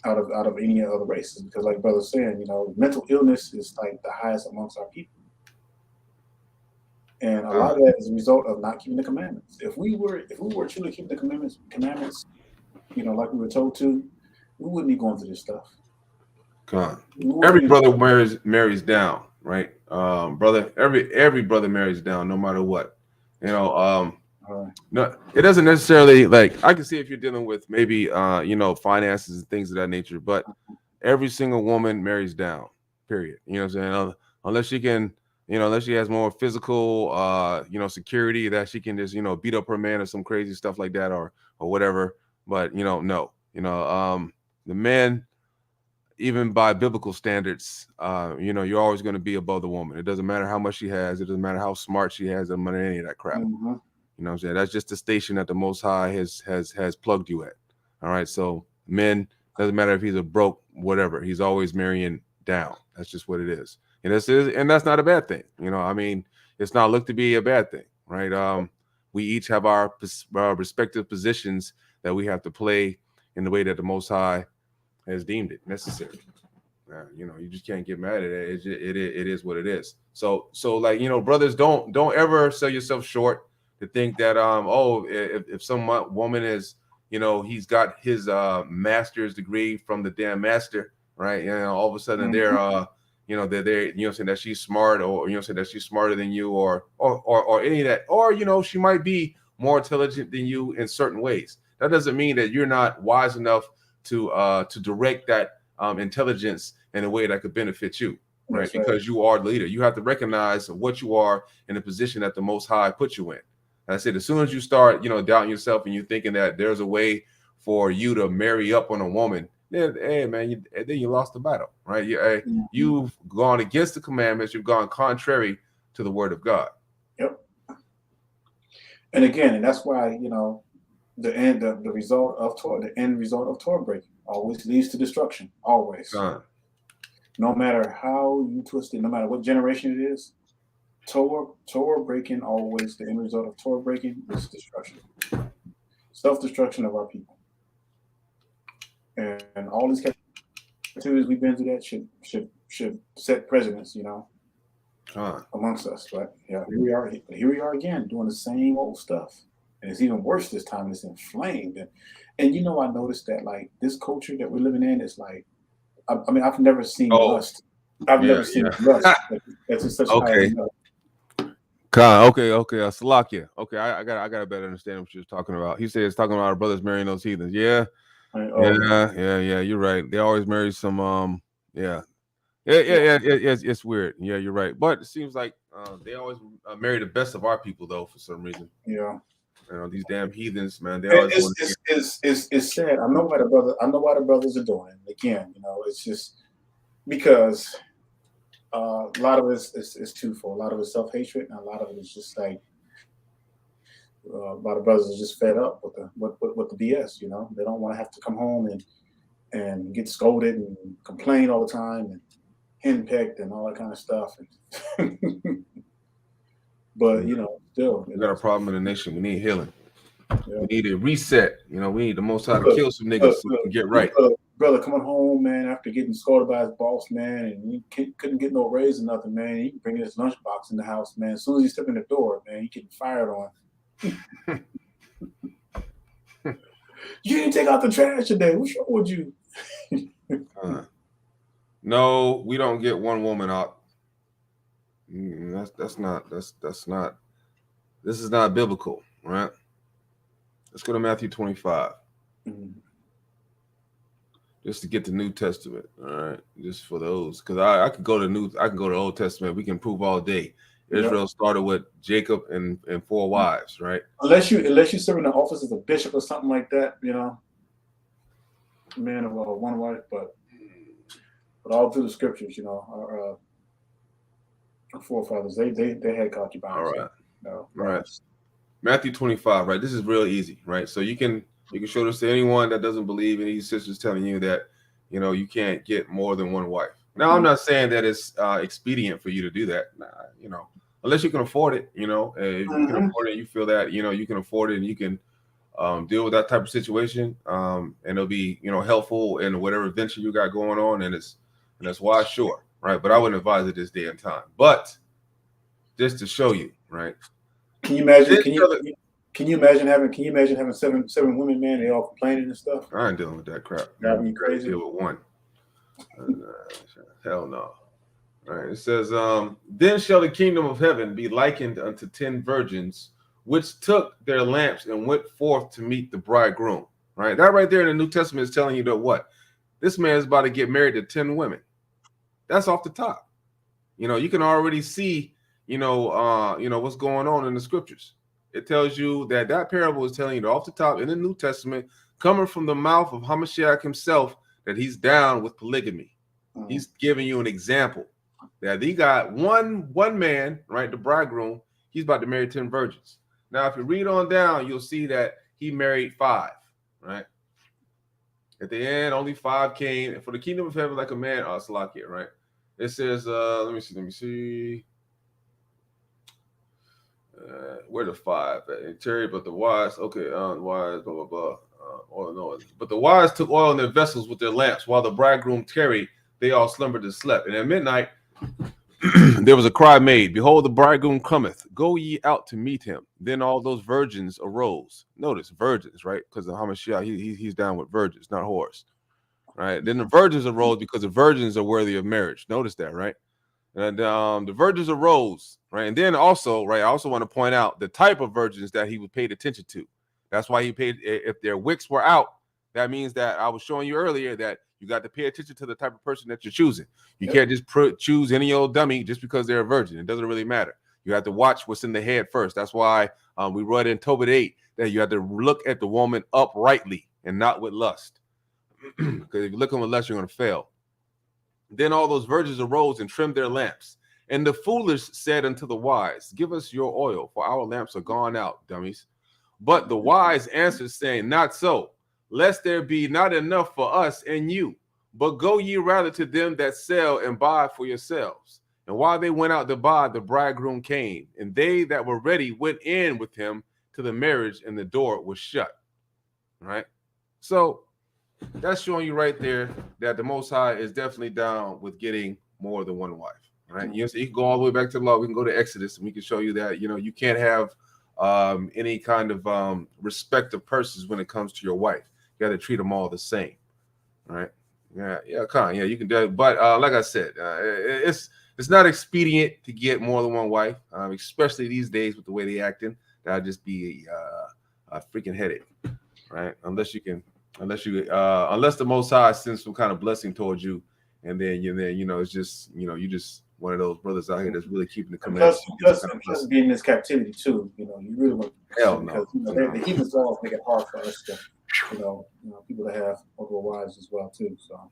[SPEAKER 4] of any other races, because like brother's saying, mental illness is like the highest amongst our people, and a lot of that is a result of not keeping the commandments. If we were truly keeping the commandments, like we were told to, we wouldn't be going through this stuff.
[SPEAKER 2] God. Every brother marries down, right? Brother, every brother marries down, no matter what. No, it doesn't necessarily, like, I can see if you're dealing with maybe finances and things of that nature, but every single woman marries down, period. You know what I'm saying? Unless she can, unless she has more physical security, that she can just beat up her man or some crazy stuff like that, or whatever. But no. The man, even by biblical standards, you're always going to be above the woman. It doesn't matter how much she has. It doesn't matter how smart she has. It doesn't matter any of that crap.
[SPEAKER 4] Mm-hmm.
[SPEAKER 2] You know what I'm saying? That's just the station that the Most High has plugged you at. All right. So men, doesn't matter if he's a broke, whatever. He's always marrying down. That's just what it is. And that's not a bad thing. It's not looked to be a bad thing, right? We each have our respective positions that we have to play in the way that the Most High has deemed it necessary. You just can't get mad at it. It is what it is. So like, brothers, don't ever sell yourself short to think that if some woman is, he's got his master's degree from the damn master, right? All of a sudden they're saying that she's smart, or saying that she's smarter than you, or any of that, or she might be more intelligent than you in certain ways. That doesn't mean that you're not wise enough to direct that intelligence in a way that could benefit you, right? Because you are the leader. You have to recognize what you are in the position that the Most High put you in. And I said, as soon as you start, doubting yourself and you're thinking that there's a way for you to marry up on a woman, then, hey, man, then you lost the battle, right? You've gone against the commandments. You've gone contrary to the word of God.
[SPEAKER 4] Yep. And again, and that's why, the end result of Torah breaking always leads to destruction. Always. No matter how you twist it, no matter what generation it is, Torah breaking, always the end result of Torah breaking is destruction. Self-destruction of our people. And all these captivities we've been through, that should set precedents, amongst us. But yeah, here we are again doing the same old stuff, and it's even worse this time. It's inflamed, and I noticed that like this culture that we're living in is like, I mean, I've never seen lust. I've never seen lust that's in such high level.
[SPEAKER 2] Okay. Salakia. Okay, I got a better understanding of what you're talking about. He said it's talking about our brothers marrying those heathens. Yeah. You're right. They always marry some. It's weird. Yeah, you're right. But it seems like they always marry the best of our people, though, for some reason.
[SPEAKER 4] Yeah.
[SPEAKER 2] These damn heathens, man. They always
[SPEAKER 4] it's sad. I know why the brothers are doing it. Again, it's just because a lot of it is twofold. A lot of it is self-hatred, and a lot of it is just like a lot of brothers are just fed up with the BS. They don't want to have to come home and get scolded and complain all the time and henpecked and all that kind of stuff. But still,
[SPEAKER 2] we got a problem in the nation. We need healing. Yeah. We need a reset. We need the Most High to kill some niggas so we can get right.
[SPEAKER 4] Brother coming home, man, after getting scolded by his boss, man, and he couldn't get no raise or nothing, man. He bring his lunchbox in the house, man. As soon as he step in the door, man, he getting fired on. You didn't take out the trash today. What's wrong with you?
[SPEAKER 2] No, we don't get one woman out. That's not. This is not biblical, right? Let's go to Matthew 25. Just to get the New Testament, all right? Just for those, because I could go to Old Testament. We can prove all day. Israel started with Jacob and 4 wives, right? Unless
[SPEAKER 4] you serve in the office as a bishop or something like that, man of one wife, but all through the scriptures, our forefathers they had concubines.
[SPEAKER 2] All right. Matthew 25, right? This is real easy, right? So you can show this to anyone that doesn't believe any sisters telling you that you can't get more than one wife. Now, I'm not saying that it's expedient for you to do that, unless you can afford it. If you can afford it, you feel that you can afford it and you can deal with that type of situation, and it'll be helpful in whatever venture you got going on, and that's why, sure, right? But I wouldn't advise it this day and time. But just to show you, right?
[SPEAKER 4] Can you imagine? Can you imagine having seven women, man? They all complaining and stuff.
[SPEAKER 2] I ain't dealing with that crap.
[SPEAKER 4] Driving you crazy.
[SPEAKER 2] Deal with one. Hell no. All right. It says, then shall the kingdom of heaven be likened unto 10 virgins, which took their lamps and went forth to meet the bridegroom. Right. That right there in the New Testament is telling you that what? This man is about to get married to 10 women. That's off the top. You can already see, what's going on in the scriptures. It tells you that parable is telling you that off the top in the New Testament, coming from the mouth of Hamashiach himself, that he's down with polygamy. He's giving you an example that he got one man, right? The bridegroom, he's about to marry 10 virgins. Now, if you read on down, you'll see that he married 5, right? At the end, only 5 came. For the kingdom of heaven, like a man, Salakia, right? It says, let me see. Where the 5 at? Terry, but the wise, okay, wise, blah, blah, blah. But the wise took oil in their vessels with their lamps, while the bridegroom tarried, they all slumbered and slept. And at midnight, there was a cry made, behold, the bridegroom cometh, go ye out to meet him. Then all those virgins arose. Notice virgins, right? Because the Hamashiach, he's down with virgins, not whores, right? Then the virgins arose because the virgins are worthy of marriage. Notice that, right? And the virgins arose, right? And then also, right, I also want to point out the type of virgins that he paid attention to. That's why he paid, if their wicks were out, that means that I was showing you earlier that you got to pay attention to the type of person that you're choosing. You can't just choose any old dummy just because they're a virgin. It doesn't really matter. You have to watch what's in the head first. That's why we read in Tobit 8 that you have to look at the woman uprightly and not with lust. Because if you look with lust, you're going to fail. Then all those virgins arose and trimmed their lamps. And the foolish said unto the wise, give us your oil, for our lamps are gone out, dummies. But the wise answered, saying, not so, lest there be not enough for us and you, but go ye rather to them that sell and buy for yourselves. And while they went out to buy, the bridegroom came, and they that were ready went in with him to the marriage, and the door was shut. Right? So that's showing you right there that the Most High is definitely down with getting more than one wife. right? You know, so you can go all the way back to the law. We can go to Exodus, and we can show you that you can't have any kind of respect of persons when it comes to your wife. You got to treat them all the same, right? Yeah, you can do it. But like I said, it's not expedient to get more than one wife, especially these days with the way they acting. That'll just be a freaking headache, right? Unless the Most High sends some kind of blessing towards you, and then it's just you just one of those brothers out here that's really keeping the commandments.
[SPEAKER 4] Plus being in this captivity too, you really want
[SPEAKER 2] hell
[SPEAKER 4] because
[SPEAKER 2] no.
[SPEAKER 4] The heathen laws make it hard for us to, people that have multiple wives as well too. So,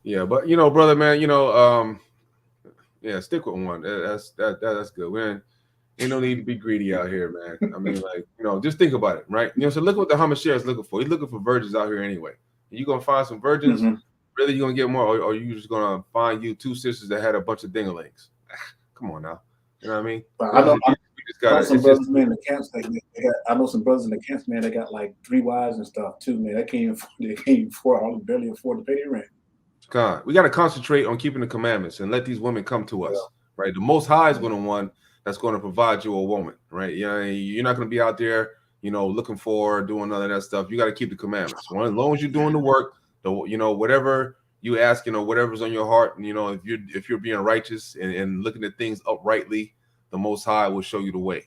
[SPEAKER 2] yeah, but brother, man, yeah, stick with one. That's good. Man, ain't no need to be greedy out here, man. I mean, just think about it, right? So look what the Hamashiach is looking for. He's looking for virgins out here anyway. You're gonna find some virgins. Really, you're gonna get more, or you just gonna find you two sisters that had a bunch of dinglings? Come on now, you know what I mean?
[SPEAKER 4] I know some brothers, man, in the camps. I know some brothers in the camps, man. They got like 3 wives and stuff too, man. They can't barely afford to pay their rent.
[SPEAKER 2] We got to concentrate on keeping the commandments and let these women come to us, right? The Most High is going to one that's going to provide you a woman, right? You're not going to be out there, looking for doing none of that stuff. You got to keep the commandments. As long as you're doing the work, whatever you ask, whatever's on your heart, if you're being righteous and looking at things uprightly, the Most High will show you the way.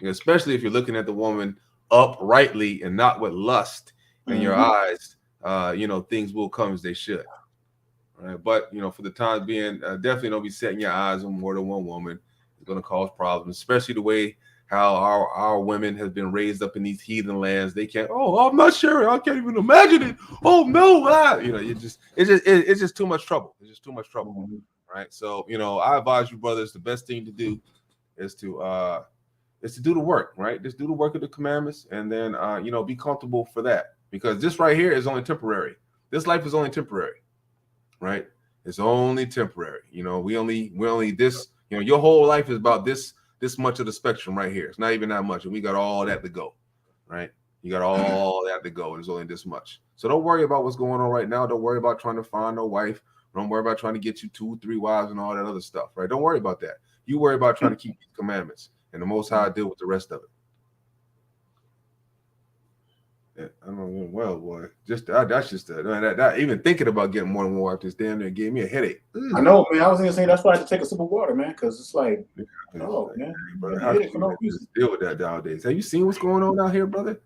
[SPEAKER 2] Especially if you're looking at the woman uprightly and not with lust in your eyes, things will come as they should. Right? But for the time being, definitely don't be setting your eyes on more than one woman. It's going to cause problems, especially the way how our women have been raised up in these heathen lands. They can't. Oh, I'm not sure. I can't even imagine it. Oh no, it's just too much trouble. It's just too much trouble, right? So I advise you, brothers, the best thing to do is to do the work, right? Just do the work of the commandments, and then be comfortable for that, because this right here is only temporary. This life is only temporary, right? It's only temporary. We only this. Your whole life is about this much of the spectrum right here. It's not even that much, and we got all that to go, right? You got all that to go. It's only this much. So don't worry about what's going on right now. Don't worry about trying to find a wife. Don't worry about trying to get you 2, 3 wives and all that other stuff, right? Don't worry about that. You worry about trying to keep these commandments, and the Most High deal with the rest of it. Yeah, I don't know. Well, boy, that's just that even thinking about getting more than one wife just damn near gave me a headache.
[SPEAKER 4] I know, man. I was gonna say that's why I had to take a sip of water, man, because it's like, man,
[SPEAKER 2] brother, how can you just deal with that nowadays? Have you seen what's going on out here, brother?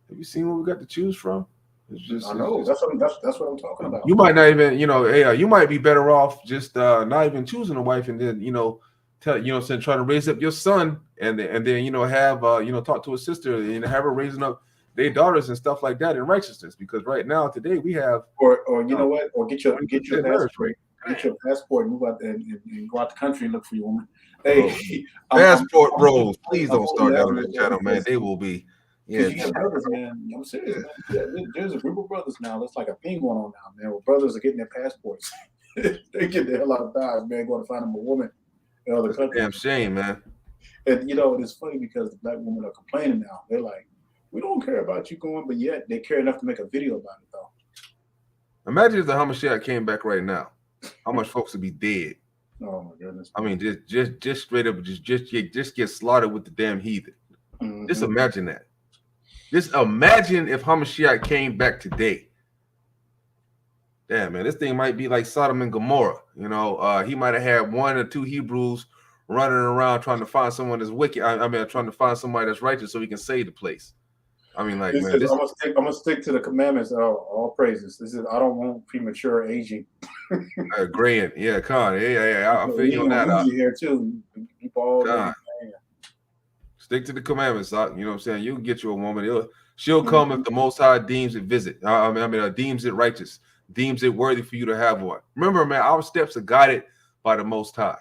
[SPEAKER 2] Have you seen what we got to choose from?
[SPEAKER 4] I know. That's what I'm talking about.
[SPEAKER 2] You might not even, you might be better off just not even choosing a wife, and then try to raise up your son, and then have talk to a sister and have her raising up their daughters and stuff like that in righteousness. Because right now today we have
[SPEAKER 4] or get your passport, and move out and go out the country and look for your woman. Hey,
[SPEAKER 2] passport bros, please don't start down this channel, man. They will be.
[SPEAKER 4] Yeah, brothers, man. I'm serious, man. There's a group of brothers now. It's like a thing going on now, man. Where brothers are getting their passports. They get the hell out of Dodge, man, going to find them a woman in other countries.
[SPEAKER 2] Damn shame, man.
[SPEAKER 4] And it's funny because the black women are complaining now. They're like, we don't care about you going, but yet they care enough to make a video about it, though.
[SPEAKER 2] Imagine if the Hamashiach came back right now. How much folks would be dead?
[SPEAKER 4] Oh my goodness.
[SPEAKER 2] I mean, just straight up, just get slaughtered with the damn heathen. Just imagine that. Just imagine if Hamashiach came back today. Damn, man, this thing might be like Sodom and Gomorrah. He might have had 1 or 2 Hebrews running around trying to find someone that's wicked. Trying to find somebody that's righteous so he can save the place. I'm
[SPEAKER 4] gonna stick to the commandments. All praises. This is I don't want premature aging.
[SPEAKER 2] Graying, yeah, I feel you on that.
[SPEAKER 4] Here too.
[SPEAKER 2] Stick to the commandments. You know what I'm saying? You can get you a woman. She'll come if the Most High deems it deems it righteous, deems it worthy for you to have one. Remember, man, our steps are guided by the Most High,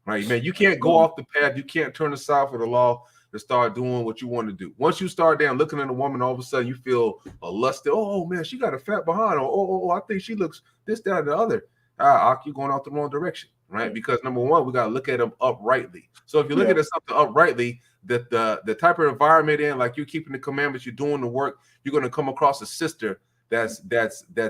[SPEAKER 2] right, man? You can't go off the path. You can't turn aside for the law to start doing what you want to do. Once you start down looking at a woman, all of a sudden you feel a lust. Oh man, she got a fat behind. Oh, I think she looks this, that, and the other. You're going off the wrong direction, right? Because number one, we got to look at them uprightly. So if you look at something uprightly, that the type of environment in, like you're keeping the commandments, you're doing the work, you're going to come across a sister that's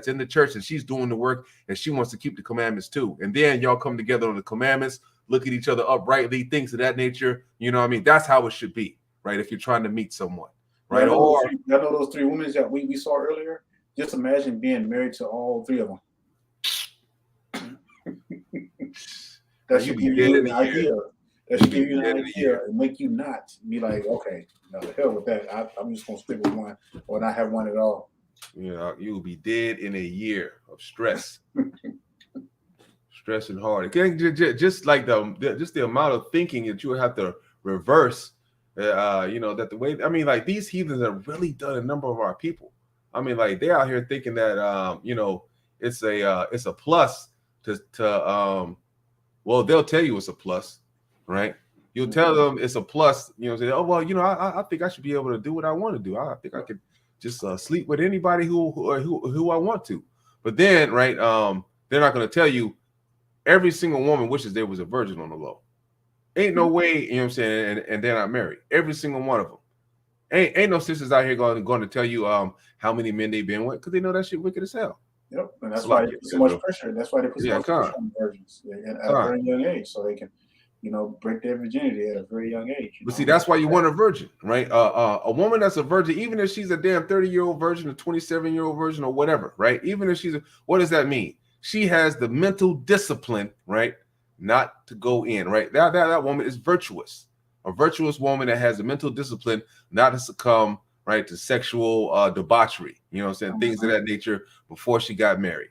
[SPEAKER 2] in the church, and she's doing the work, and she wants to keep the commandments too. And then y'all come together on the commandments, look at each other uprightly, things of that nature. You know what I mean? That's how it should be, right? If you're trying to meet someone, right?
[SPEAKER 4] Y'all know those three women that we saw earlier? Just imagine being married to all three of them. That should give you an idea. That should give you an idea and make you not be like, okay, no, the hell with that. I'm just gonna stick with one or not have one at all.
[SPEAKER 2] You know, you will be dead in a year of stress. Stress and hard. Just like the amount of thinking that you would have to reverse. You know, that the way, I mean, like these heathens have really done a number of our people. I mean, like they're out here thinking that you know, it's a plus to well, they'll tell you it's a plus, right? You'll tell them it's a plus, you know, say, oh well, you know, I think I should be able to do what I want to do. I think I could just sleep with anybody who I want to. But then, right, they're not going to tell you every single woman wishes there was a virgin on the low. Ain't no way, you know what I'm saying, and they're not married. Every single one of them. Ain't no sisters out here going to tell you how many men they've been with, because they know that shit wicked as hell.
[SPEAKER 4] Yep, and that's why they put so much pressure. That's why they put so much pressure on virgins at a very young age, so they can, you know, break their virginity at a very young age.
[SPEAKER 2] But see, that's why you want a virgin, right? A woman that's a virgin, even if she's a damn 30-year-old virgin, a 27-year-old virgin, or whatever, right? Even if she's what does that mean? She has the mental discipline, right, not to go in, right? That woman is virtuous. A virtuous woman that has the mental discipline not to succumb, right, to sexual debauchery, you know what I'm saying, things of that nature before she got married.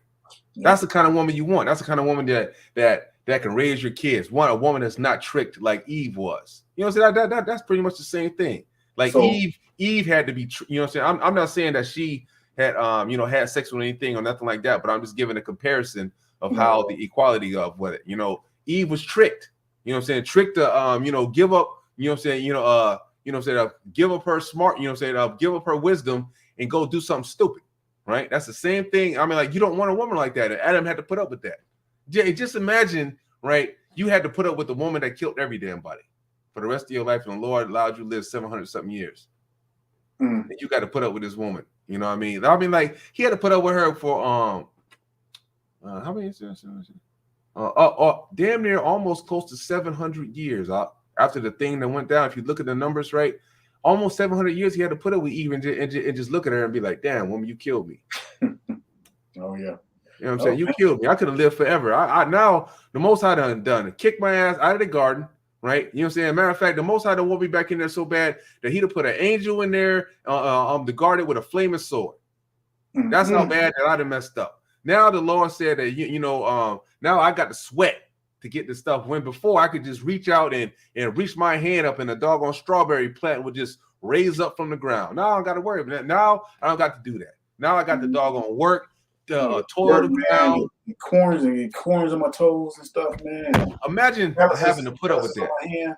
[SPEAKER 2] That's the kind of woman you want. That's the kind of woman that can raise your kids. A woman that's not tricked like Eve was. You know what I'm saying? That's pretty much the same thing. Like Eve had to be, you know what I'm saying? I'm not saying that she had you know, had sex with anything or nothing like that, but I'm just giving a comparison of how the equality of what it, you know, Eve was tricked. You know what I'm saying? Tricked to you know, give up, you know what I'm saying, you know what I'm saying, give up her smart, you know what I'm saying, give up her wisdom and go do something stupid, right? That's the same thing. I mean, like, you don't want a woman like that. And Adam had to put up with that. Just imagine, right, you had to put up with the woman that killed every damn body for the rest of your life, and the Lord allowed you to live 700-something years. And you got to put up with this woman. You know what I mean? I mean, like, he had to put up with her for how many years? Damn near almost close to 700 years. After the thing that went down, if you look at the numbers, right, almost 700 years he had to put up with Eve and just look at her and be like, damn, woman, you killed me.
[SPEAKER 4] Oh, yeah.
[SPEAKER 2] You know what I'm saying? You killed me. I could have lived forever. I now, the Most High done kicked my ass out of the garden, right? You know what I'm saying? Matter of fact, the Most High done want me back in there so bad that he'd have put an angel in there the garden with a flaming sword. That's how bad that I'd have messed up. Now the Lord said that, you know, now I got to sweat to get this stuff, when before I could just reach out and reach my hand up and a doggone strawberry plant would just raise up from the ground. Now I don't got to worry about that. Now I don't got to do that. Now I got the doggone work, toil the ground.
[SPEAKER 4] Corns on my toes and stuff, man.
[SPEAKER 2] Imagine having to put up with that.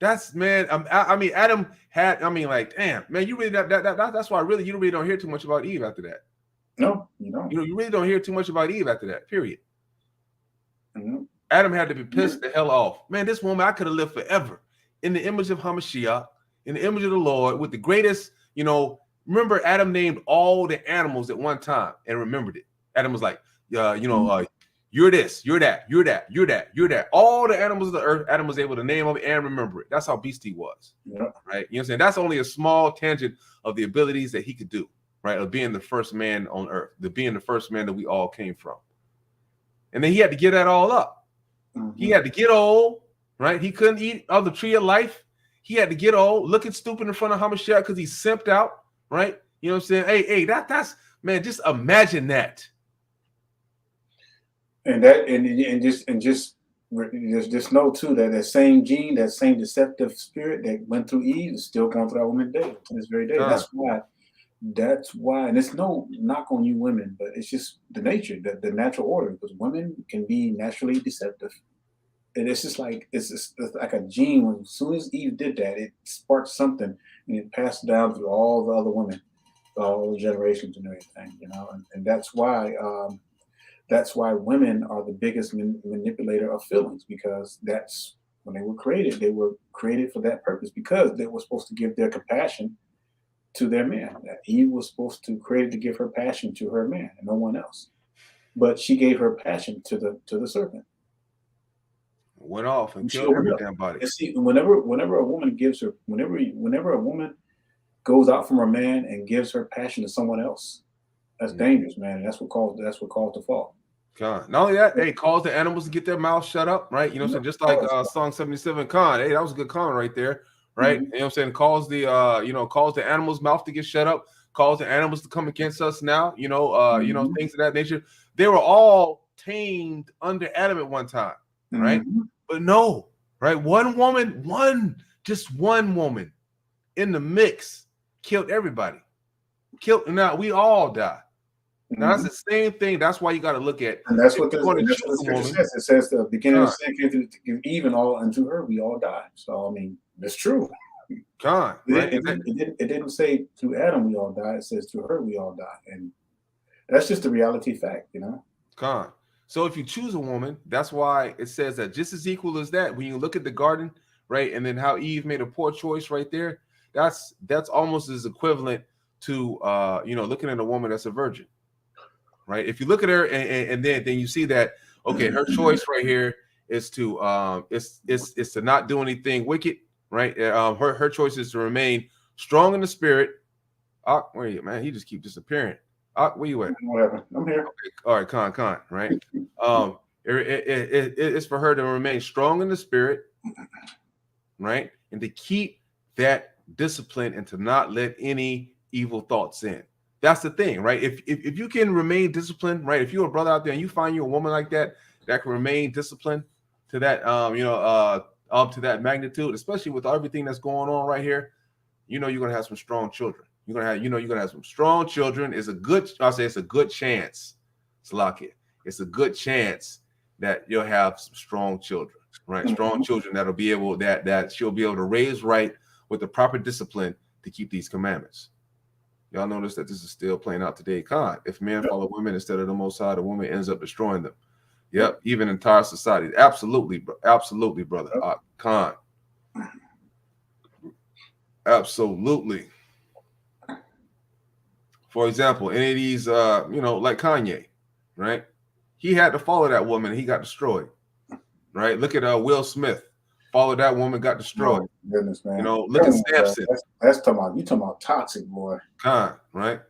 [SPEAKER 2] That's, man. I mean, Adam had. I mean, like, damn, man. You really that's why really you really don't hear too much about Eve after that.
[SPEAKER 4] No, you don't.
[SPEAKER 2] You really don't hear too much about Eve after that. Period. Adam had to be pissed the hell off. Man, this woman, I could have lived forever in the image of Hamashiach, in the image of the Lord, with the greatest, you know. Remember, Adam named all the animals at one time and remembered it. Adam was like, you know, you're this, you're that, you're that, you're that, you're that. All the animals of the earth, Adam was able to name them and remember it. That's how beast he was. Right? You know what I'm saying? That's only a small tangent of the abilities that he could do, right? Of being the first man on earth, being the first man that we all came from. And then he had to give that all up. He had to get old, right? He couldn't eat of the tree of life. He had to get old, looking stupid in front of Hamashiach because he simped out, right? You know what I'm saying? Hey, that's, man, just imagine that. And
[SPEAKER 4] just know too that same gene, that same deceptive spirit that went through Eve is still going through that woman today, to this very day. That's why, and it's no knock on you women, but it's just the nature, the natural order, because women can be naturally deceptive. And it's just like it's like a gene. When as soon as Eve did that, it sparked something and it passed down through all the other women, all the generations and everything, you know. And that's why women are the biggest manipulator of feelings, because that's when they were created for that purpose, because they were supposed to give their compassion to their man. That Eve was supposed to create to give her passion to her man and no one else. But she gave her passion to the serpent.
[SPEAKER 2] Went off and
[SPEAKER 4] And she
[SPEAKER 2] killed every
[SPEAKER 4] opened up.
[SPEAKER 2] damn body.
[SPEAKER 4] And see, whenever a woman gives her, whenever a woman goes out from her man and gives her passion to someone else, that's dangerous, man. And that's what caused the fall.
[SPEAKER 2] Not only that, hey, cause the animals to get their mouths shut up, right? You know what I'm saying? Just like Song 77 Khan. Hey, that was a good comment right there, right? You know what I'm saying? Cause the cause the animals' mouth to get shut up, cause the animals to come against us now, you know, things of that nature. They were all tamed under Adam at one time, right? But no, right? Just one woman in the mix killed everybody. Now we all die. Now that's the same thing. That's why you got to look at.
[SPEAKER 4] And that's what the scripture says. It says the beginning of sin came to Eve, and all unto her we all die. So I mean, it's true.
[SPEAKER 2] Right?
[SPEAKER 4] It didn't say to Adam we all die. It says to her we all die, and that's just a reality fact, you know.
[SPEAKER 2] So if you choose a woman, that's why it says that just as equal as that. When you look at the garden, right, and then how Eve made a poor choice right there, that's almost as equivalent to looking at a woman that's a virgin. Right. If you look at her and then you see that, okay, her choice right here is to is to not do anything wicked. Right. Her choice is to remain strong in the spirit. Where are you, man? He just keep disappearing. Where you at?
[SPEAKER 4] Whatever. I'm here.
[SPEAKER 2] Okay. All right, Con. Right. It's for her to remain strong in the spirit. Right. And to keep that discipline and to not let any evil thoughts in. That's the thing, right? If you can remain disciplined, right? If you're a brother out there and you find you a woman like that can remain disciplined to that, up to that magnitude, especially with everything that's going on right here, you're gonna have some strong children. You're gonna have some strong children. It's a good chance, Salakia. It's a good chance that you'll have some strong children, right? Strong children that'll be able that she'll be able to raise right with the proper discipline to keep these commandments. Y'all notice that this is still playing out today. If men follow women instead of the Most High, the woman ends up destroying them. Yep, even entire society. Absolutely, brother. Absolutely. For example, any of these, like Kanye, right? He had to follow that woman. He got destroyed, right? Look at Will Smith. Followed that woman, got destroyed.
[SPEAKER 4] Oh, goodness, man.
[SPEAKER 2] Look at Samson.
[SPEAKER 4] That's talking about toxic, boy.
[SPEAKER 2] Right?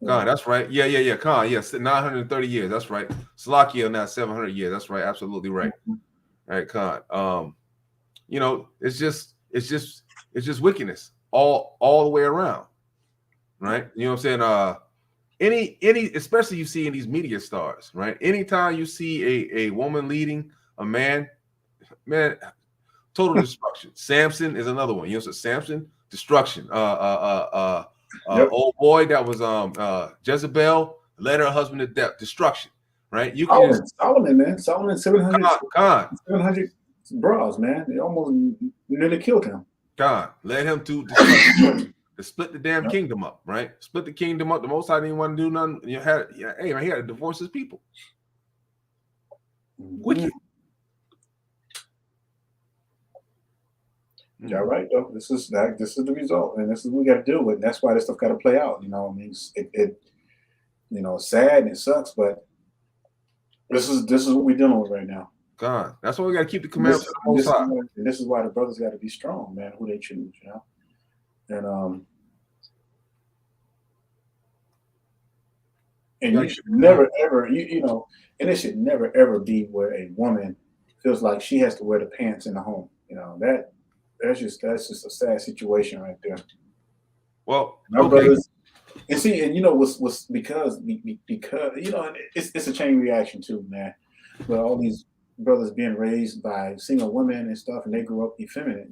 [SPEAKER 2] That's right. Yeah. 930 years. That's right. Salakia now 700 years. That's right. Absolutely right. Right, it's just wickedness all the way around. Right? You know what I'm saying? Any especially you see in these media stars, right? Anytime you see a woman leading a man, total destruction. Samson is another one. So Samson, destruction. Old boy that was Jezebel led her husband to death, destruction. Right?
[SPEAKER 4] Solomon, man. Solomon 700 bras, man. They almost nearly killed him.
[SPEAKER 2] Led him to destruction. To split the damn kingdom up, right? Split the kingdom up. The Most High didn't want to do nothing. He had to divorce his people. Wicked.
[SPEAKER 4] Yeah, right. Though this is the result, and this is what we got to deal with. And that's why this stuff got to play out. I mean, it's sad and it sucks, but this is what we're dealing with right now.
[SPEAKER 2] That's why we got to keep the commandments of the Most High.
[SPEAKER 4] And this is why the brothers got to be strong, man. Who they choose, and you should never ever, and it should never ever be where a woman feels like she has to wear the pants in the home. That's just a sad situation right there.
[SPEAKER 2] Well,
[SPEAKER 4] brothers, and see, and what's because it's a chain reaction too, man. But all these brothers being raised by single women and stuff, and they grew up effeminate,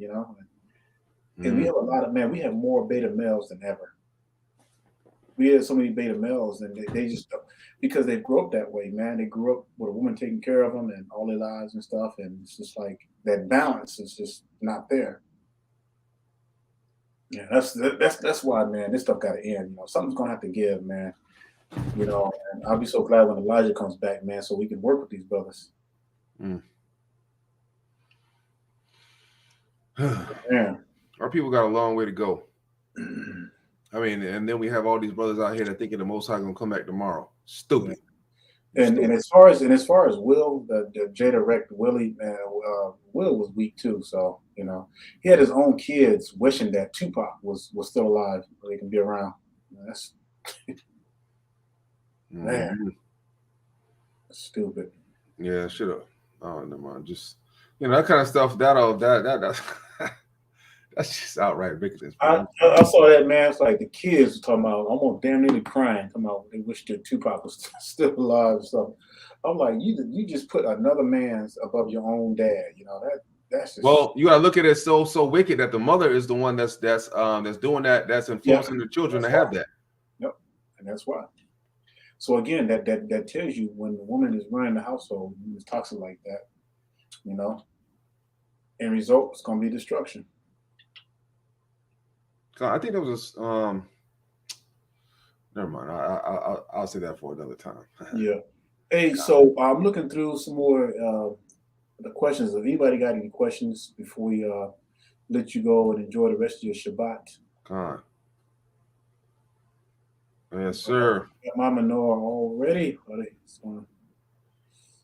[SPEAKER 4] and we have a lot of we have more beta males than ever. We have so many beta males, and they just because they grew up that way, man. They grew up with a woman taking care of them and all their lives and stuff, and it's just like that balance is just not there. Yeah, that's why, man. This stuff got to end. Something's gonna have to give, man. And I'll be so glad when Elijah comes back, man, so we can work with these brothers.
[SPEAKER 2] Yeah, our people got a long way to go. I mean, and then we have all these brothers out here that thinking the Most High gonna come back tomorrow. Stupid.
[SPEAKER 4] And as far as Will, the Jada wrecked Willie, man, Will was weak too. So he had his own kids wishing that Tupac was still alive, so they can be around. That's man, that's stupid.
[SPEAKER 2] Yeah, should have. Oh, never mind. Just that kind of stuff. That's that's just outright wickedness.
[SPEAKER 4] I saw that, man. It's like the kids were talking about almost damn nearly crying, talking about they wish that Tupac was still alive and stuff. I'm like, you just put another man's above your own dad. That's just,
[SPEAKER 2] well, you gotta look at it so wicked that the mother is the one that's doing that, that's influencing the children to have that.
[SPEAKER 4] Yep, and that's why. So again, that tells you when the woman is running the household, it's toxic like that. End result is gonna be destruction.
[SPEAKER 2] I think there was never mind. I'll say that for another time.
[SPEAKER 4] Yeah. Hey, so I'm looking through some more the questions. If anybody got any questions before we let you go and enjoy the rest of your Shabbat.
[SPEAKER 2] God. Yes, sir.
[SPEAKER 4] Got Mama Noah already.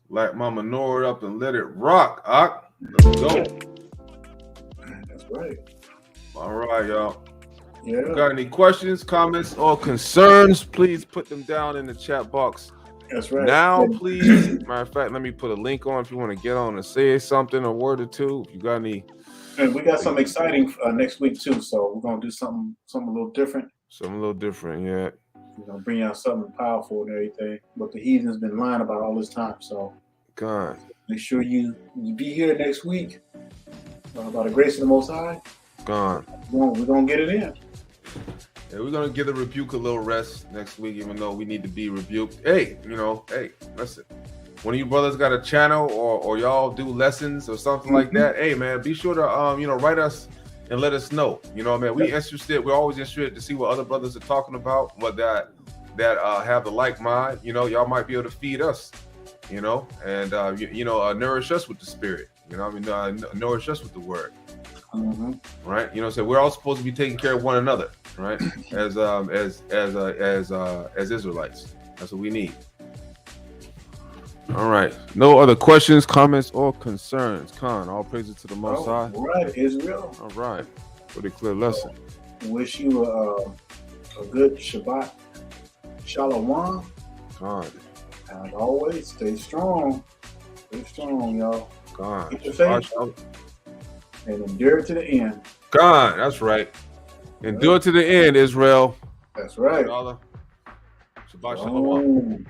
[SPEAKER 2] Light Mama Noah up and let it rock. Let's go.
[SPEAKER 4] That's right.
[SPEAKER 2] All right, y'all.
[SPEAKER 4] Yeah.
[SPEAKER 2] Got any questions, comments, or concerns? Please put them down in the chat box.
[SPEAKER 4] That's right.
[SPEAKER 2] Now, please. Matter of fact, let me put a link on if you want to get on and say something, a word or two. If you got any.
[SPEAKER 4] And we got something exciting next week too. So we're gonna do something a little different.
[SPEAKER 2] Something a little different, yeah.
[SPEAKER 4] We're gonna bring out something powerful and everything. But the heathen's been lying about all this time. So
[SPEAKER 2] God.
[SPEAKER 4] make sure you be here next week. By the grace of the Most High.
[SPEAKER 2] God.
[SPEAKER 4] We're gonna get it in.
[SPEAKER 2] Yeah, we're gonna give the rebuke a little rest next week, even though we need to be rebuked. Hey, listen. One of you brothers got a channel or y'all do lessons or something like that. Hey man, be sure to write us and let us know. Man, we're always interested to see what other brothers are talking about, what that have the like mind. Y'all might be able to feed us, and nourish us with the spirit. Nourish us with the word.
[SPEAKER 4] Mm-hmm.
[SPEAKER 2] Right? So we're all supposed to be taking care of one another, right? As Israelites. That's what we need. All right. No other questions, comments, or concerns. Khan, all praises to the Most High.
[SPEAKER 4] All right, Israel.
[SPEAKER 2] All right. Pretty clear lesson.
[SPEAKER 4] Wish you a good Shabbat. Shalom.
[SPEAKER 2] Khan.
[SPEAKER 4] As always, stay strong. Stay strong, y'all.
[SPEAKER 2] Khan.
[SPEAKER 4] Keep your faith and endure to the end.
[SPEAKER 2] Khan, that's right. Endure to the end, Israel.
[SPEAKER 4] That's right.
[SPEAKER 2] Shabbat shalom.